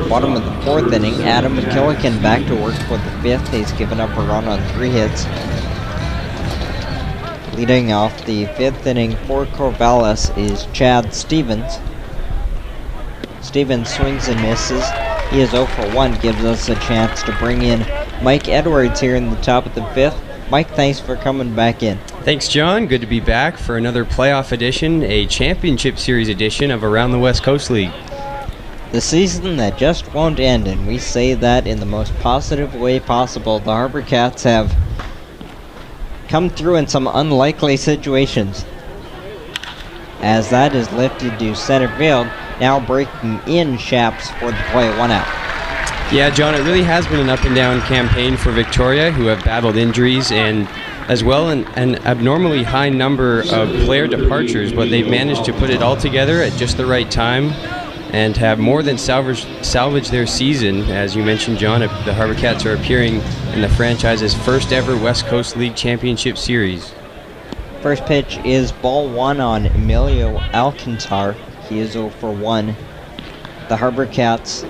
bottom of the 4th inning, Adam McKillican back to work for the 5th. He's given up a run on 3 hits. Leading off the 5th inning for Corvallis is Chad Stevens. Stevens swings and misses. He is 0 for 1, gives us a chance to bring in Mike Edwards here in the top of the 5th. Mike, thanks for coming back in. Thanks, John. Good to be back for another playoff edition, a championship series edition of Around the West Coast League. The season that just won't end, and we say that in the most positive way possible. The HarbourCats have come through in some unlikely situations, as that is lifted to center field, now breaking in Shaps for the play, 1 out. Yeah, John, it really has been an up-and-down campaign for Victoria, who have battled injuries and as well an abnormally high number of player departures, but they've managed to put it all together at just the right time and have more than salvaged their season. As you mentioned, John, the HarbourCats are appearing in the franchise's first ever West Coast League Championship Series. First pitch is ball 1 on Emilio Alcantar. He is 0 for 1. The HarbourCats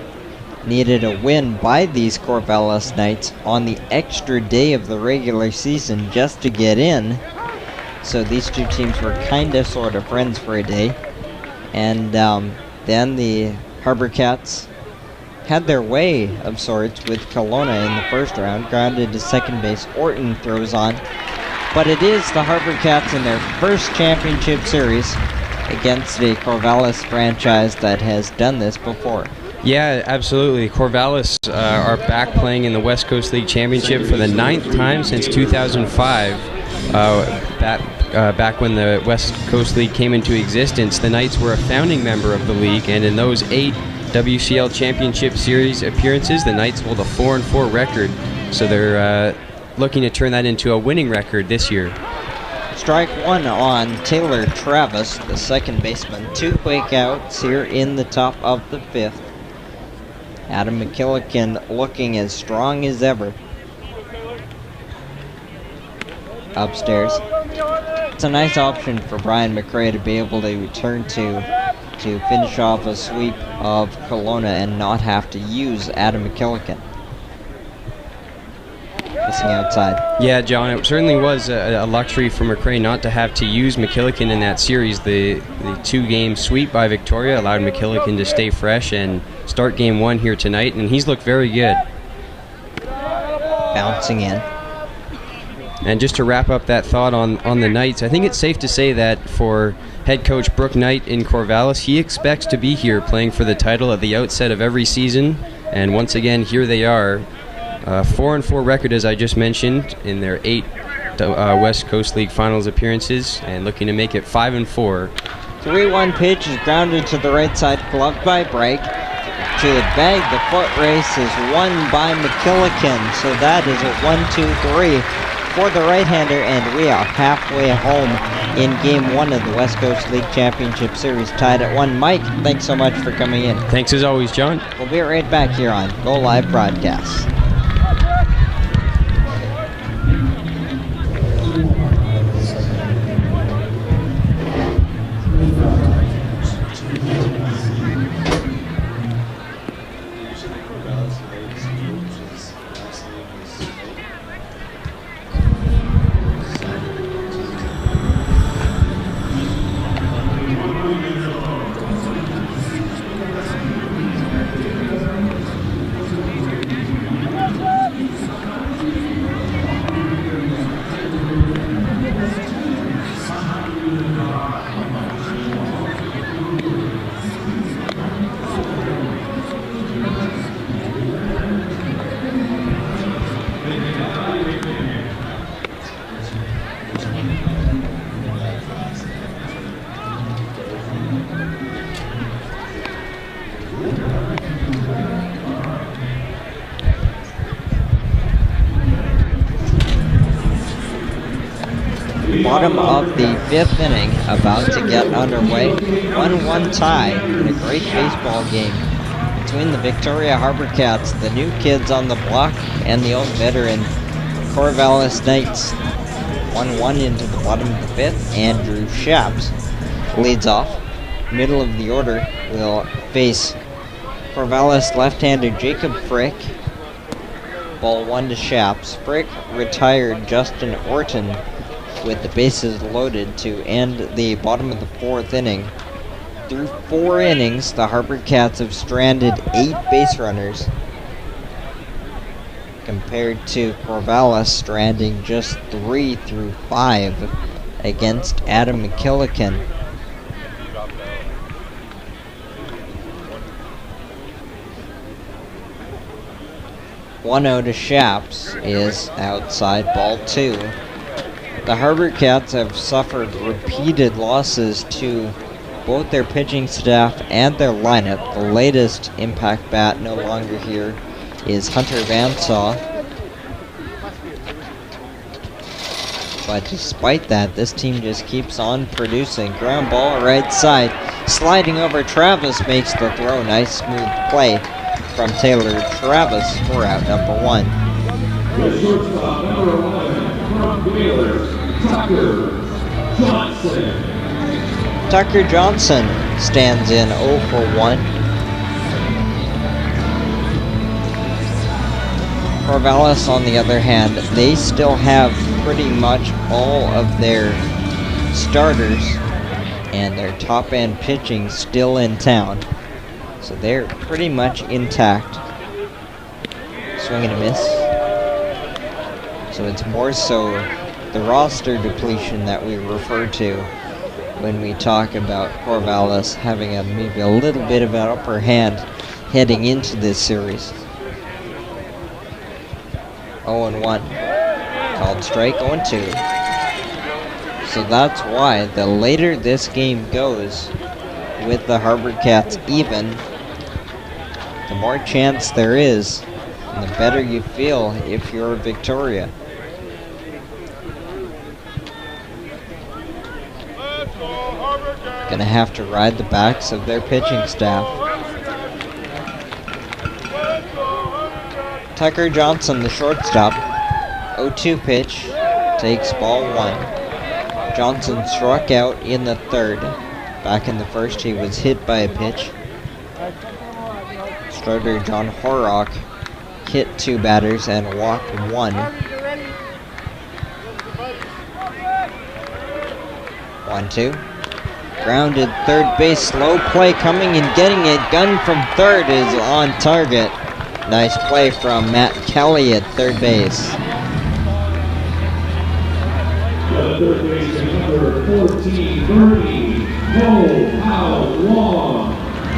needed a win by these Corvallis Knights on the extra day of the regular season just to get in. So these two teams were kinda sorta friends for a day. And then the HarbourCats had their way of sorts with Kelowna in the first round, grounded to second base. Orton throws on. But it is the HarbourCats in their first championship series against a Corvallis franchise that has done this before. Yeah, absolutely. Corvallis are back playing in the West Coast League Championship for the 9th time since 2005. back when the West Coast League came into existence, the Knights were a founding member of the league, and in those 8 WCL Championship Series appearances, the Knights hold a 4-4 record. So they're looking to turn that into a winning record this year. Strike one on Taylor Travis, the second baseman. 2 quick outs here in the top of the 5th. Adam McKillican looking as strong as ever. Upstairs. It's a nice option for Brian McRae to be able to return to finish off a sweep of Kelowna and not have to use Adam McKillican. Missing outside. Yeah, John, it certainly was a luxury for McRae not to have to use McKillican in that series. The 2-game sweep by Victoria allowed McKillican to stay fresh and start game 1 here tonight, and he's looked very good. Bouncing in. And just to wrap up that thought on the Knights, I think it's safe to say that for head coach Brooke Knight in Corvallis, he expects to be here playing for the title at the outset of every season. And once again, here they are. 4-4 record, as I just mentioned, in their 8 West Coast League Finals appearances, and looking to make it 5-4. 3-1 pitch is grounded to the right side, gloved by Brake. To the bag, the foot race is won by McKillican, so that is a 1-2-3 for the right-hander, and we are halfway home in Game 1 of the West Coast League Championship Series, tied at 1. Mike, thanks so much for coming in. Thanks as always, John. We'll be right back here on Go Live Broadcast. Bottom of the 5th inning, about to get underway. 1-1 tie in a great baseball game between the Victoria HarbourCats, the new kids on the block, and the old veteran Corvallis Knights. 1-1 into the bottom of the 5th. Andrew Shaps leads off. Middle of the order will face Corvallis left-hander Jacob Frick. Ball 1 to Shaps. Frick retired Justin Orton with the bases loaded to end the bottom of the 4th inning. Through 4 innings, the HarbourCats have stranded 8 base runners, compared to Corvallis stranding just 3 through 5 against Adam McKillican. One out to Shaps is outside, ball 2. The HarbourCats have suffered repeated losses to both their pitching staff and their lineup. The latest impact bat no longer here is Hunter Vansaw. But despite that, this team just keeps on producing. Ground ball right side, sliding over Travis, makes the throw. Nice smooth play from Taylor Travis for out number 1. The shortstop, number 1, from Baylor, Tucker Johnson. Tucker Johnson stands in 0 for 1. Corvallis, on the other hand, they still have pretty much all of their starters and their top-end pitching still in town. So they're pretty much intact. Swing and a miss. So it's more so the roster depletion that we refer to when we talk about Corvallis having maybe a little bit of an upper hand heading into this series. 0-1. Called strike, 0-2. So that's why the later this game goes with the HarbourCats even, the more chance there is and the better you feel if you're Victoria. Gonna have to ride the backs of their pitching staff. Tucker Johnson, the shortstop, 0-2 pitch, takes ball 1. Johnson struck out in the third. Back in the first, he was hit by a pitch. Starter John Horrock hit 2 batters and walked 1. 1-2. Grounded third base, slow play coming and getting it. Gun from third is on target. Nice play from Matt Kelly at third base. Third baseman number 14, Bernie Long.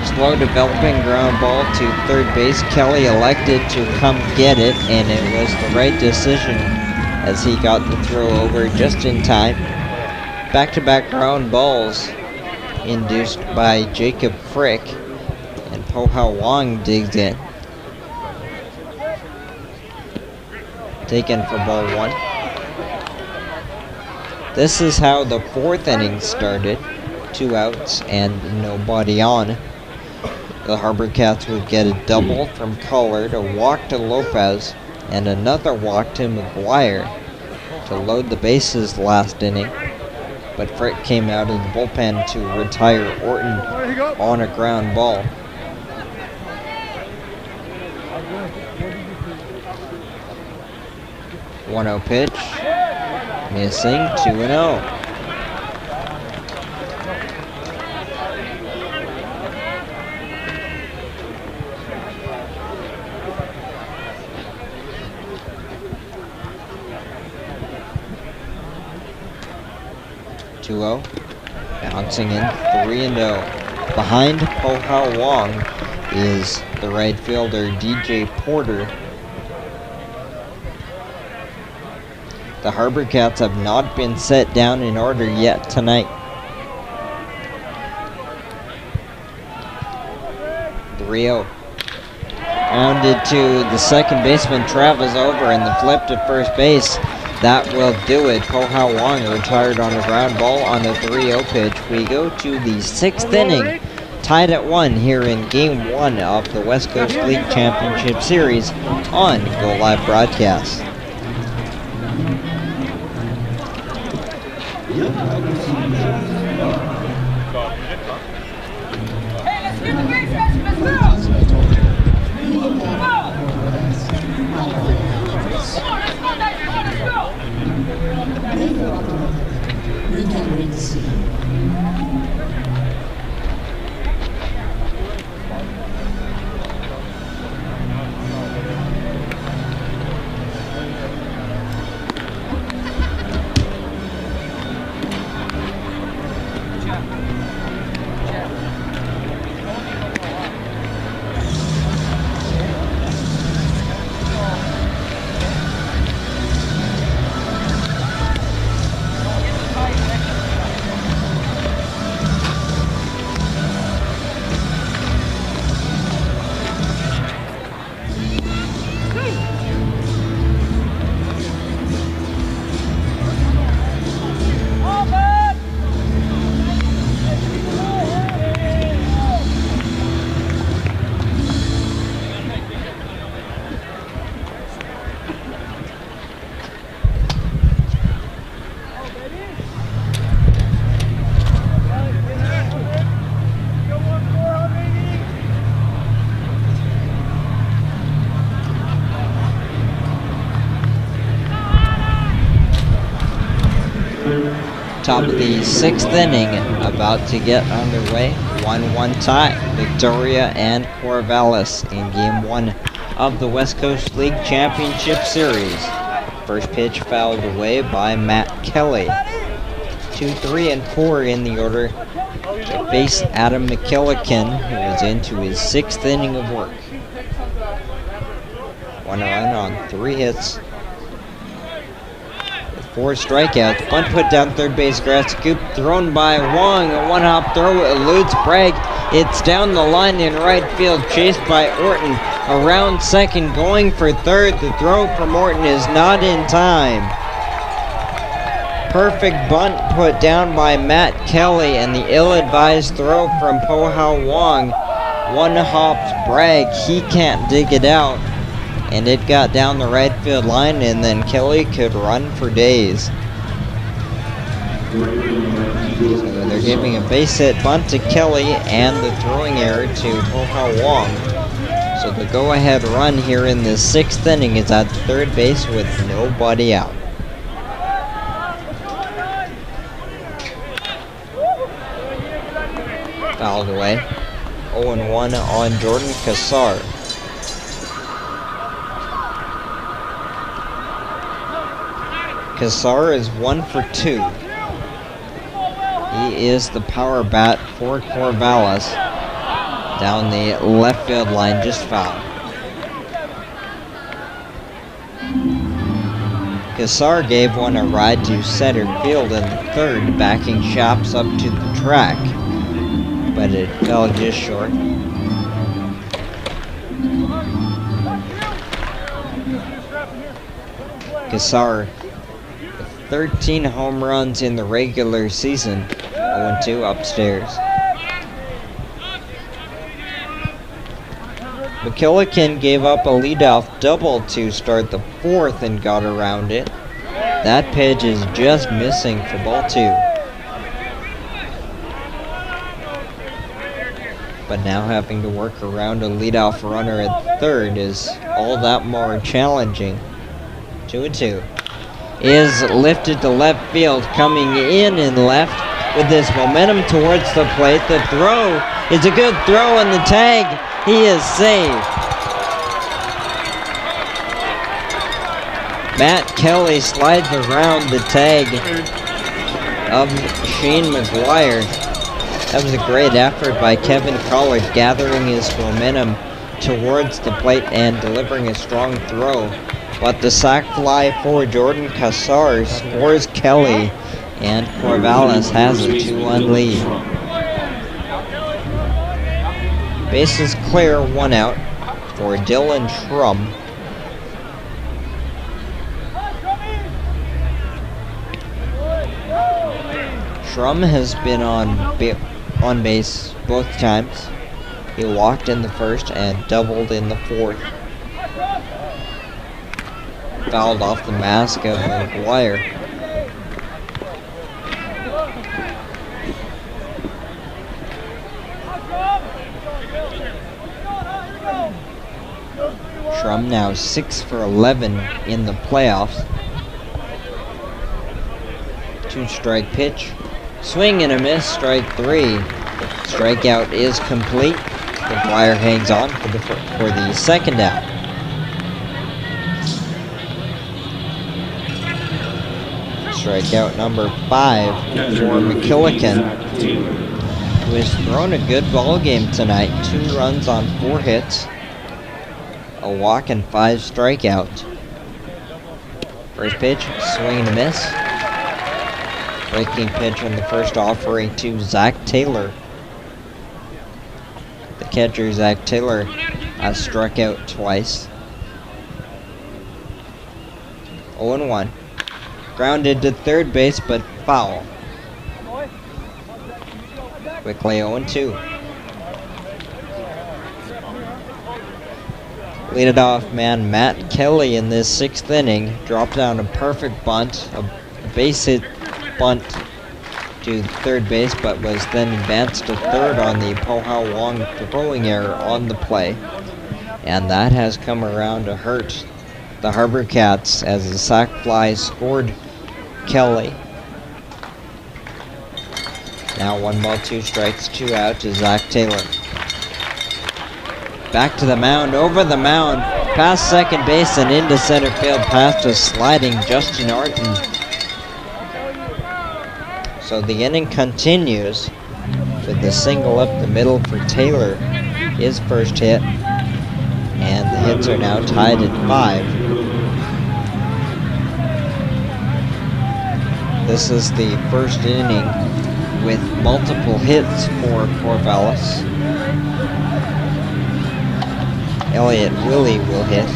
Slow developing ground ball to third base. Kelly elected to come get it, and it was the right decision as he got the throw over just in time. Back-to-back ground balls induced by Jacob Frick, and Po-Hao Wong digs in. Taken for ball 1. This is how the 4th inning started. 2 outs and nobody on. The HarbourCats would get a double from Collard, a walk to Lopez, and another walk to McGuire to load the bases last inning. But Frick came out of the bullpen to retire Orton on a ground ball. One-0 pitch, missing, 2-0. Bouncing in 3-0. Behind Po-Hao Wong is the right fielder DJ Porter. The HarbourCats have not been set down in order yet tonight. 3-0. Rounded to the second baseman, travels over, and the flip to first base. That will do it. Po-Hao Wong retired on a ground ball on a 3-0 pitch. We go to the 6th inning, tied at 1 here in Game 1 of the West Coast League Championship Series on Go Live Broadcast. Top of the 6th inning, about to get underway. 1-1 tie, Victoria and Corvallis in Game 1 of the West Coast League Championship Series. First pitch fouled away by Matt Kelly. 2, 3, and 4 in the order to face Adam McKillican, who is into his 6th inning of work. 1 run on 3 hits. 4 strikeouts. Bunt put down third base, grass scoop thrown by Wong. A one-hop throw eludes Bragg. It's down the line in right field, chased by Orton. Around second, going for third. The throw from Orton is not in time. Perfect bunt put down by Matt Kelly, and the ill-advised throw from Po-How Wong. One-hopped Bragg. He can't dig it out. And it got down the right field line, and then Kelly could run for days. So they're giving a base hit bunt to Kelly and the throwing error to Po-How Wong. So the go-ahead run here in the 6th inning is at third base with nobody out. Fouled away. 0-1 on Jordan Cassar. Cassar is 1 for 2. He is the power bat for Corvallis. Down the left field line, just fouled. Cassar gave one a ride to center field in the 3rd, backing Shops up to the track, but it fell just short. Cassar, 13 home runs in the regular season, 0-2 upstairs. McKillican gave up a leadoff double to start the 4th and got around it. That pitch is just missing for ball 2. But now having to work around a leadoff runner at 3rd is all that more challenging. 2-2. Is lifted to left field, coming in and left with this momentum towards the plate. The throw is a good throw, and the tag, he is saved. Matt Kelly slides around the tag of Shane McGuire. That was a great effort by Kevin Collard, gathering his momentum towards the plate and delivering a strong throw. But the sac fly for Jordan Cassar scores Kelly, and Corvallis has a 2-1 lead. Bases clear, 1 out for Dylan Schrum. Schrum has been on base both times. He walked in the 1st and doubled in the 4th. Fouled off the mask of McGuire. Schrum now 6 for 11 in the playoffs. 2-strike pitch. Swing and a miss, strike 3. Strikeout is complete. McGuire hangs on for the 2nd out. Strikeout number 5 for McKillican, who has thrown a good ball game tonight. 2 runs on 4 hits, a walk and 5 strikeouts. First pitch, swing and a miss. Breaking pitch on the first offering to Zach Taylor. The catcher, Zach Taylor, has struck out twice. 0-1. Grounded to third base, but foul. Quickly 0-2. Leadoff man Matt Kelly in this 6th inning dropped down a perfect bunt, a base hit bunt to third base, but was then advanced to 3rd on the Po-How Wong throwing error on the play. And that has come around to hurt the HarbourCats as the sac fly scored Kelly. Now 1 ball, 2 strikes, 2 out to Zach Taylor. Back to the mound, over the mound, past second base and into center field, past a sliding Justin Arden. So the inning continues with the single up the middle for Taylor, his first hit, and the hits are now tied at 5. This is the first inning with multiple hits for Corvallis. Elliott Willie will hit.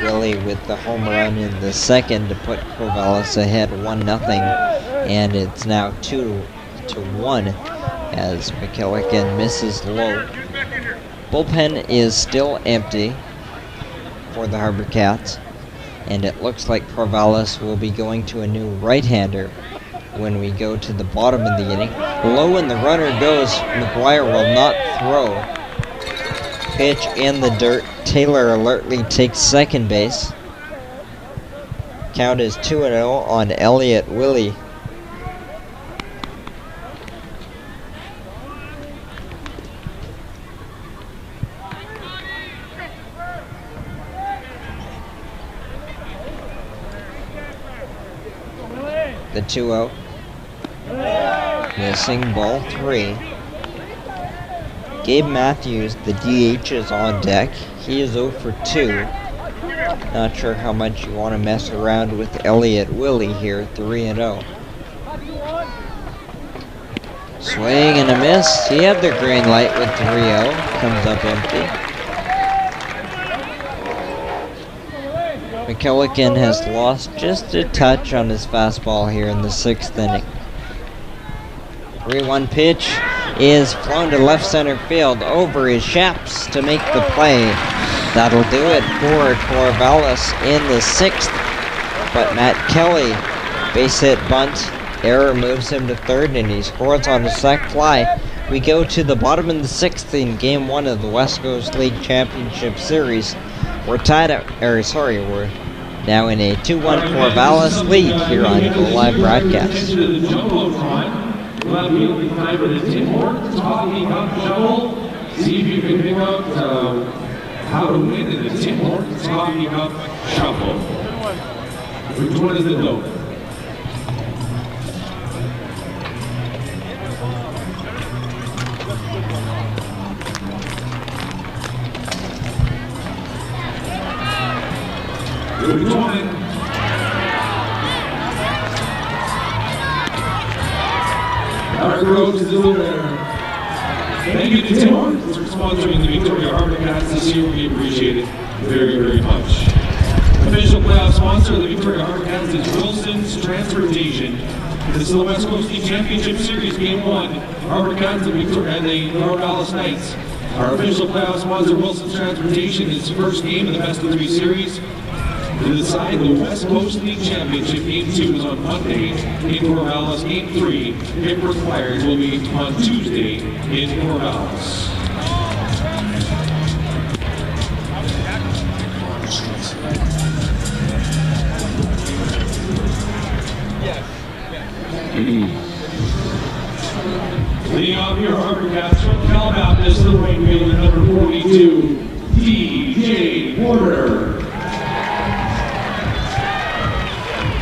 Willie with the home run in the second to put Corvallis ahead 1-0, and it's now 2-1 as McKillican misses low. Bullpen is still empty for the HarbourCats, and it looks like Corvallis will be going to a new right-hander when we go to the bottom of the inning. Low and the runner goes. McGuire will not throw. Pitch in the dirt. Taylor alertly takes second base. Count is 2-0 on Elliott Willie. The 2-0. Missing ball 3. Gabe Matthews, the DH, is on deck. He is 0 for 2. Not sure how much you want to mess around with Elliott Willie here, 3-0. Swing and a miss. He had the green light with 3-0. Comes up empty. McKillican has lost just a touch on his fastball here in the 6th inning. 3-1 pitch is flown to left center field over his Shaps to make the play. That'll do it for Corvallis in the 6th. But Matt Kelly, base hit bunt, error moves him to 3rd, and he scores on a sac fly. We go to the bottom of the 6th in Game 1 of the West Coast League Championship Series. We're we're now in a 2-1 Corvallis lead here on Go Live Broadcast. See if you can pick out how to win in the Tim Hortons Coffee Cup Shuffle. Which one is it though? Which one? Our Groves is the winner. Thank you to Tim Hortons for sponsoring the Victoria HarbourCats this year. We appreciate it very, very much. Official playoff sponsor of the Victoria HarbourCats is Wilson's Transportation. This is the West Coast League Championship Series Game 1. HarbourCats and Victoria and the Corvallis Knights. Our official playoff sponsor, Wilson's Transportation, is first game of the best of 3 series. To decide the West Coast League Championship, Game 2 is on Monday in Corvallis. Game 3, if required, will be on Tuesday in Corvallis. Leading off your HarbourCats from Cal Baptist, the right fielder, number 42, DJ Porter.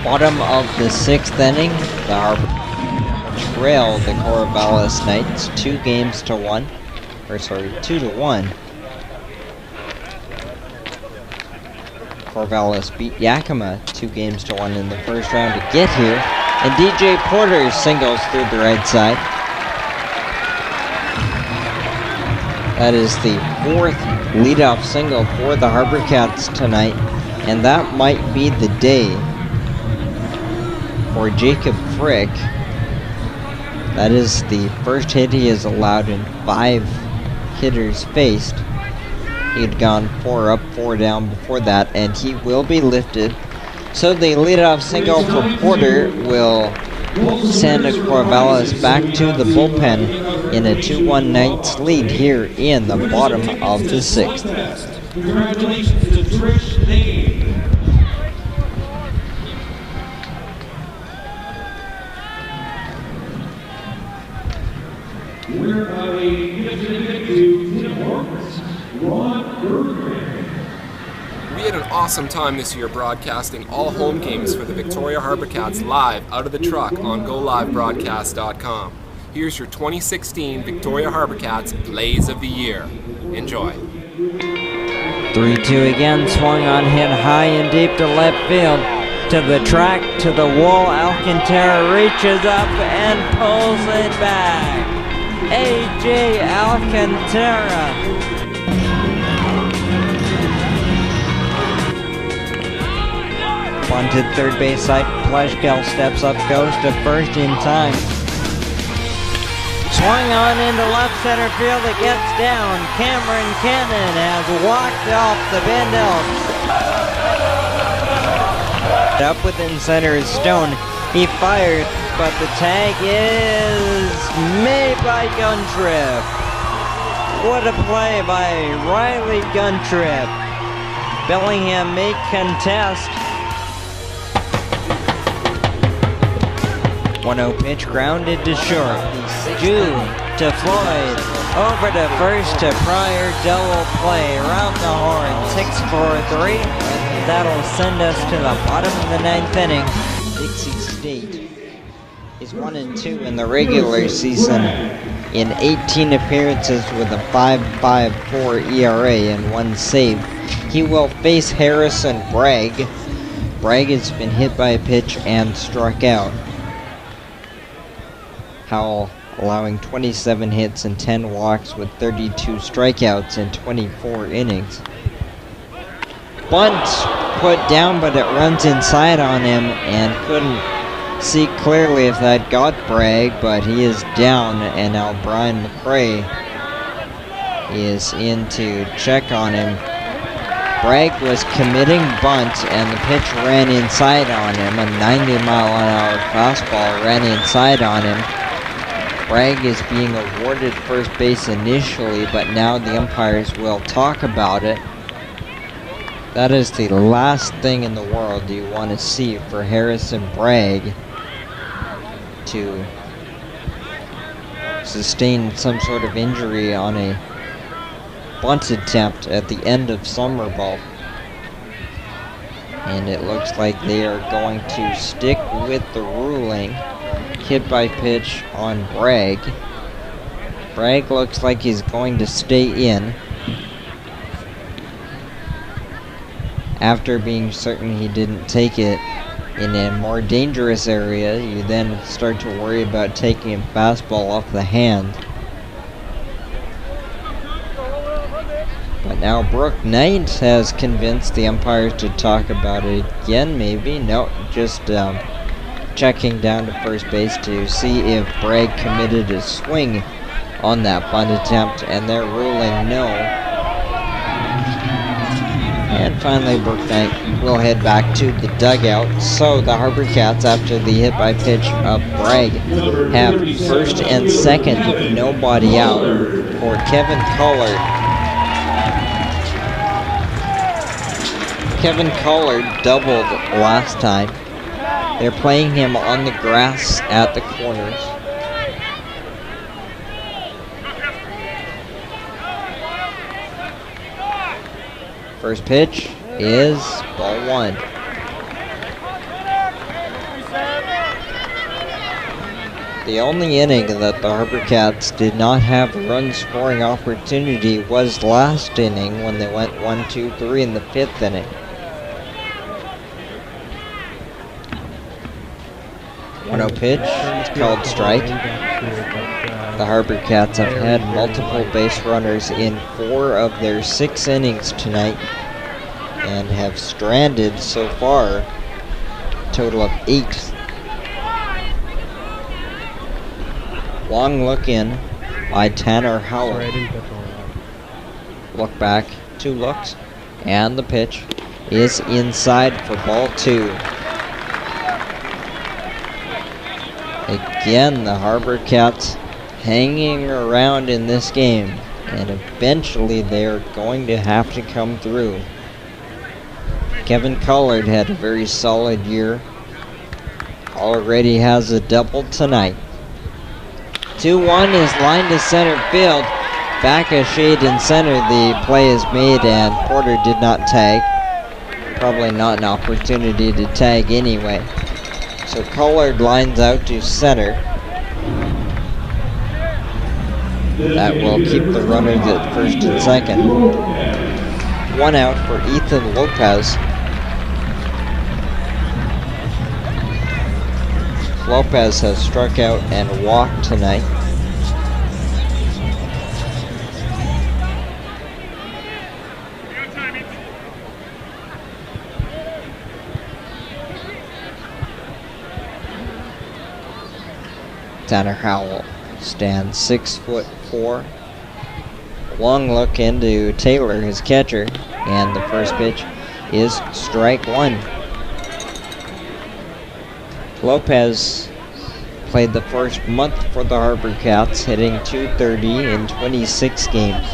Bottom of the 6th inning, the Harbor trail the Corvallis Knights 2-1. Corvallis beat Yakima 2-1 in the first round to get here, and DJ Porter singles through the right side. That is the 4th leadoff single for the HarbourCats tonight, and that might be the day for Jacob Frick. That is the first hit he has allowed in 5 hitters faced. He had gone 4 up, 4 down before that, and he will be lifted. So the leadoff single for Porter will send Corvallis back to the bullpen in a 2-1 Knights lead here in the bottom of the 6th. Congratulations to Trish Nave. Winner of a gift certificate to Tim Hortons, Ron Bergman. We had an awesome time this year broadcasting all home games for the Victoria HarbourCats live out of the truck on GoLiveBroadcast.com. Here's your 2016 Victoria HarbourCats Plays of the Year. Enjoy. 3-2 again, swung on, hit high and deep to left field. to the track, to the wall. Alcantara reaches up and pulls it back. A.J. Alcantara. Bunted third base side. Pleshkel steps up, goes to first in time. Swung on into left center field. It gets down. Cameron Cannon has walked off the Bendel. Up within center is Stone. He fired, but the tag is made by Guntrip. What a play by Riley Guntrip. Bellingham may contest. 1-0 pitch grounded to short. Jude to Floyd. Over to first to Pryor. Double play around the horn. 6-4-3. That'll send us to the bottom of the ninth inning. Dixie State is 1-2 in the regular season in 18 appearances with a 5.54 ERA and 1 save. He will face Harrison Bragg. Bragg has been hit by a pitch and struck out. Howell allowing 27 hits and 10 walks with 32 strikeouts in 24 innings. Bunt put down, but it runs inside on him and couldn't see clearly if that got Bragg, but he is down, and now Brian McRae is in to check on him. Bragg was committing bunt, and the pitch ran inside on him. A 90-mile-an-hour fastball ran inside on him. Bragg is being awarded first base initially, but now the umpires will talk about it. That is the last thing in the world you want to see for Harrison Bragg to sustain some sort of injury on a bunt attempt at the end of summer ball. And it looks like they are going to stick with the ruling. Hit by pitch on Bragg. Bragg looks like he's going to stay in. After being certain he didn't take it in a more dangerous area, you then start to worry about taking a fastball off the hand. But now Brooke Knight has convinced the umpires to talk about it again, maybe. No, just checking down to first base to see if Bragg committed a swing on that bunt attempt, and they're ruling no. And finally, Brooke Knight will head back to the dugout. So the HarbourCats, after the hit by pitch of Bragg, have first and second, nobody out for Kevin Collard. Kevin Collard doubled last time. They're playing him on the grass at the corners. First pitch is ball 1. The only inning that the HarbourCats did not have a run scoring opportunity was last inning when they went 1-2-3 in the 5th inning. 1-0 pitch, it's called strike. The HarbourCats have had multiple base runners in 4 of their 6 innings tonight and have stranded so far a total of 8. Long look in by Tanner Howell. Look back, 2 looks, and the pitch is inside for ball 2. Again, the HarbourCats hanging around in this game, and eventually they're going to have to come through. Kevin Collard had a very solid year. Already has a double tonight. 2-1 is lined to center field. Back a shade in center, the play is made, and Porter did not tag. Probably not an opportunity to tag anyway. So Collard lines out to center. That will keep the runners at first and second. 1 out for Ethan Lopez. Lopez has struck out and walked tonight. Tanner Howell stands 6'4". Long look into Taylor, his catcher, and the first pitch is strike one. Lopez played the first month for the HarbourCats, hitting .230 in 26 games,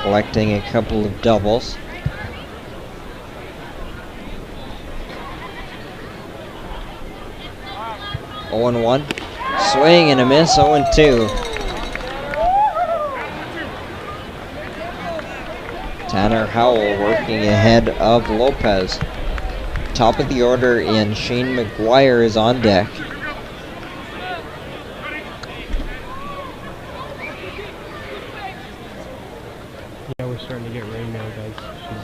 collecting a couple of doubles. (0-1). Swing and a miss, 0-2. Tanner Howell working ahead of Lopez. Top of the order in Shane McGuire is on deck. Yeah, we're starting to get rain now, guys.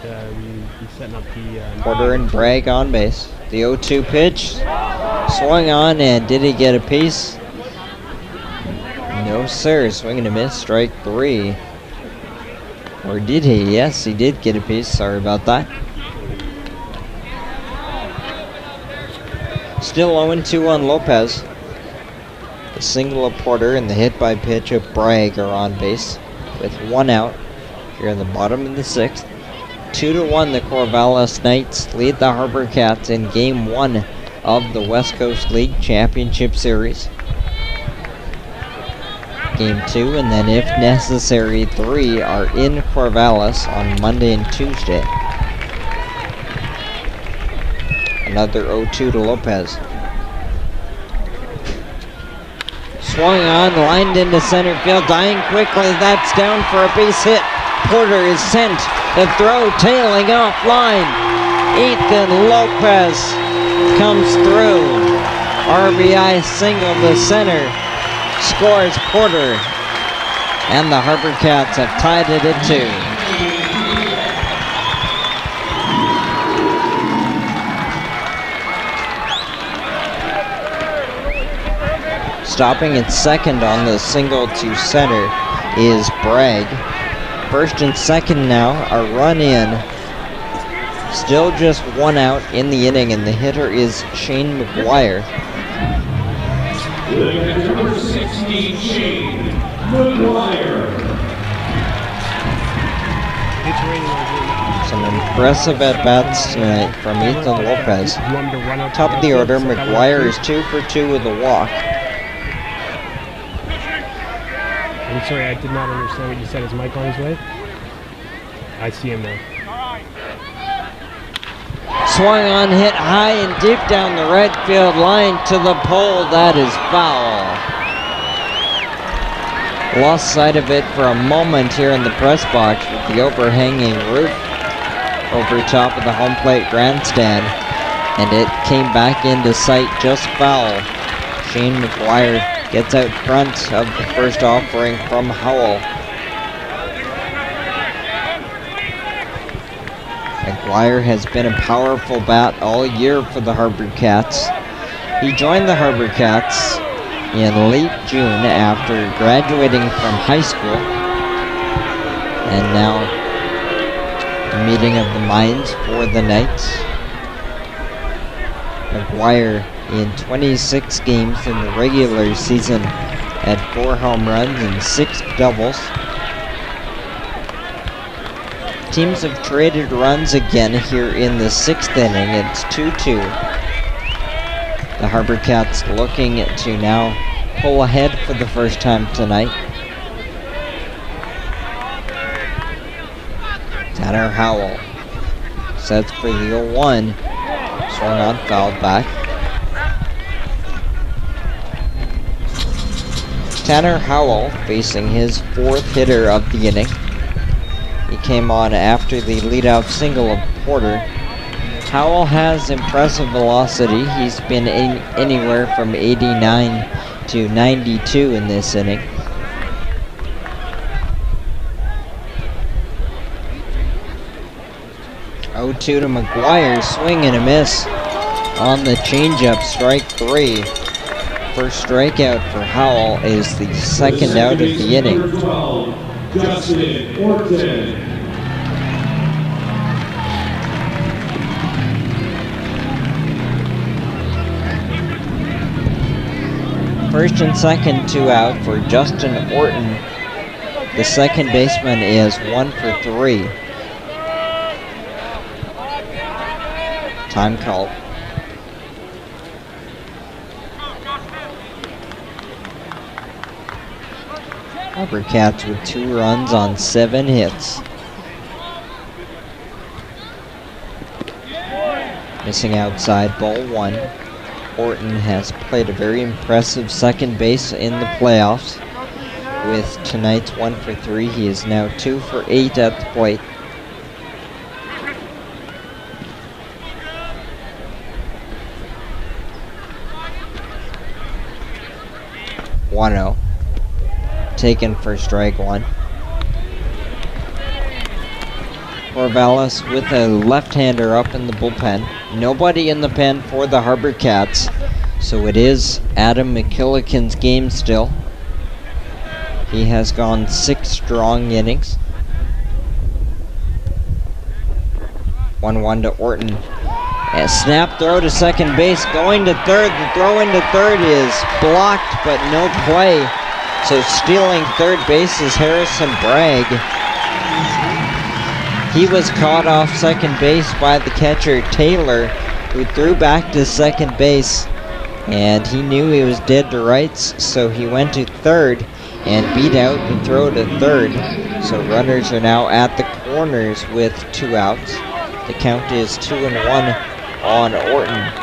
Should be setting up the... Porter and Bragg on base. The 0-2 pitch. Swung on, and did he get a piece? No, sir. Swing and a miss, strike three. Or did he? Yes, he did get a piece. Sorry about that. Still 0-2 on Lopez. The single of Porter and the hit by pitch of Bragg are on base with one out here in the bottom of the sixth. 2-1, the Corvallis Knights lead the HarbourCats in Game 1 of the West Coast League Championship Series. Game 2, and then if necessary, 3 are in Corvallis on Monday and Tuesday. Another 0-2 to Lopez. Swung on, lined into center field, dying quickly. That's down for a base hit. Porter is sent. The throw tailing offline. Ethan Lopez comes through. RBI single to center. Scores Porter. And the HarbourCats have tied it at 2. Stopping at second on the single to center is Bragg. First and second now, a run in. Still just one out in the inning, and the hitter is Shane McGuire. Number 16, Shane McGuire. Some impressive at-bats tonight from Ethan Lopez. Top of the order, McGuire is 2 for 2 with a walk. I'm sorry, I did not understand what you said. Is Mike on his way? I see him now. Swung on, hit high and deep down the right field line to the pole. That is foul. Lost sight of it for a moment here in the press box with the overhanging roof over top of the home plate grandstand, and it came back into sight just foul. Shane McGuire gets out front of the first offering from Howell. McGuire has been a powerful bat all year for the HarbourCats. He joined the HarbourCats in late June after graduating from high school, and now a meeting of the minds for the Knights. McGuire in 26 games in the regular season had 4 home runs and 6 doubles. Teams have traded runs again here in the 6th inning. It's 2-2. The HarbourCats looking to now pull ahead for the first time tonight. Tanner Howell sets for the 0-1. Swung on, fouled back. Tanner Howell facing his 4th hitter of the inning. He came on after the leadoff single of Porter. Howell has impressive velocity. He's been anywhere from 89 to 92 in this inning. Oh, 2 to McGuire, swing and a miss. On the changeup, strike 3. First strikeout for Howell is the second out of the inning. Number 12, Justin Orton. First and second, 2 out for Justin Orton. The second baseman is 1 for 3. Time called. HarbourCats with 2 runs on 7 hits. Missing outside, ball 1. Orton has played a very impressive second base in the playoffs. With tonight's 1 for 3, he is now 2 for 8 at the plate. One-0. Taken for strike 1. Corvallis with a left-hander up in the bullpen. Nobody in the pen for the HarbourCats, so it is Adam McKillican's game still. He has gone 6 strong innings. 1-1 to Orton. A snap throw to second base, going to third. The throw into third is blocked, but no play. So stealing third base is Harrison Bragg. He was caught off second base by the catcher Taylor, who threw back to second base, and he knew he was dead to rights, so he went to third and beat out the throw to third. So runners are now at the corners with 2 outs. The count is 2-1 on Orton.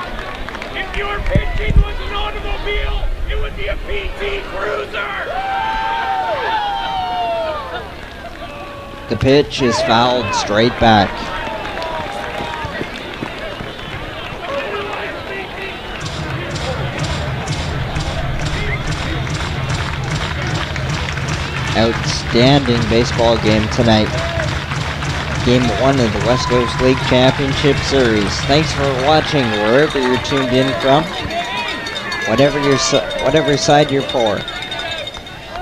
If your pitching was an automobile, it would be a PT Cruiser! The pitch is fouled straight back. Outstanding baseball game tonight. Game 1 of the West Coast League Championship Series. Thanks for watching wherever you're tuned in from, whatever side you're for.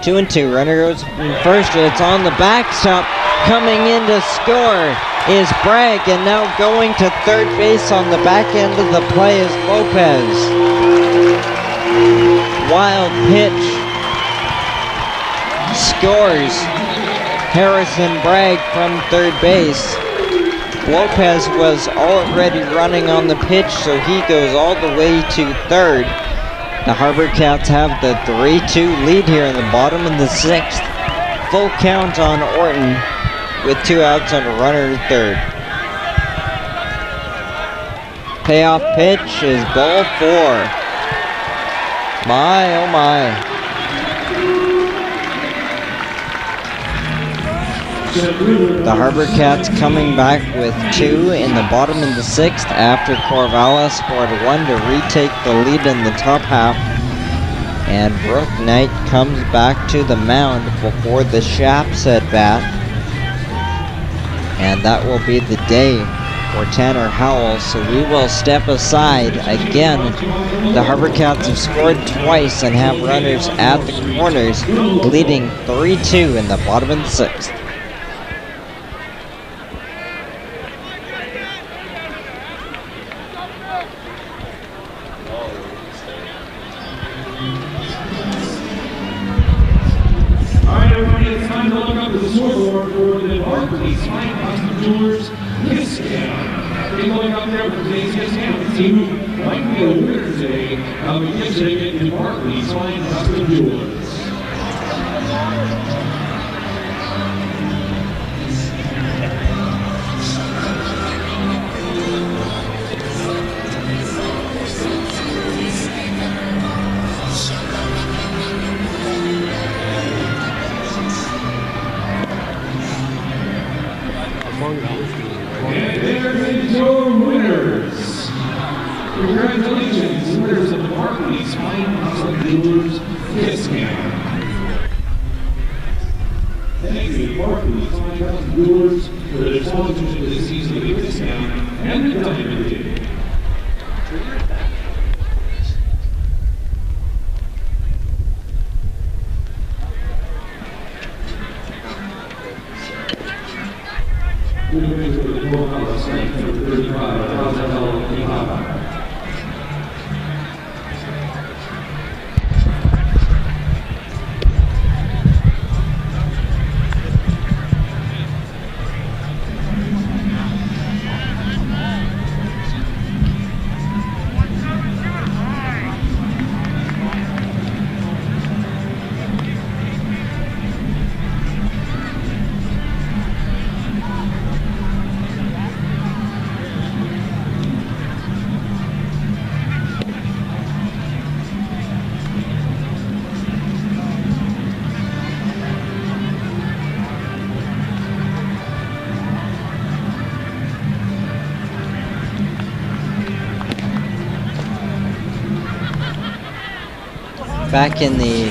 2-2, runner goes from first, it's on the backstop. Coming in to score is Bragg, and now going to third base on the back end of the play is Lopez. Wild pitch. Scores Harrison Bragg from third base. Lopez was already running on the pitch, so he goes all the way to third. The HarbourCats have the 3-2 lead here in the bottom of the 6th. Full count on Orton with 2 outs and a runner to third. Payoff pitch is ball 4. My, oh my. The HarbourCats coming back with 2 in the bottom of the 6th after Corvallis scored 1 to retake the lead in the top half. And Brooke Knight comes back to the mound before the Shaps at bat. And that will be the day for Tanner Howell, so we will step aside. Again, the HarbourCats have scored twice and have runners at the corners, leading 3-2 in the bottom of the 6th. And there is your winners. Congratulations, winners of the Barclays Fine Hospital Jewelers Discount. Thank you, Barclays Fine Hospital Jewelers, for their sponsorship of this season of the discount and the diamond day. Corvallis, 35, Corvallis, Quijada. Back in the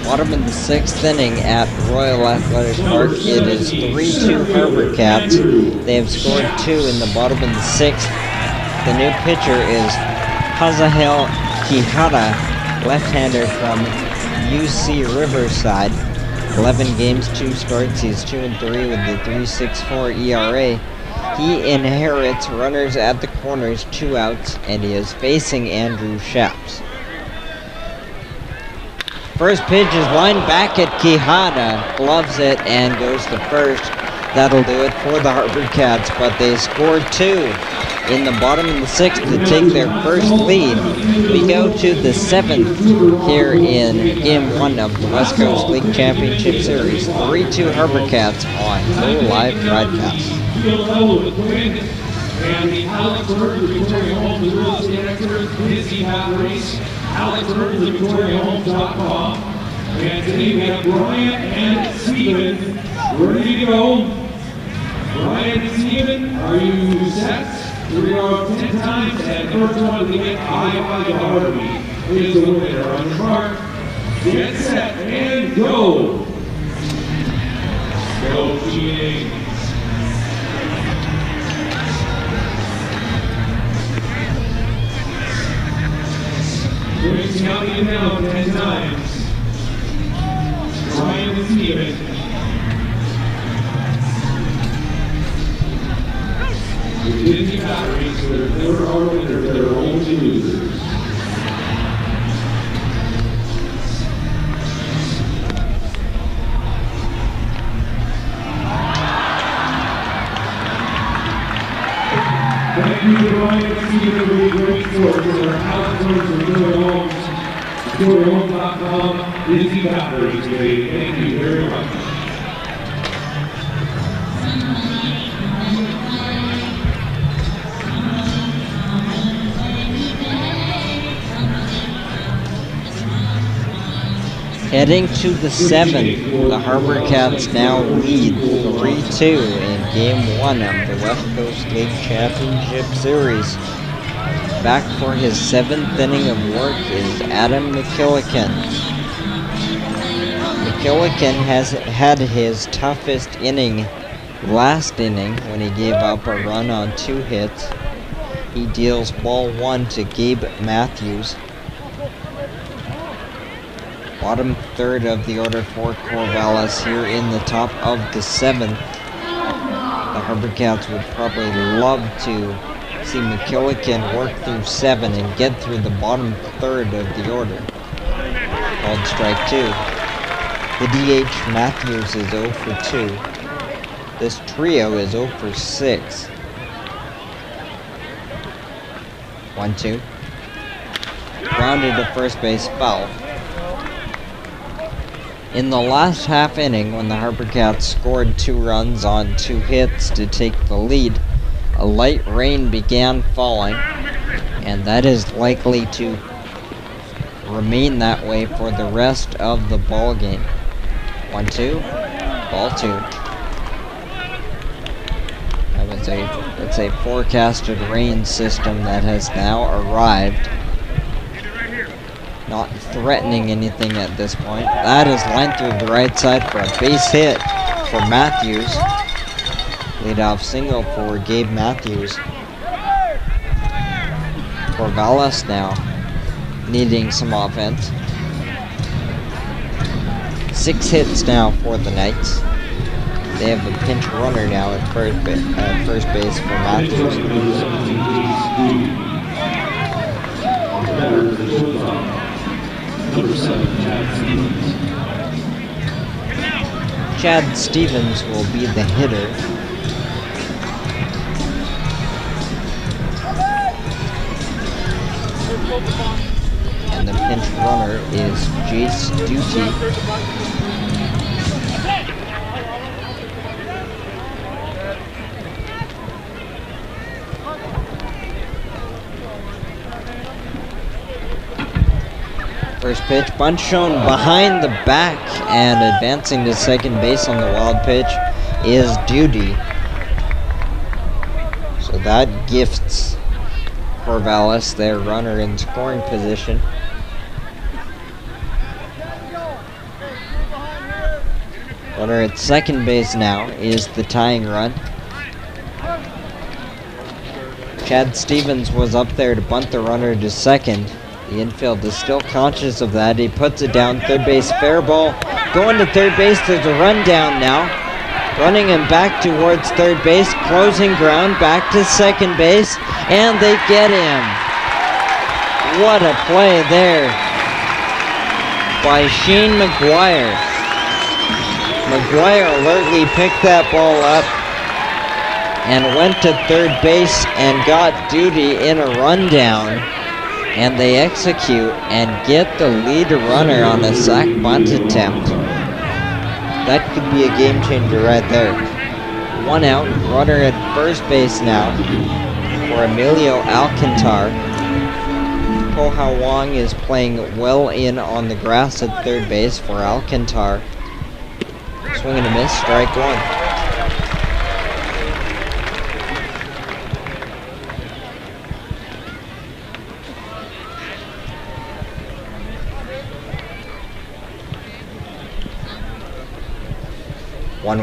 bottom of the 6th inning at Royal Athletic Park, it is 3-2 HarbourCats. They have scored 2 in the bottom of the 6th. The new pitcher is Hazahel Quijada, left-hander from UC Riverside. 11 games, 2 starts. He's 2-3 with the 3.64 ERA. He inherits runners at the corners, 2 outs, and he is facing Andrew Shaps. First pitch is lined back at Quijada, gloves it, and goes to first. That'll do it for the HarbourCats, but they scored 2 in the bottom of the 6th to take their first lead. We go to the 7th here in Game 1 of the West Coast League Championship Series. 3-2 HarbourCats on Go Live Broadcast. And the Alex Bird, the Victoria Homes real estate expert, busy hat race. Alex Bird, the VictoriaHomes.com. And today we have Brian and Steven ready to go. Brian and Steven, are you set? We're going 10 times, and first one to get high Harvey is the winner. On your mark, get set, and go. Go, G. We're counting it down 10 times. Brian and Steven. We didn't get batteries, so there's never our winners, there are only losers. Thank you to Brian and Steven for being great sports. Our Alex Bird from VictoriaHomes.com, busy batteries today. Thank you very much. Heading to the 7th, the HarbourCats now lead 3-2 in Game 1 of the West Coast League Championship Series. Back for his 7th inning of work is Adam McKillican. McKillican has had his toughest inning last inning when he gave up a run on 2 hits. He deals ball 1 to Gabe Matthews. Bottom 3rd of the order for Corvallis here in the top of the 7th. The HarbourCats would probably love to see McKillican work through 7 and get through the bottom 3rd of the order. Called strike 2. The DH Matthews is 0 for 2. This trio is 0 for 6. 1-2. Grounded to first base, foul. In the last half inning, when the HarbourCats scored 2 runs on 2 hits to take the lead, a light rain began falling, and that is likely to remain that way for the rest of the ball game. 1-2, ball 2. It's a forecasted rain system that has now arrived. Not threatening anything at this point. That is lined through the right side for a base hit for Matthews. Leadoff single for Gabe Matthews. Corvallis now needing some offense. 6 hits now for the Knights. They have a pinch runner now at first base for Matthews. Chad Stevens will be the hitter. And the pinch runner is Jace Duty. First pitch, bunt shown behind the back, and advancing to second base on the wild pitch is Duty. So that gifts Corvallis their runner in scoring position. Runner at second base now is the tying run. Chad Stevens was up there to bunt the runner to second. The infield is still conscious of that. He puts it down, third base, fair ball. Going to third base, there's a run down now. Running him back towards third base, closing ground, back to second base, and they get him. What a play there by Shane McGuire. McGuire alertly picked that ball up and went to third base and got Duty in a rundown. And they execute and get the lead runner on a sac bunt attempt. That could be a game changer right there. 1 out, runner at first base now for Emilio Alcantar. Koha Wong is playing well in on the grass at third base for Alcantar. Swing and a miss, strike one.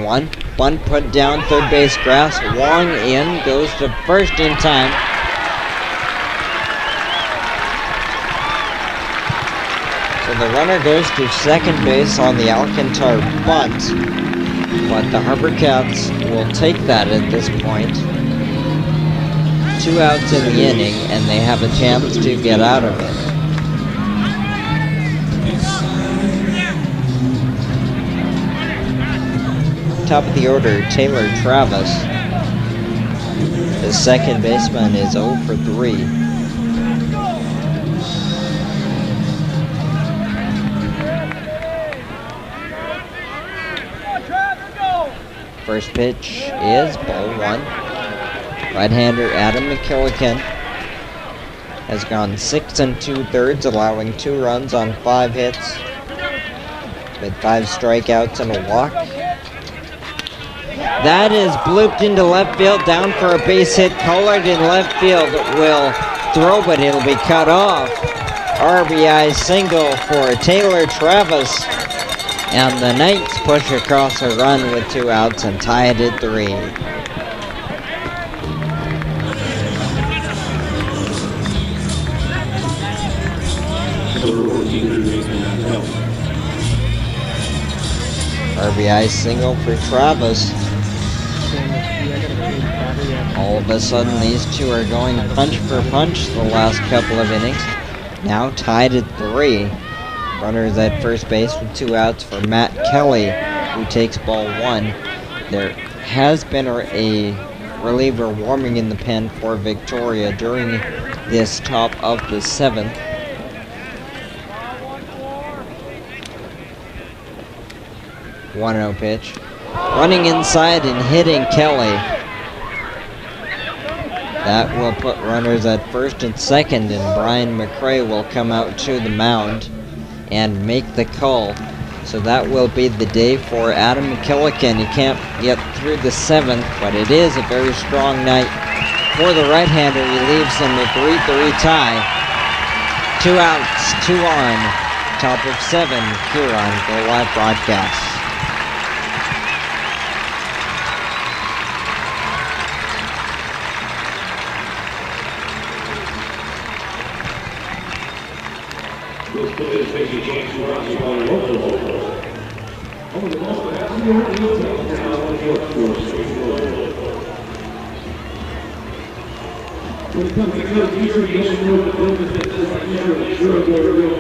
One, bunt put down, third base grass, Wong in, goes to first in time. So the runner goes to second base on the Alcantar bunt, but the HarbourCats will take that at this point. 2 outs in the inning, and they have a chance to get out of it. Top of the order, Taylor Travis. The second baseman is 0 for 3. First pitch is ball 1. Right-hander Adam McKillican has gone 6 2/3, allowing 2 runs on 5 hits, with 5 strikeouts and a walk. That is blooped into left field, down for a base hit. Collard in left field will throw, but it'll be cut off. RBI single for Taylor Travis. And the Knights push across a run with 2 outs and tie it at 3. RBI single for Travis. All of a sudden, these two are going punch for punch the last couple of innings. Now tied at 3. Runners at first base with 2 outs for Matt Kelly, who takes ball 1. There has been a reliever warming in the pen for Victoria during this top of the 7th. One 0 pitch. Running inside and hitting Kelly. That will put runners at first and second, and Brian McRae will come out to the mound and make the call. So that will be the day for Adam McKillican. He can't get through the 7th, but it is a very strong night for the right-hander. He leaves them a 3-3 tie. 2 outs, 2 on, top of 7 here on Go Live Broadcast. When it comes to good future, you don't know the building that is the future of the sure go real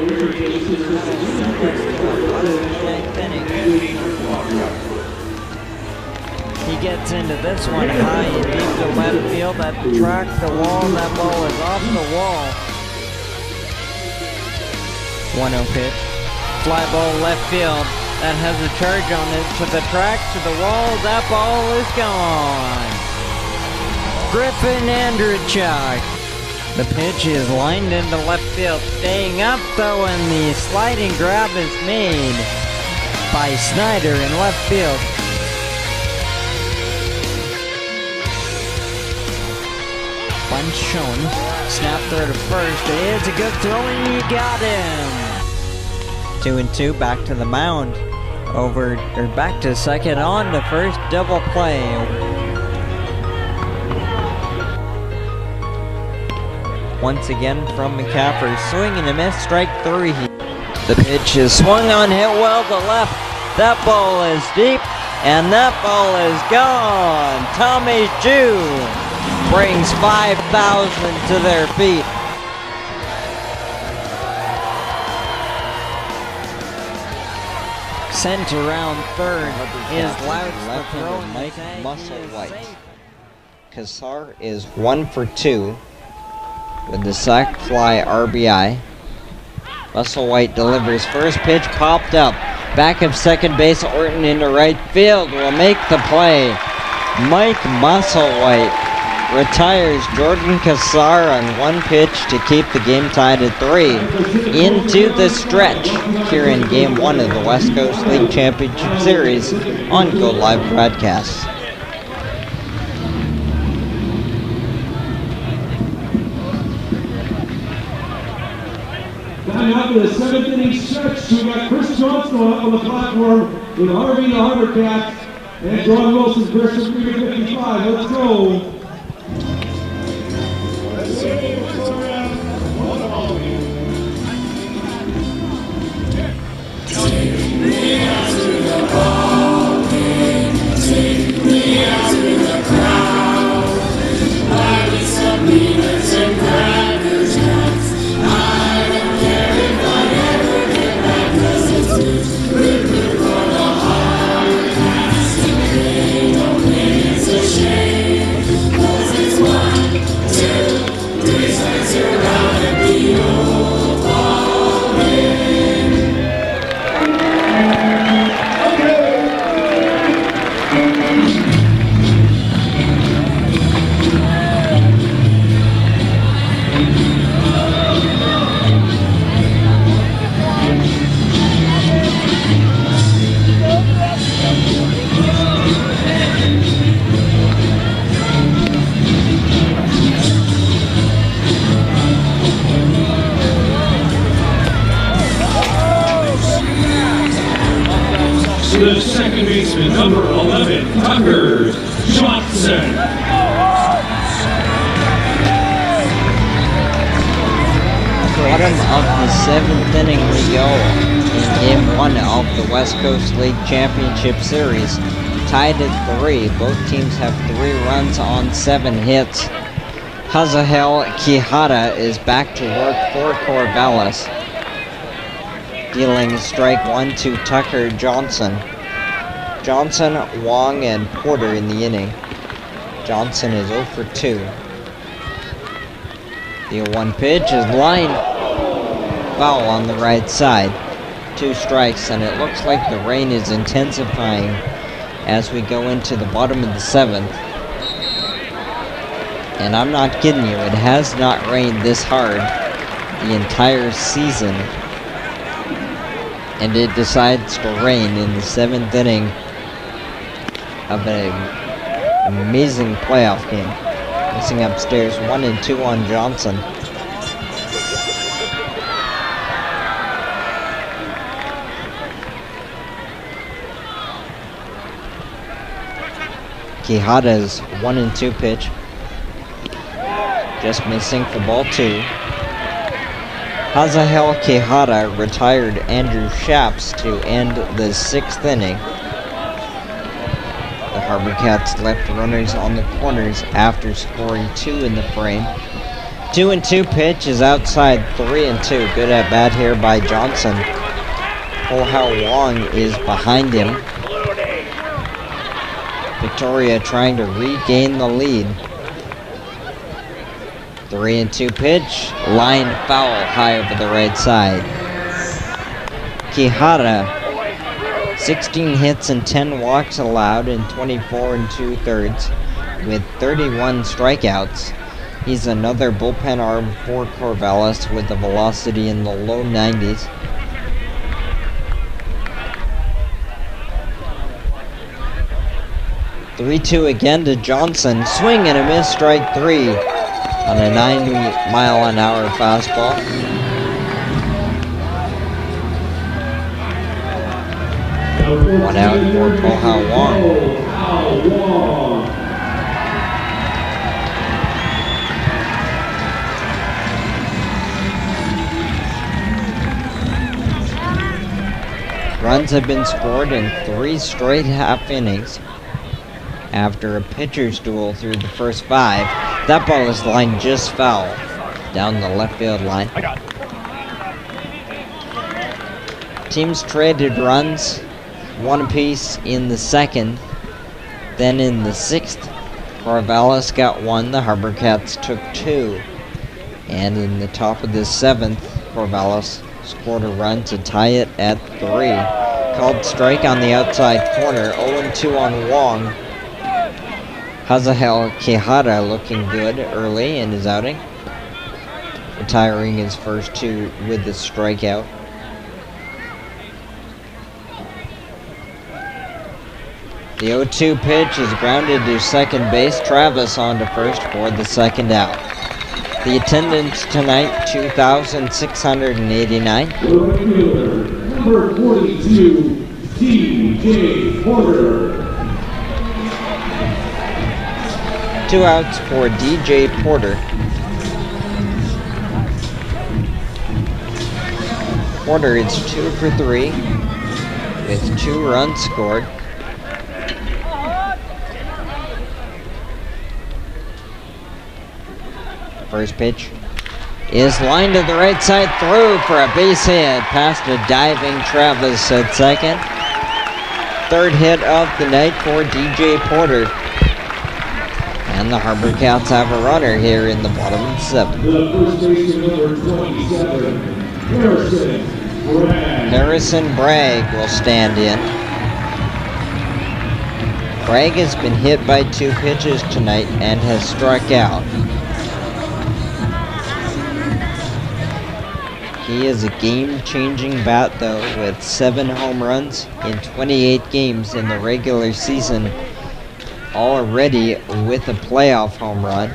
He gets into this one high and deep to left field at the track, the wall, that ball is off the wall. 1-0 pitch. Fly ball left field. That has a charge on it to the track, to the wall, that ball is gone. Griffin Andrechuk. The pitch is lined into left field, staying up though, and the sliding grab is made by Snyder in left field. Bunch shown, snap throw to first, it's a good throw and you got him. 2-2, back to the mound, back to second, on to first, double play. Once again from McCaffrey, swing and a miss, strike 3. The pitch is swung on, hit well to left. That ball is deep, and that ball is gone. Tommy Jew brings 5,000 to their feet. Sent around third is Louds the throw, Mike Musselwhite. Kassar is 1 for 2. With the sac fly RBI. Musselwhite delivers first pitch, popped up. Back of second base, Orton into right field will make the play. Mike Musselwhite retires Jordan Kassar on one pitch to keep the game tied at 3. Into the stretch here in Game 1 of the West Coast League Championship Series on Go Live Broadcasts. After the 7th inning stretch, we got Chris Johnson up on the platform with Harvey the HarbourCats and John Wilson's versus 355. Let's go. Take me out to the ball game. Take me out to the crowd. Buy me some peanuts and crackers, cats. I don't care if I ever get back, 'cause it's good for the HarbourCats. They don't think it's a shame, 'cause it's 1, 2, 3 strikes around at the old ball game. The second baseman, number 11, Tucker Johnson. Bottom of the 7th inning we go in Game 1 of the West Coast League Championship Series. Tied at 3. Both teams have 3 runs on 7 hits. Hazahel Quijada is back to work for Corvallis, dealing strike 1 to Tucker Johnson. Johnson, Wong, and Porter in the inning. Johnson is 0 for 2. The 0-1 pitch is line foul on the right side. 2 strikes, and it looks like the rain is intensifying as we go into the bottom of the 7th. And I'm not kidding you, it has not rained this hard the entire season. And it decides to rain in the 7th inning of an amazing playoff game. Missing upstairs, 1-2 on Johnson. Quijada's 1-2 pitch. Just missing for ball 2. Hazahel Quijada retired Andrew Shaps to end the 6th inning. The HarbourCats left runners on the corners after scoring 2 in the frame. 2-2 pitch is outside, 3-2. Good at bat here by Johnson. Oh-How Wong is behind him. Victoria trying to regain the lead. 3-2 pitch, line foul high over the right side. Quijada, 16 hits and 10 walks allowed in 24 2/3 with 31 strikeouts. He's another bullpen arm for Corvallis with a velocity in the low 90s. (3-2) again to Johnson. Swing and a miss, strike 3 on a 90-mile-an-hour fastball. One out for Oh-How Wong. Runs have been scored in 3 straight half innings after a pitcher's duel through the first 5. That ball is lined just foul down the left field line. Teams traded runs, 1 apiece in the 2nd. Then in the 6th, Corvallis got 1, the HarbourCats took 2. And in the top of the 7th, Corvallis scored a run to tie it at 3. Called strike on the outside corner, 0-2 on Wong. Hazahel Quijada looking good early in his outing, retiring his first 2 with the strikeout. The 0-2 pitch is grounded to second base. Travis on to first for the 2nd out. The attendance tonight, 2,689. Number 42, DJ Porter. 2 outs for DJ Porter. Porter is 2 for 3 with 2 runs scored. First pitch is lined to the right side, through for a base hit past a diving Travis at second. 3rd hit of the night for DJ Porter. And the HarbourCats have a runner here in the bottom of the 7th. The first baseman, number 27, Harrison Bragg will stand in. Bragg has been hit by 2 pitches tonight and has struck out. He is a game-changing bat, though, with 7 home runs in 28 games in the regular season, already with a playoff home run.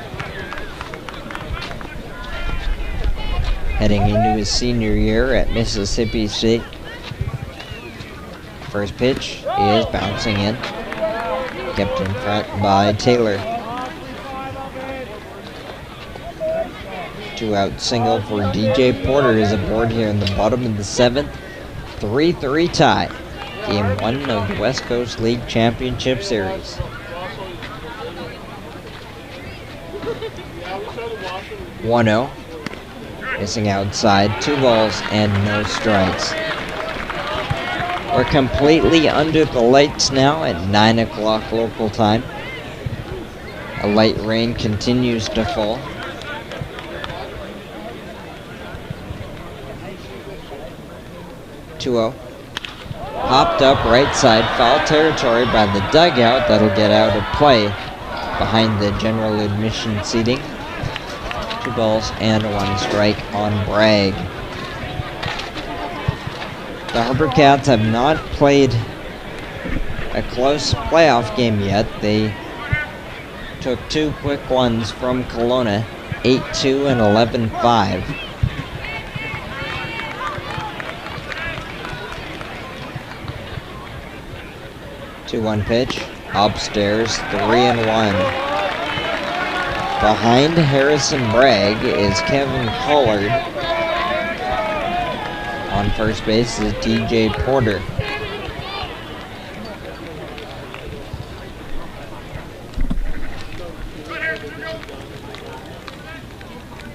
Heading into his senior year at Mississippi State. First pitch is bouncing in, kept in front by Taylor. 2-out single for DJ Porter is aboard here in the bottom of the 7th. 3-3 tie. Game 1 of the West Coast League Championship Series. (1-0). Missing outside. 2 balls and no strikes. We're completely under the lights now at 9 o'clock local time. A light rain continues to fall. 2-0. Hopped up right side, foul territory by the dugout. That'll get out of play behind the general admission seating. 2 balls and 1 strike on Bragg. The HarbourCats have not played a close playoff game yet. They took 2 quick ones from Kelowna, 8-2 and 11-5. Two-one pitch, upstairs, 3-1. Behind Harrison Bragg is Kevin Collard. On first base is DJ Porter.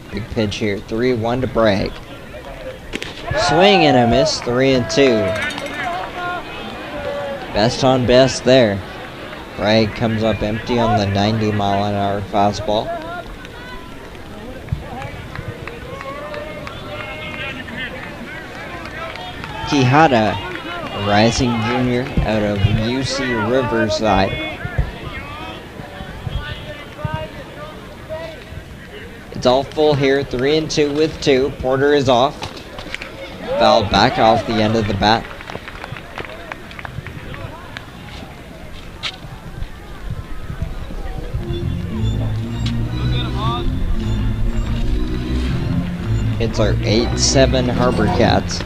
Big pitch here, 3-1 to Bragg. Swing and a miss, 3-2. Best on best there. Bragg comes up empty on the 90-mile-an-hour fastball. Quijada, a rising junior out of UC Riverside. It's all full here, 3-2 with 2. Porter is off. Fouled back off the end of the bat. It's our 8-7 HarbourCats.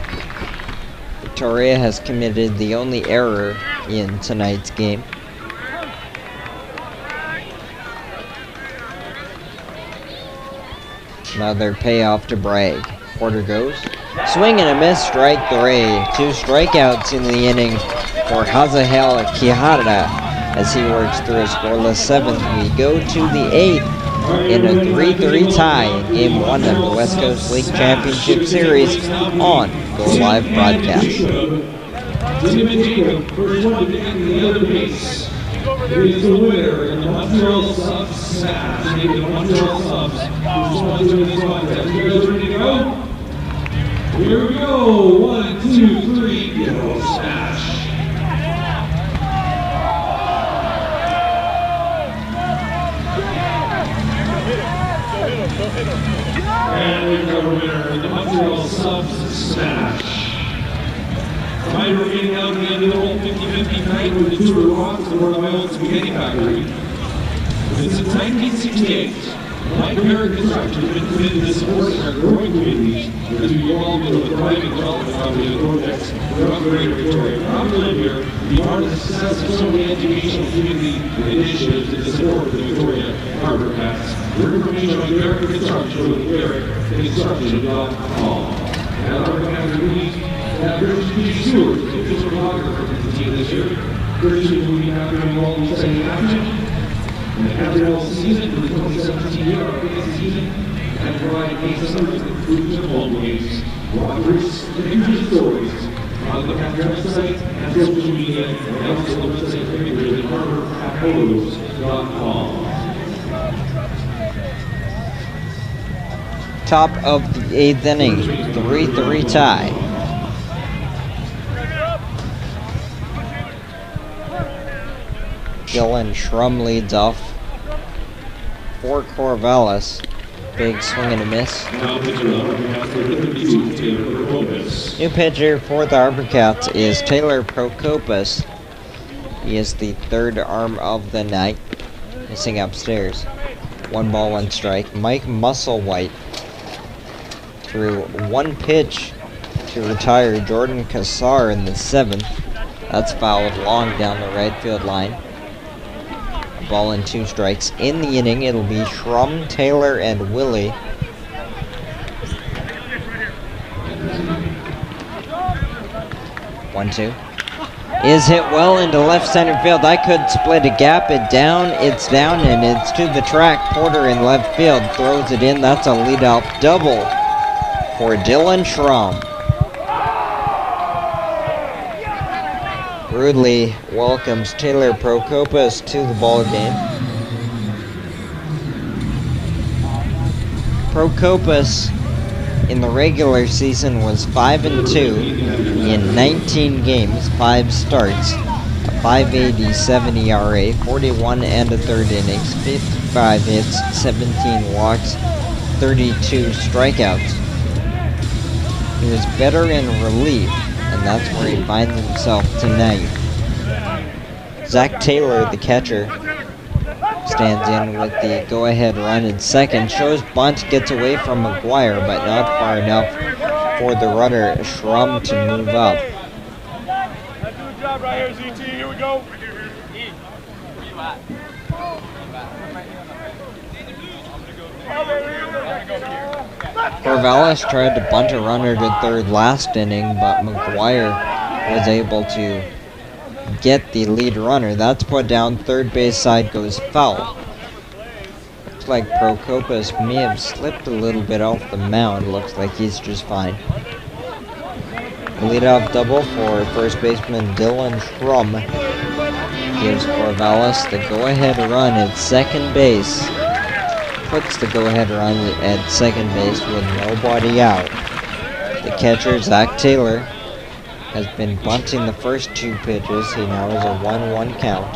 Victoria has committed the only error in tonight's game. Another payoff to Bragg. Porter goes. Swing and a miss, strike 3. 2 strikeouts in the inning for Hazael Quijada as he works through a scoreless 7th. We go to the 8th in a 3-3 tie in Game 1 of the West Coast League Championship Series on Go Live Broadcast. First one to get the other base. Here's the winner in the Montreal Subs Smash. The Montreal Subs sponsoring this contest. You guys ready to go? Here we go. 1, 2, 3, go Smash. And we've got a winner in the Montreal Subs Smash. Time remaining out at the end of the whole 50-50 night with the Tour Rocks and North Island Spaghetti Factory. Since 1968, Life Parent Construction has been committed to supporting our growing communities as we evolve into a thriving development company of projects throughout Greater Victoria. Proud to live here, be part of the success of so many educational community initiatives in support of the Victoria HarbourCats. For information on Garrett Construction with GarrettConstruction.com. And our community. Richard Stewart, the official photographer for the team this year. Richard will be happy to all the exciting action. And after all season, for the 2017 year, our biggest season, and provide case service with foods and home games, walkthroughs, and future stories. On the website and social media, and also the website regularly at HarbourCats.com. Top of the 8th inning, 3-3 tie. Dylan Schrum leads off for Corvallis. Big swing and a miss. New pitcher for the HarbourCats is Taylor Prokopis. He is the 3rd arm of the night. Missing upstairs. 1 ball, 1 strike. Mike Musselwhite threw 1 pitch to retire Jordan Kassar in the 7th. That's fouled long down the right field line. A ball and 2 strikes. In the inning, it'll be Schrum, Taylor, and Willie. One, 2. Is hit well into left center field. I could split a gap. It's down, and it's to the track. Porter in left field throws it in. That's a leadoff double for Dylan Schrum. Rudely welcomes Taylor Prokopis to the ball game. Prokopis in the regular season was 5-2 in 19 games, 5 starts, a .587 ERA, 41 and a third innings, 55 hits, 17 walks, 32 strikeouts. He was better in relief, and that's where he finds himself tonight. Zach Taylor, the catcher, stands in with the go-ahead run in second. Shows bunt, gets away from McGuire, but not far enough for the runner Schrum to move up. Good job right here, ZT. Here we go. Corvallis tried to bunt a runner to third last inning, but McGuire was able to get the lead runner. That's put down. Third base side goes foul. Looks like Procopas may have slipped a little bit off the mound. Looks like he's just fine. Leadoff double for first baseman Dylan Schrum gives Corvallis the go-ahead run at second base. Puts the go-ahead run at second base with nobody out. The catcher, Zach Taylor, has been bunting the first two pitches. He now has a 1-1 count.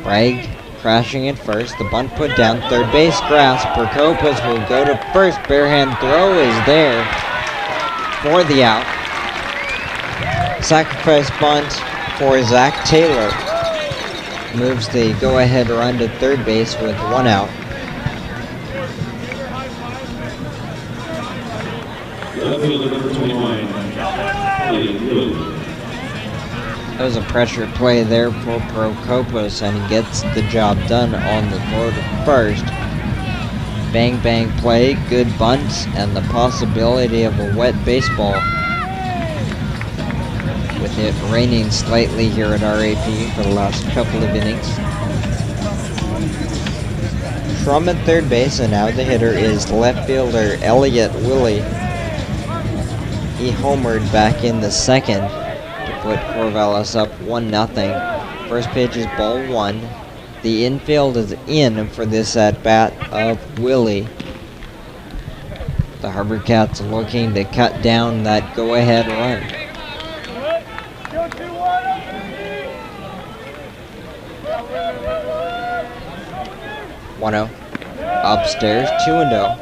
Bragg crashing at first. The bunt put down. Third base grass. Procopas will go to first. Barehand throw is there for the out. Sacrifice bunt for Zach Taylor. Moves the go-ahead run to third base with one out. That was a pressure play there for Procopas, and he gets the job done on the throw to first. Bang bang play, good bunt, and the possibility of a wet baseball. With it raining slightly here at RAP for the last couple of innings. From at third base, and now the hitter is left fielder Elliott Willie. He homered back in the second to put Corvallis up 1-0. First pitch is ball one. The infield is in for this at-bat of Willie. The HarbourCats looking to cut down that go-ahead run. 1-0. Upstairs, 2-0.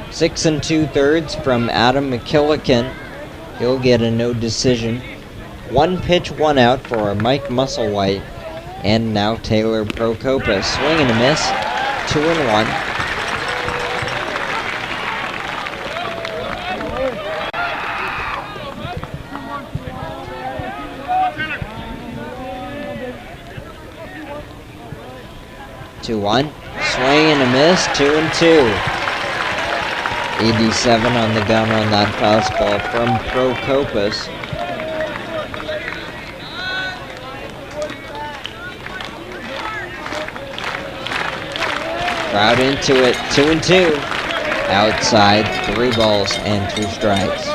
6 2/3 from Adam McKillican. He'll get a no decision. One pitch, one out for Mike Musselwhite. And now Taylor Procopas. Swing and a miss. 2-1. Swing and a miss. 2-2. 87 on the gun on that fastball from Procopas. Crowd into it. 2-2. Outside, 3 balls and 2 strikes.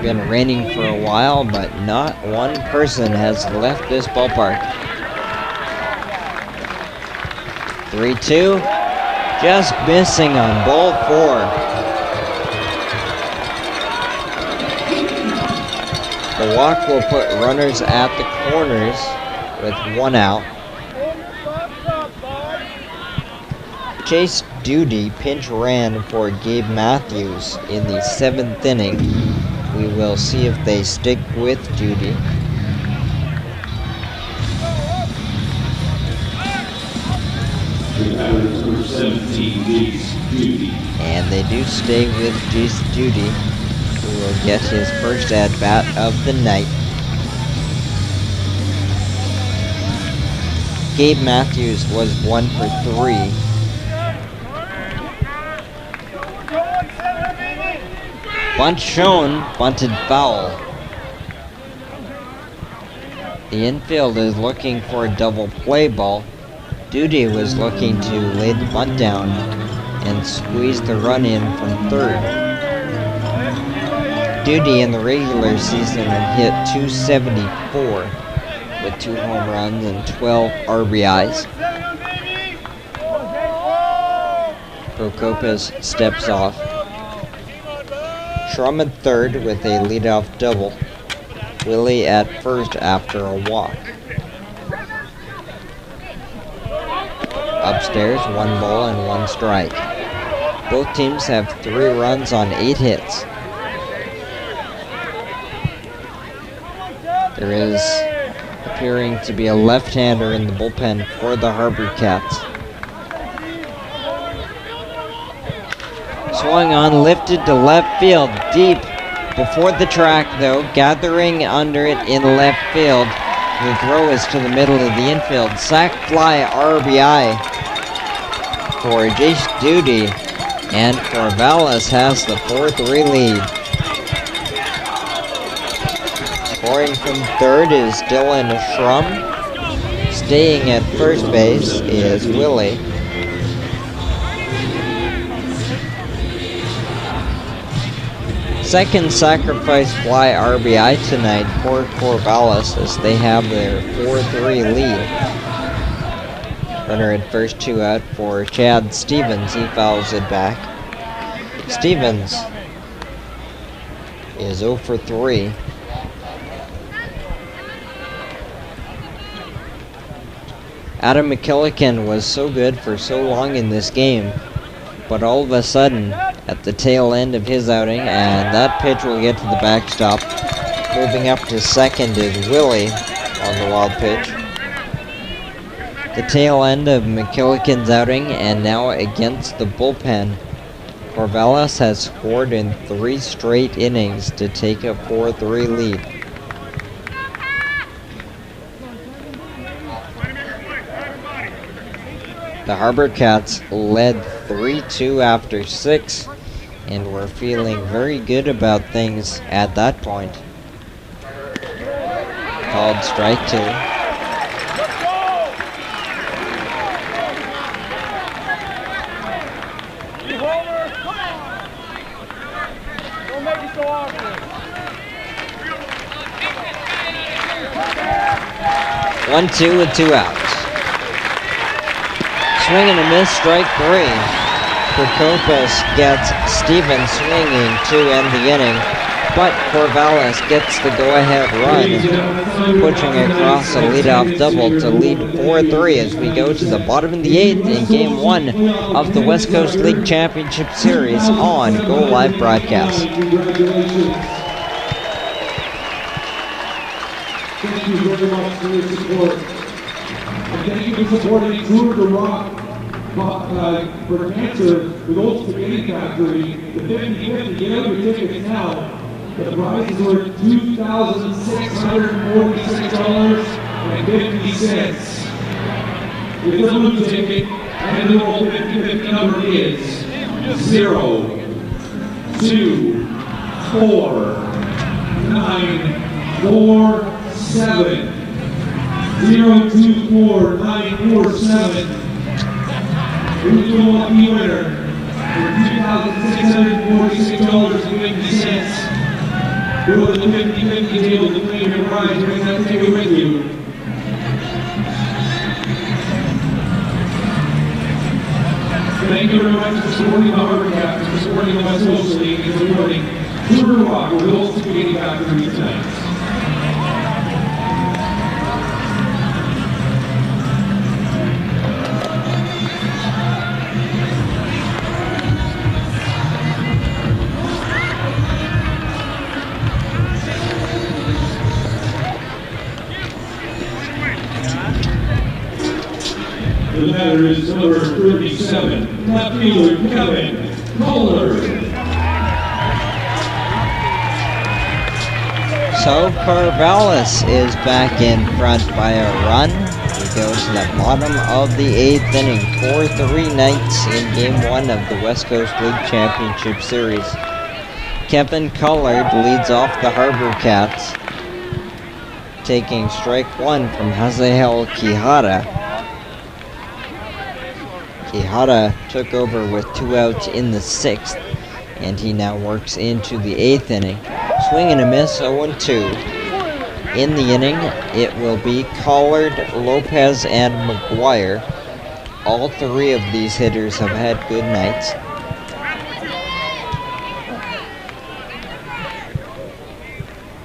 Been raining for a while, but not one person has left this ballpark. 3-2, just missing on ball 4. The walk will put runners at the corners with 1 out. Chase Duty pinch ran for Gabe Matthews in the 7th inning. We will see if they stick with Duty. And they do stay with Jace Duty, who will get his first at-bat of the night. Gabe Matthews was 1 for 3. Bunt shown, bunted foul. The infield is looking for a double play ball. Duty was looking to lay the bunt down and squeeze the run in from third. Duty in the regular season had hit .274 with 2 home runs and 12 RBIs. Procopas steps off. Schrum at third with a leadoff double. Willie at first after a walk. Upstairs, 1 ball and 1 strike. Both teams have 3 runs on 8 hits. There is appearing to be a left-hander in the bullpen for the HarbourCats. Swung on, lifted to left field, deep before the track though, gathering under it in left field. The throw is to the middle of the infield. Sac fly RBI for Jace Duty, and Corvallis has the 4-3 lead. Scoring from third is Dylan Schrum. Staying at first base is Willie. Second sacrifice fly RBI tonight for Corvallis as they have their 4-3 lead. Runner at first, 2 out for Chad Stevens. He fouls it back. Stevens is 0 for 3. Adam McKillican was so good for so long in this game, but all of a sudden, at the tail end of his outing, and that pitch will get to the backstop. Moving up to second is Willie on the wild pitch. The tail end of McKillican's outing, and now against the bullpen. Corvallis has scored in 3 straight innings to take a 4-3 lead. The HarbourCats led 3-2 after 6, and were feeling very good about things at that point. Called strike 2. Don't make it so awkward. 1-2 with 2 outs. Swing and a miss, strike 3. Prokopis gets Stevens swinging to end the inning, but Corvallis gets the go-ahead run, pushing across a leadoff double to lead 4-3 as we go to the bottom of the 8th in Game 1 of the West Coast League Championship Series on Go Live Broadcast. Thank you very much for your support. And thank you for supporting Tour de Rock for cancer with Old Spaghetti Factory. The 50-50, get out your tickets now. The prize is worth $2,646.50. With the blue ticket, and the old 50-50 number is 0, 2, 4, 9, 4, 7, 024947. Who's the lucky winner for $2,646.50? Go to the 50-50 table to claim your prize. Bring that ticket with you. Thank you very much for supporting the HarbourCats, for supporting the West Coast League, and supporting Tour de Rock with Old Spaghetti Factory tonight. The batter is number 37, left fielder Kevin Kohler. So Corvallis is back in front by a run. We go to the bottom of the 8th inning. 4-3 Knights in Game 1 of the West Coast League Championship Series. Kevin Collard leads off the HarbourCats, taking strike 1 from Hazael Quijada. Quijada took over with 2 outs in the 6th, and he now works into the 8th inning. Swing and a miss, 0-2. In the inning, it will be Collard, Lopez, and McGuire. All 3 of these hitters have had good nights.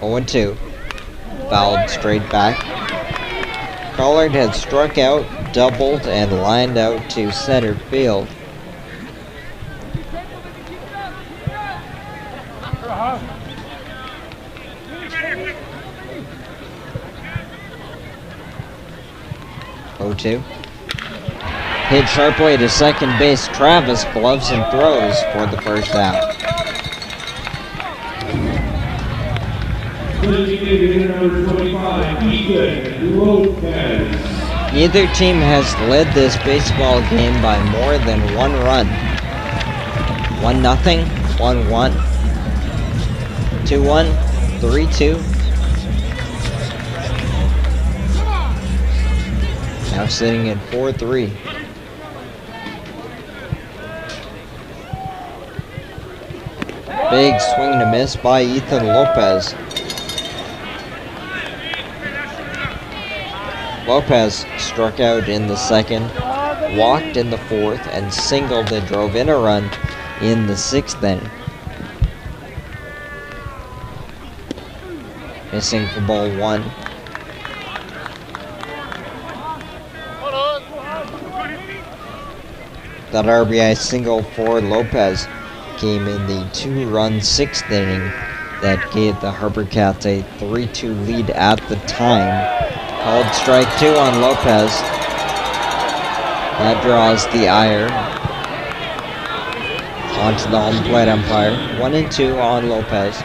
Oh, 2. Fouled straight back. Collard had struck out, doubled, and lined out to center field. Oh, 2. Hit sharply to second base. Travis gloves and throws for the first out. The designated hitter number 25, Ethan Lopez. Neither team has led this baseball game by more than one run. 1-0, 1-1, 2-1, 3-2. Now sitting at 4-3. Big swing and a miss by Ethan Lopez. Lopez struck out in the second, walked in the fourth, and singled that drove in a run in the sixth inning. Missing for ball one. That RBI single for Lopez came in the 2-run sixth inning that gave the HarbourCats a 3-2 lead at the time. Called strike two on Lopez. That draws the ire onto the home plate umpire. 1-2 on Lopez.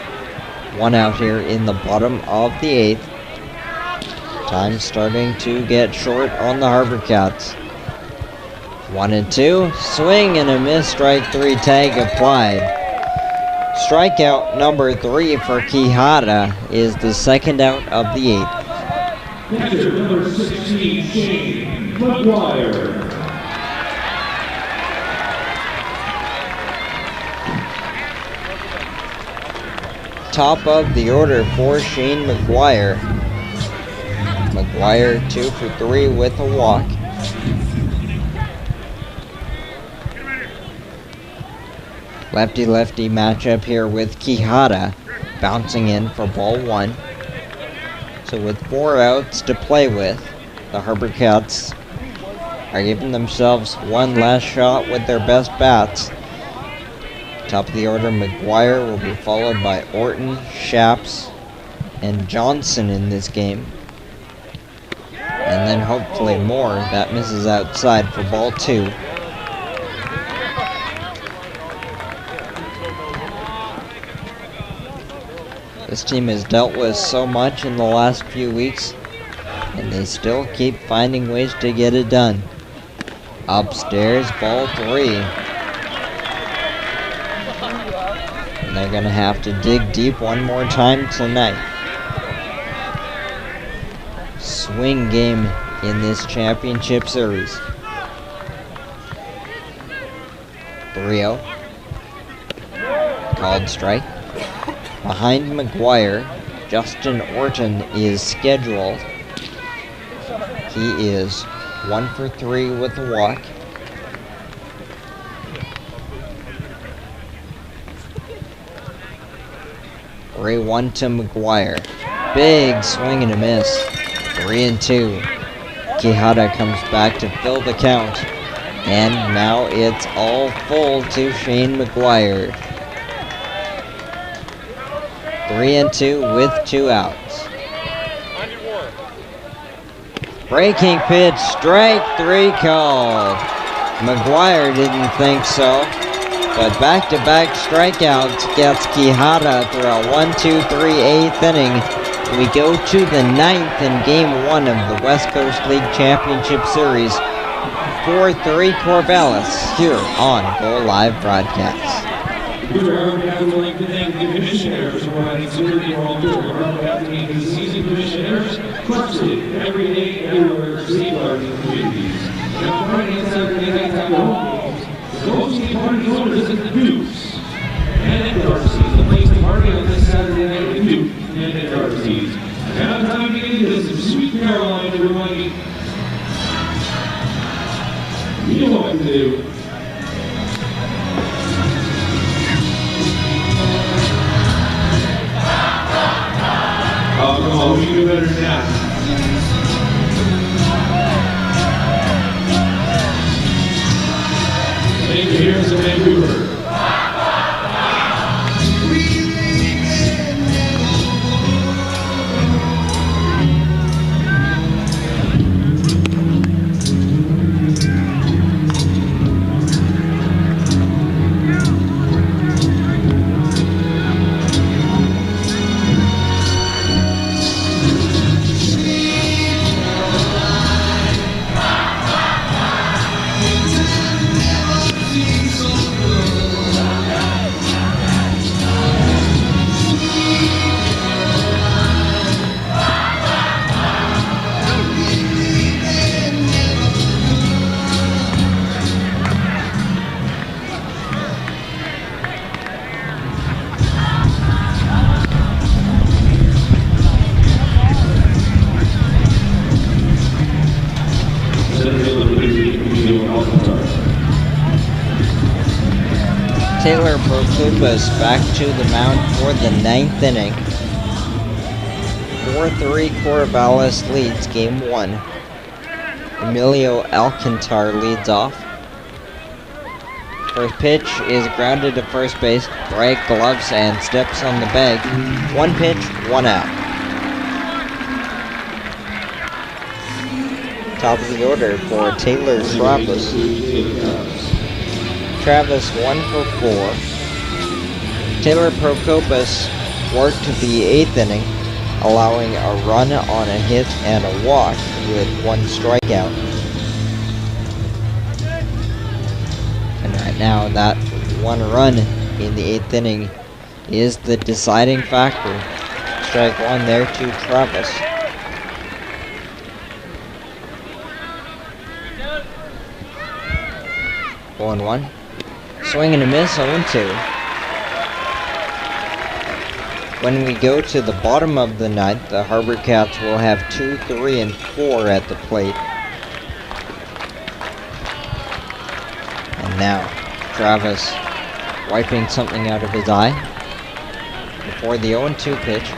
One out here in the bottom of the eighth. Time starting to get short on the HarbourCats. 1-2. Swing and a miss. Strike three. Tag applied. Strikeout number 3 for Quijada is the second out of the eighth. Catcher number 16, Shane McGuire. Top of the order for Shane McGuire. McGuire 2 for 3 with a walk. Lefty-lefty matchup here with Quijada bouncing in for ball one. So with 4 outs to play with, the HarbourCats are giving themselves one last shot with their best bats. Top of the order, McGuire will be followed by Orton, Shaps, and Johnson in this game. And then hopefully more. That misses outside for ball two. This team has dealt with so much in the last few weeks, and they still keep finding ways to get it done. Upstairs, ball 3. And they're going to have to dig deep one more time tonight. Swing game in this championship series. 3-0. Called strike. Behind McGuire, Justin Orton is scheduled. He is 1 for 3 with a walk. Ray 1 to McGuire. Big swing and a miss. 3-2. Quijada comes back to fill the count. And now it's all full to Shane McGuire. 3-2 with 2 outs. Breaking pitch, strike 3 called. McGuire didn't think so, but back-to-back strikeouts gets Quijada through a 1-2-3 8th inning. We go to the 9th in Game 1 of the West Coast League Championship Series. 4-3 Corvallis here on Go Live Broadcast. We would like to thank the commissioners for providing security for all children. HarbourCats being the seasoned commissioners, trusted every day, everywhere, safeguarding communities. Now, Friday and Saturday nights after home games, the hosting party owners at the Dukes and at Darcy's. The place to party on this Saturday night at the Duke and at Darcy's. Now it's time to get into some Sweet Caroline, everybody. You know what to do. Oh, come on, we can do better than that. Thank you, here's to Vancouver. Taylor Prokupas back to the mound for the 9th inning. 4-3 Corvallis leads game 1. Emilio Alcantar leads off. First pitch is grounded to first base. Bragg gloves and steps on the bag. 1 pitch, 1 out. Top of the order for Taylor Travis. Travis 1 for 4. Taylor Prokupas worked to the 8th inning, allowing a run on a hit and a walk with 1 strikeout. And right now, that 1 run in the 8th inning is the deciding factor. Strike 1 there to Travis. One 1. Swing and a miss, 0-2. When we go to the bottom of the 9th, the HarbourCats will have 2, 3, and 4 at the plate. And now, Travis wiping something out of his eye before the 0-2 pitch.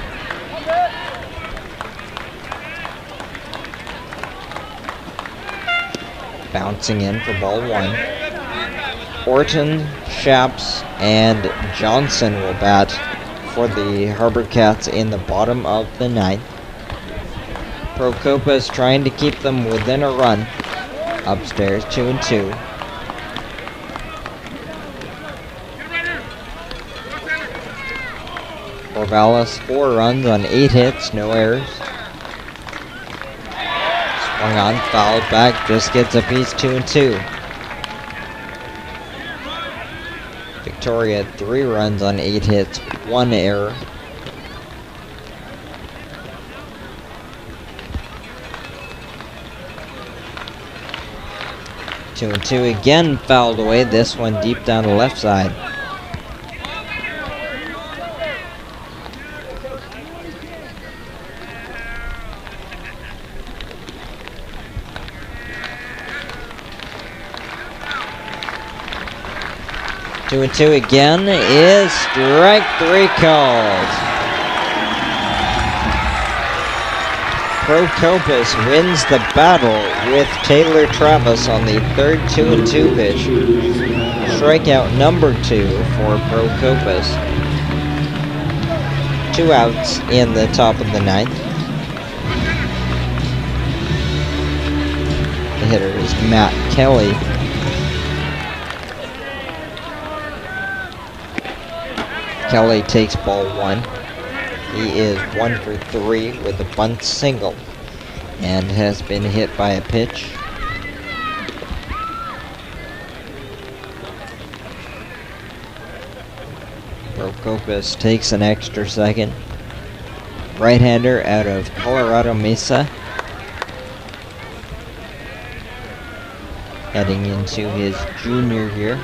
Bouncing in for ball 1. Orton, Shaps, and Johnson will bat for the HarbourCats in the bottom of the 9th. Prokupas trying to keep them within a run. Upstairs, 2-2. Corvallis, 4 runs on 8 hits, no errors. Swung on, fouled back, just gets a piece, 2-2. Victoria, 3 runs on 8 hits, 1 error. Two and two again, fouled away, this one deep down the left side. Two and two again is strike 3 called. Prokupas wins the battle with Taylor Travis on the third 2-2 pitch. Strikeout number 2 for Prokupas. 2 outs in the top of the 9th. The hitter is Matt Kelly. Kelly takes ball 1. He is 1 for 3 with a bunt single and has been hit by a pitch. Prokupas takes an extra second. Right-hander out of Colorado Mesa. Heading into his junior year.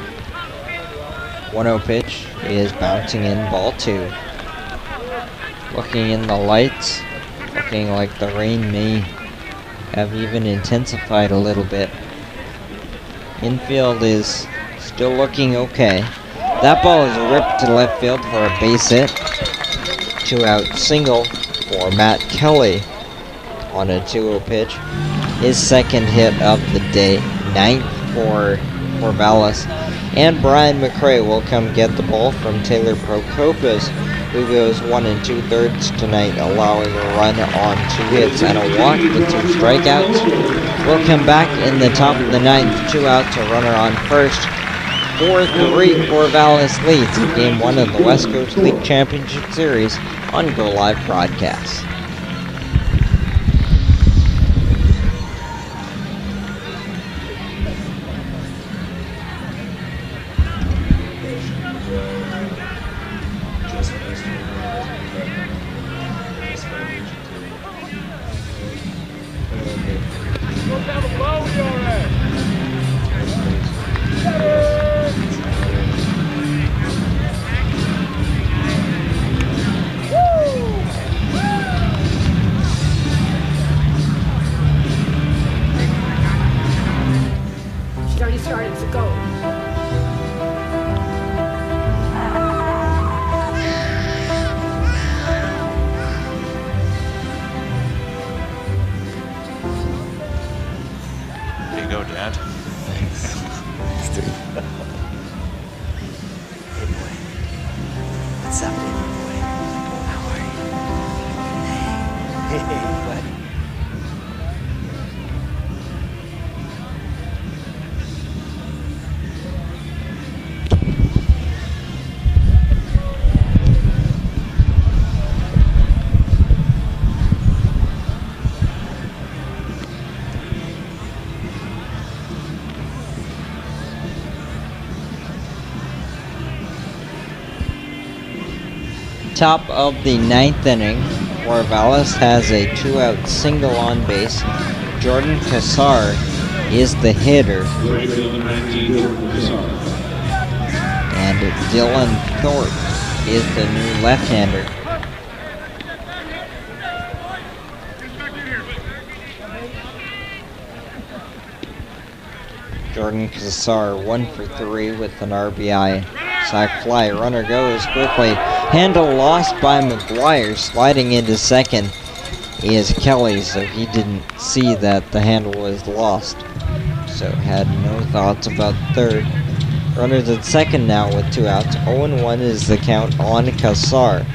1-0 pitch is bouncing in, ball 2. Looking in the lights, looking like the rain may have even intensified a little bit. Infield is still looking okay. That ball is ripped to left field for a base hit. 2-out single for Matt Kelly on a 2-0 pitch. His second hit of the day, 9th for Corvallis. And Brian McCrae will come get the ball from Taylor Prokupas, who goes 1 2/3 tonight, allowing a run on 2 hits and a walk with 2 strikeouts. We'll come back in the top of the 9th, 2 outs, a runner on first. 4-3 Corvallis leads in Game 1 of the West Coast League Championship Series on Go Live Broadcast. you go, Dad. Thanks. Thanks, dude. Hey, boy. What's up, baby boy? How are you? Hey, buddy. Top of the 9th inning, Corvallis has a 2-out single on base. Jordan Cassar is the hitter. And Dylan Thorpe is the new left-hander. Jordan Cassar 1 for 3 with an RBI. Sac fly, runner goes quickly. Handle lost by McGuire. Sliding into second is Kelly, so he didn't see that the handle was lost. So had no thoughts about third. Runners at second now with 2 outs. 0-1 is the count on Cassar.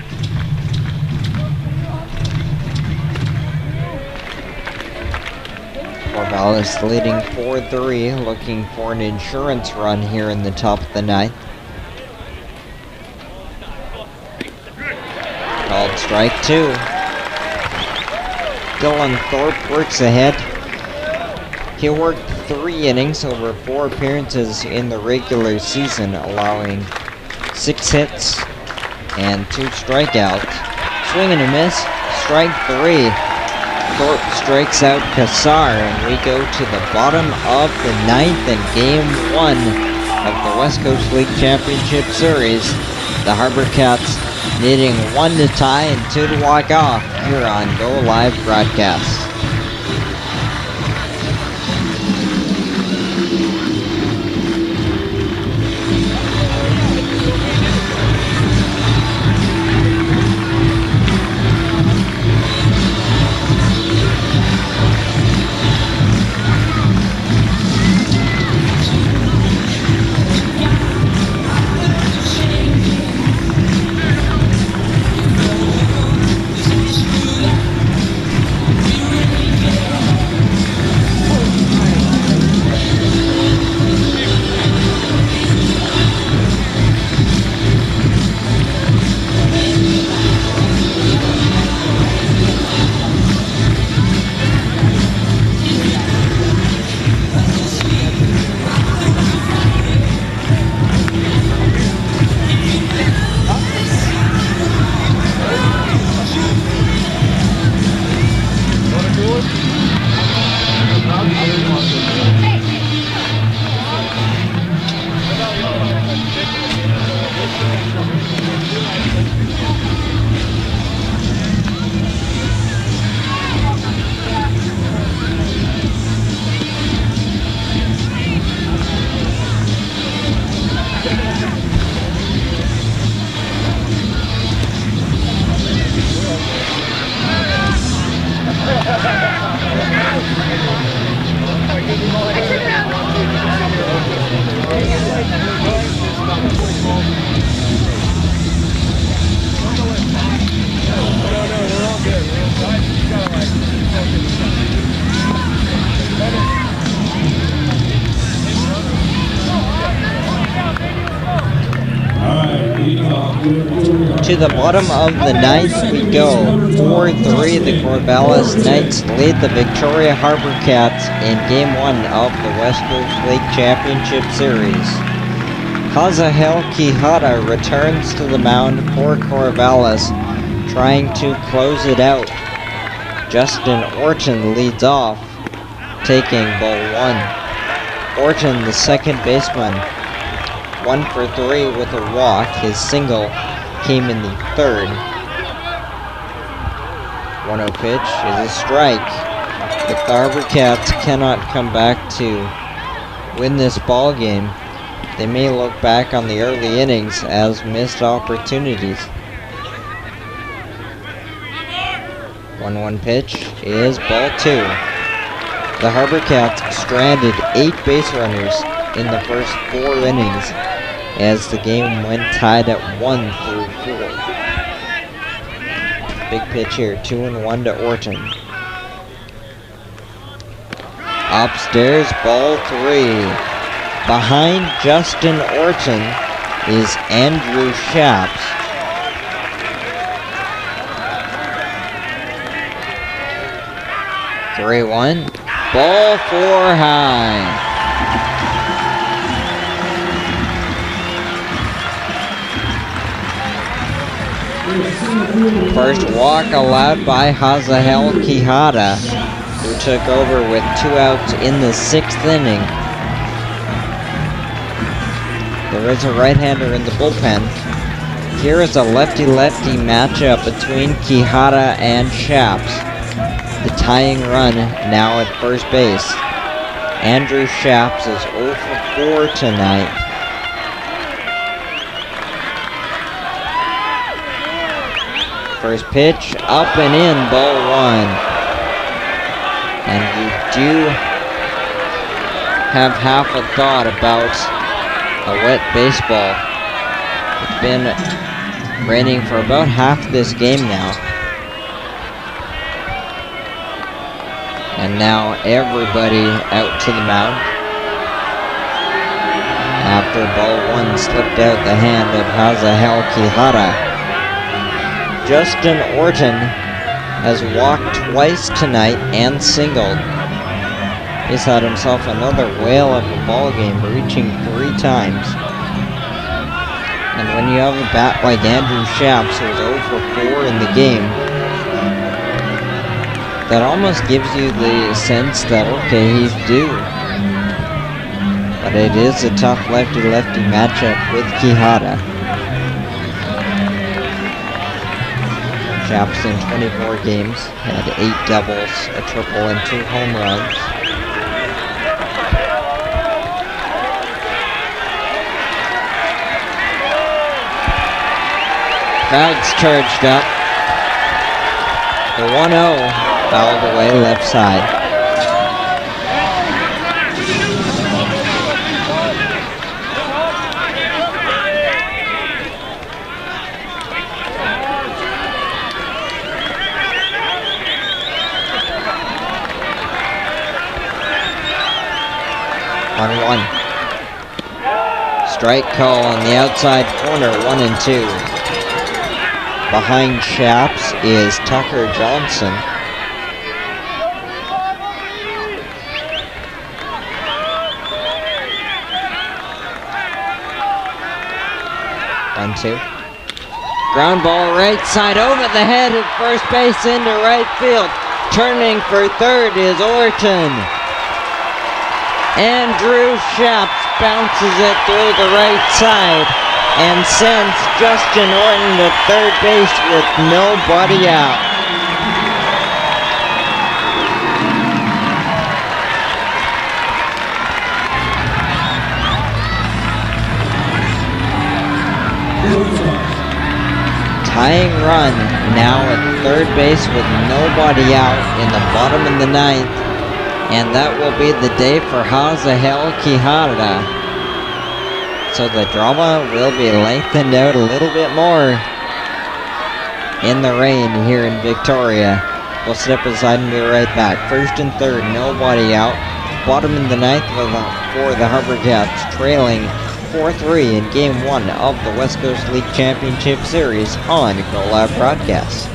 Corvallis leading 4-3, looking for an insurance run here in the top of the 9th. Called strike 2. Dylan Thorpe works ahead. He worked 3 innings over 4 appearances in the regular season, allowing 6 hits and 2 strikeouts. Swing and a miss, strike 3. Thorpe strikes out Cassar, and we go to the bottom of the 9th in Game 1 of the West Coast League Championship Series. The HarbourCats needing 1 to tie and 2 to walk off here on Go Live Broadcast. To the bottom of the 9th we go. 4-3, the Corvallis Knights lead the Victoria HarbourCats in Game 1 of the West Coast League Championship Series. Kazahel Quijada returns to the mound for Corvallis, trying to close it out. Justin Orton leads off, taking ball 1. Orton, the second baseman, 1 for 3 with a walk. His single came in the 3rd. 1-0 pitch is a strike. If the HarbourCats cannot come back to win this ball game, they may look back on the early innings as missed opportunities. 1-1 pitch is ball 2. The HarbourCats stranded 8 base runners in the first 4 innings as the game went tied at 1 through 4. Big pitch here, 2-1 to Orton. Upstairs, ball 3. Behind Justin Orton is Andrew Shaps. Three-one. Ball 4 high. First walk allowed by Hazahel Quijada, who took over with 2 outs in the 6th inning. There is a right-hander in the bullpen. Here is a lefty-lefty matchup between Quijada and Shaps. The tying run now at first base. Andrew Shaps is 0 for 4 tonight. First pitch, up and in, ball 1. And we do have half a thought about a wet baseball. It's been raining for about half this game now. And now everybody out to the mound. After ball 1 slipped out the hand of Hazahel Quijada. Justin Orton has walked twice tonight and singled. He's had himself another whale of a ball game, reaching 3 times. And when you have a bat like Andrew Shaps, who's 0 for 4 in the game, that almost gives you the sense that, okay, he's due. But it is a tough lefty-lefty matchup with Quijada. Shaps in 24 games had 8 doubles, a triple, and 2 home runs. Crowd's charged up. The 1-0 fouled away left side. One. Strike call on the outside corner, 1-2. Behind Shaps is Tucker Johnson. One, 2. Ground ball right side over the head at first base into right field. Turning for third is Orton. Andrew Shaps bounces it through the right side and sends Justin Orton to third base with nobody out. Tying run now at third base with nobody out in the bottom of the 9th. And that will be the day for Hazahel Quijada. So the drama will be lengthened out a little bit more in the rain here in Victoria. We'll step aside and be right back. First and third, nobody out. Bottom in the 9th for the HarbourCats, trailing 4-3 in Game 1 of the West Coast League Championship Series on Go Live Broadcast.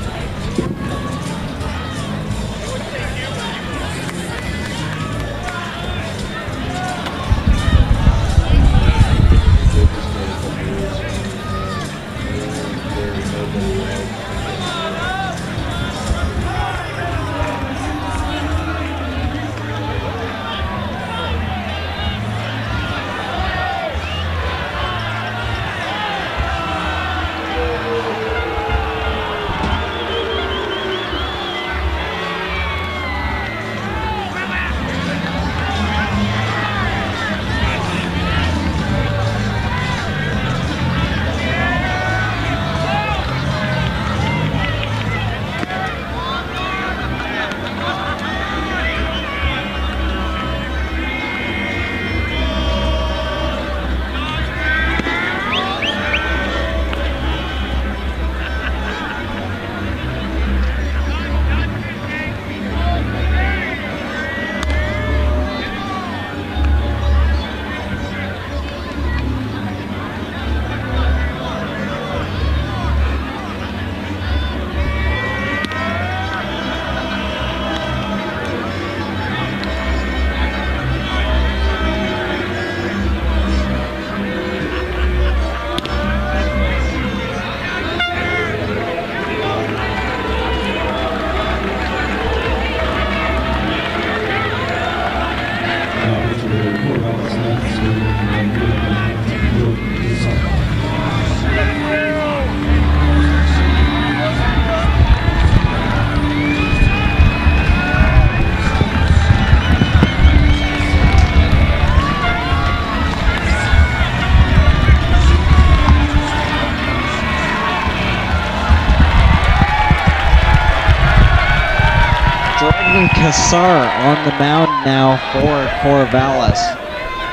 Kassar on the mound now for Corvallis.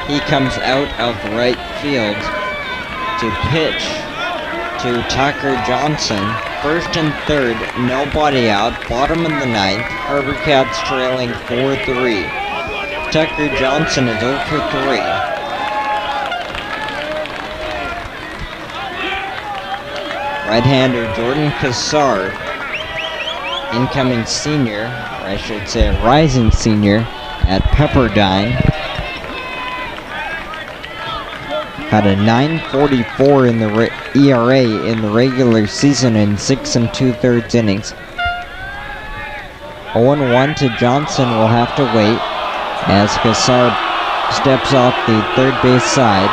He comes out of right field to pitch to Tucker Johnson. First and third, nobody out. Bottom of the ninth, HarbourCats trailing 4-3. Tucker Johnson is 0 for 3. Right-hander Jordan Kassar, incoming senior, or I should say rising senior, at Pepperdine. Had a 9.44 in the ERA in the regular season in 6 2/3 innings. 0-1 to Johnson will have to wait as Kassar steps off the third base side.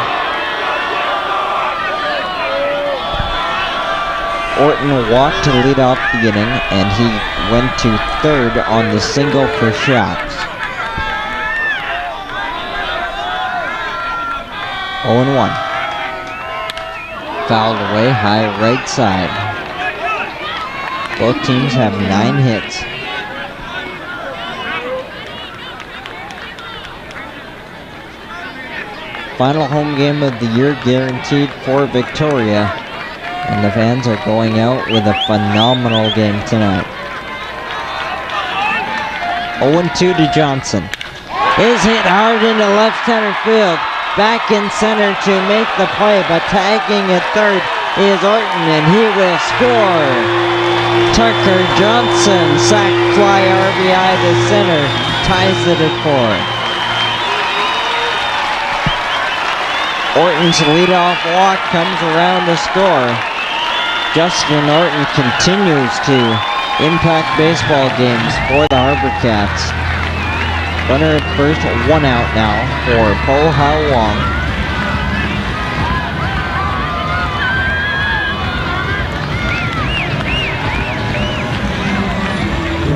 Orton walked to lead off the inning, and he went to third on the single for Shaps. 0-1. Fouled away, high right side. Both teams have 9 hits. Final home game of the year guaranteed for Victoria, and the fans are going out with a phenomenal game tonight. 0-2 to Johnson. Is hit hard into left center field. Back in center to make the play, but tagging at third is Orton, and he will score. Tucker Johnson, sac fly RBI to center, ties it at 4. Orton's leadoff walk comes around to score. Justin Orton continues to impact baseball games for the HarbourCats. Runner at first, 1 out now for Po Ha Wong.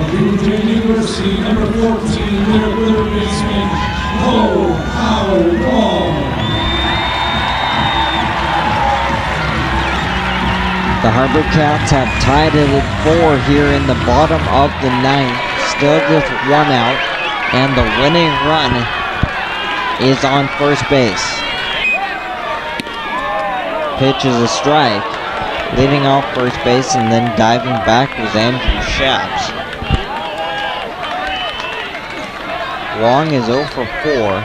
From Virginia University, number 14, their third baseman, Po Ha Wong. The HarbourCats have tied it at 4 here in the bottom of the ninth, still with 1 out. And the winning run is on first base. Pitch is a strike. Leading off first base and then diving back was Andrew Shaps. Wong is 0 for 4.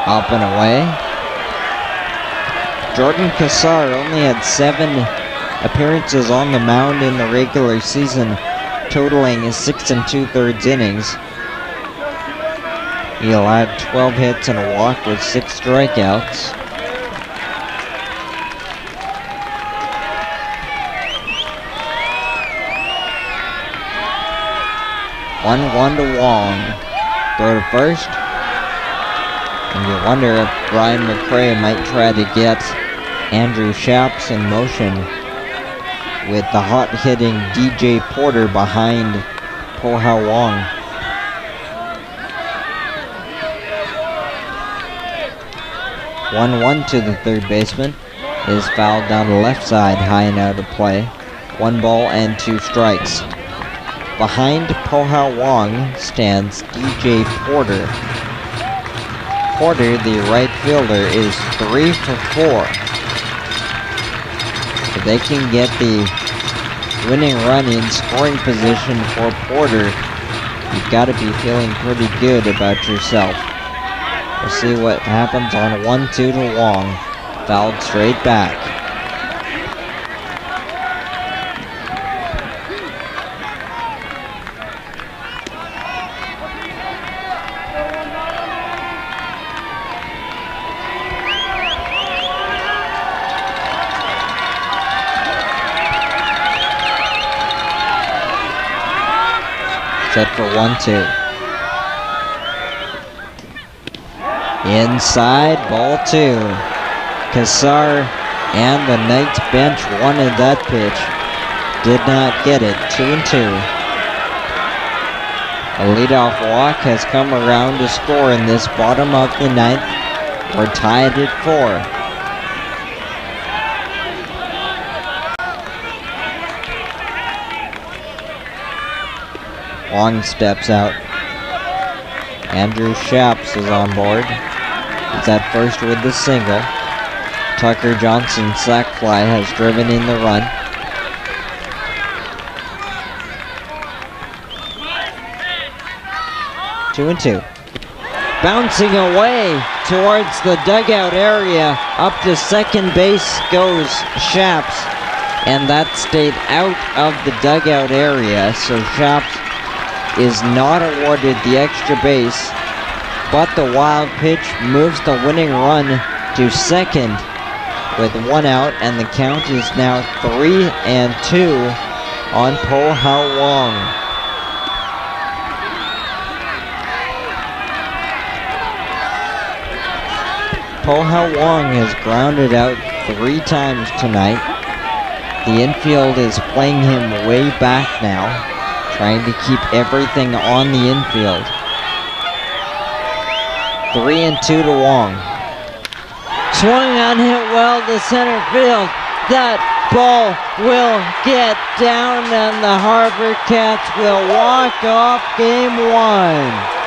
Up and away. Jordan Kassar only had 7 appearances on the mound in the regular season, totaling 6 2/3 innings. He allowed 12 hits and a walk with 6 strikeouts. One to Wong. Throw to first. And you wonder if Brian McCray might try to get Andrew Shaps in motion with the hot-hitting DJ Porter behind Po Ha Wong. One to the third baseman is fouled down the left side, high and out of play. 1 ball and 2 strikes. Behind Po Ha Wong stands DJ Porter. Porter, the right fielder, is 3 for 4. If they can get the winning run in scoring position for Porter, you've got to be feeling pretty good about yourself. We'll see what happens on 1-2 to Wong. Fouled straight back. Set for 1-2. Inside, ball 2. Kassar and the Knights bench wanted that pitch. Did not get it. 2-2. A leadoff walk has come around to score in this bottom of the ninth. We're tied at 4. Wong steps out. Andrew Shaps is on board. He's at first with the single. Tucker Johnson sac fly has driven in the run. Two and two. Bouncing away towards the dugout area. Up to second base goes Shaps. And that stayed out of the dugout area. So Shaps is not awarded the extra base. But the wild pitch moves the winning run to second with one out. And the count is now 3-2 on Po Hao Wong. Po Hao Wong has grounded out 3 times tonight. The infield is playing him way back now, trying to keep everything on the infield. 3-2 to Wong. Swung on, hit well to center field. That ball will get down and the HarbourCats will walk off game 1.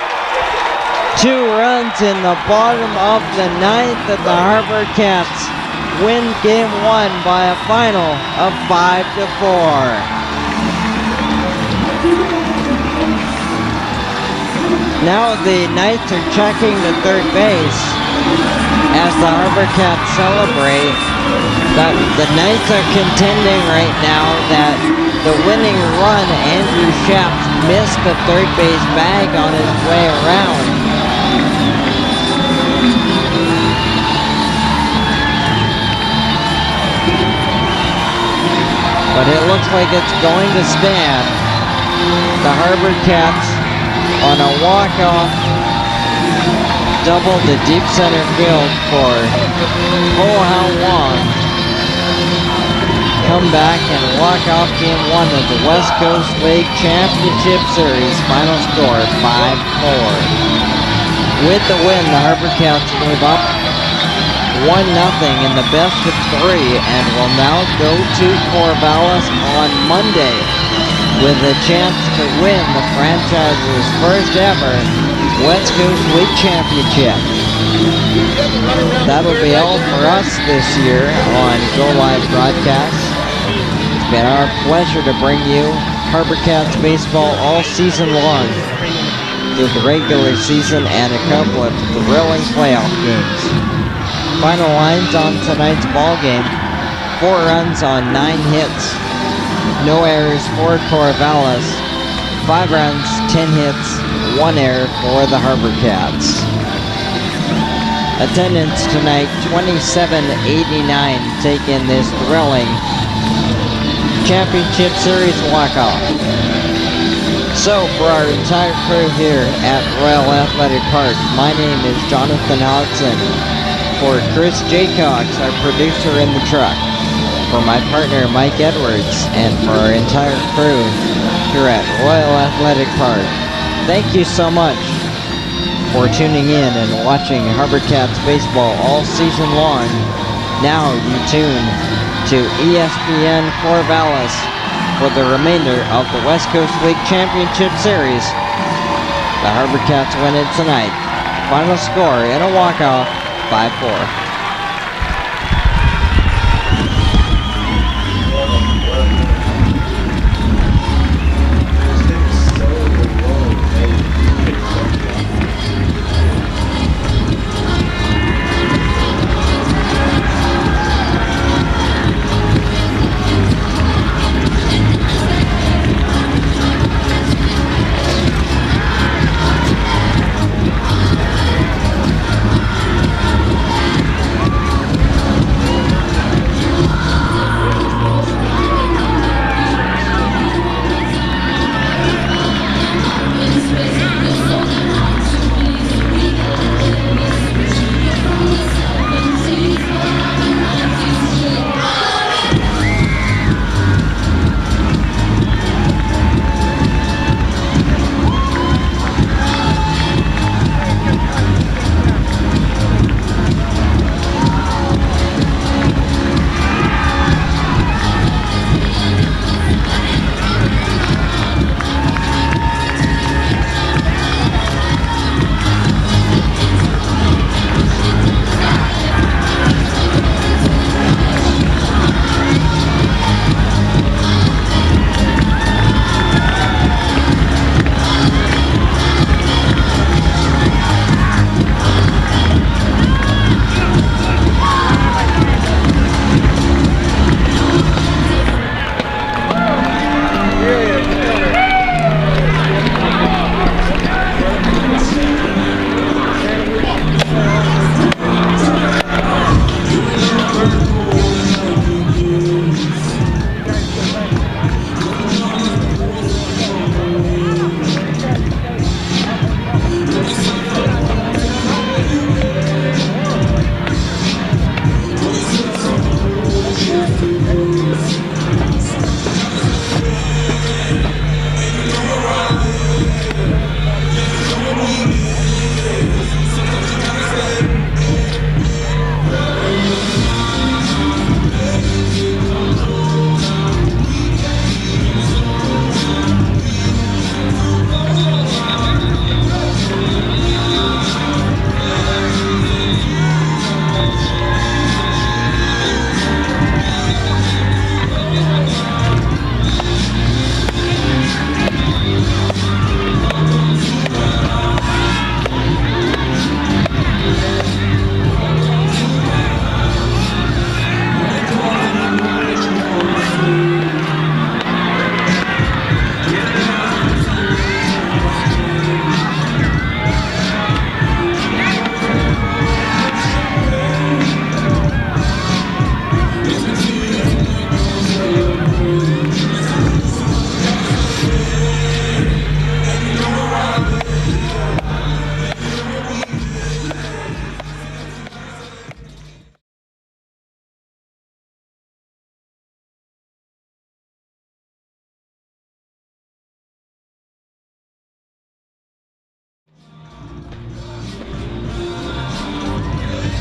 2 runs in the bottom of the 9th, and the HarbourCats win game 1 by a final of 5-4. Now the Knights are checking to third base as the HarbourCats celebrate. The Knights are contending right now that the winning run, Andrew Shaps, missed the third base bag on his way around. But it looks like it's going to stand. The HarbourCats on a walk-off double to deep center field for Po Hao Wong. Come back and walk off game 1 of the West Coast League Championship Series. Final score 5-4. With the win, the HarbourCats move up 1-0 in the best of 3 and will now go to Corvallis on Monday with a chance to win the franchise's first ever West Coast League Championship. That'll be all for us this year on Go Live Broadcast. It's been our pleasure to bring you HarbourCats baseball all season long through the regular season and a couple of thrilling playoff games. Final lines on tonight's ball game: 4 runs on 9 hits, no errors for Corvallis, 5 runs, 10 hits, 1 error for the HarbourCats. Attendance tonight, 2789, taking this thrilling Championship Series walk-off. So, for our entire crew here at Royal Athletic Park, my name is Jonathan Hodson. For Chris Jaycox, our producer in the truck. For my partner, Mike Edwards. And for our entire crew here at Royal Athletic Park, thank you so much for tuning in and watching HarbourCats baseball all season long. Now you tune to ESPN Corvallis for the remainder of the West Coast League Championship Series. The HarbourCats win it tonight. Final score in a walk-off, 5-4.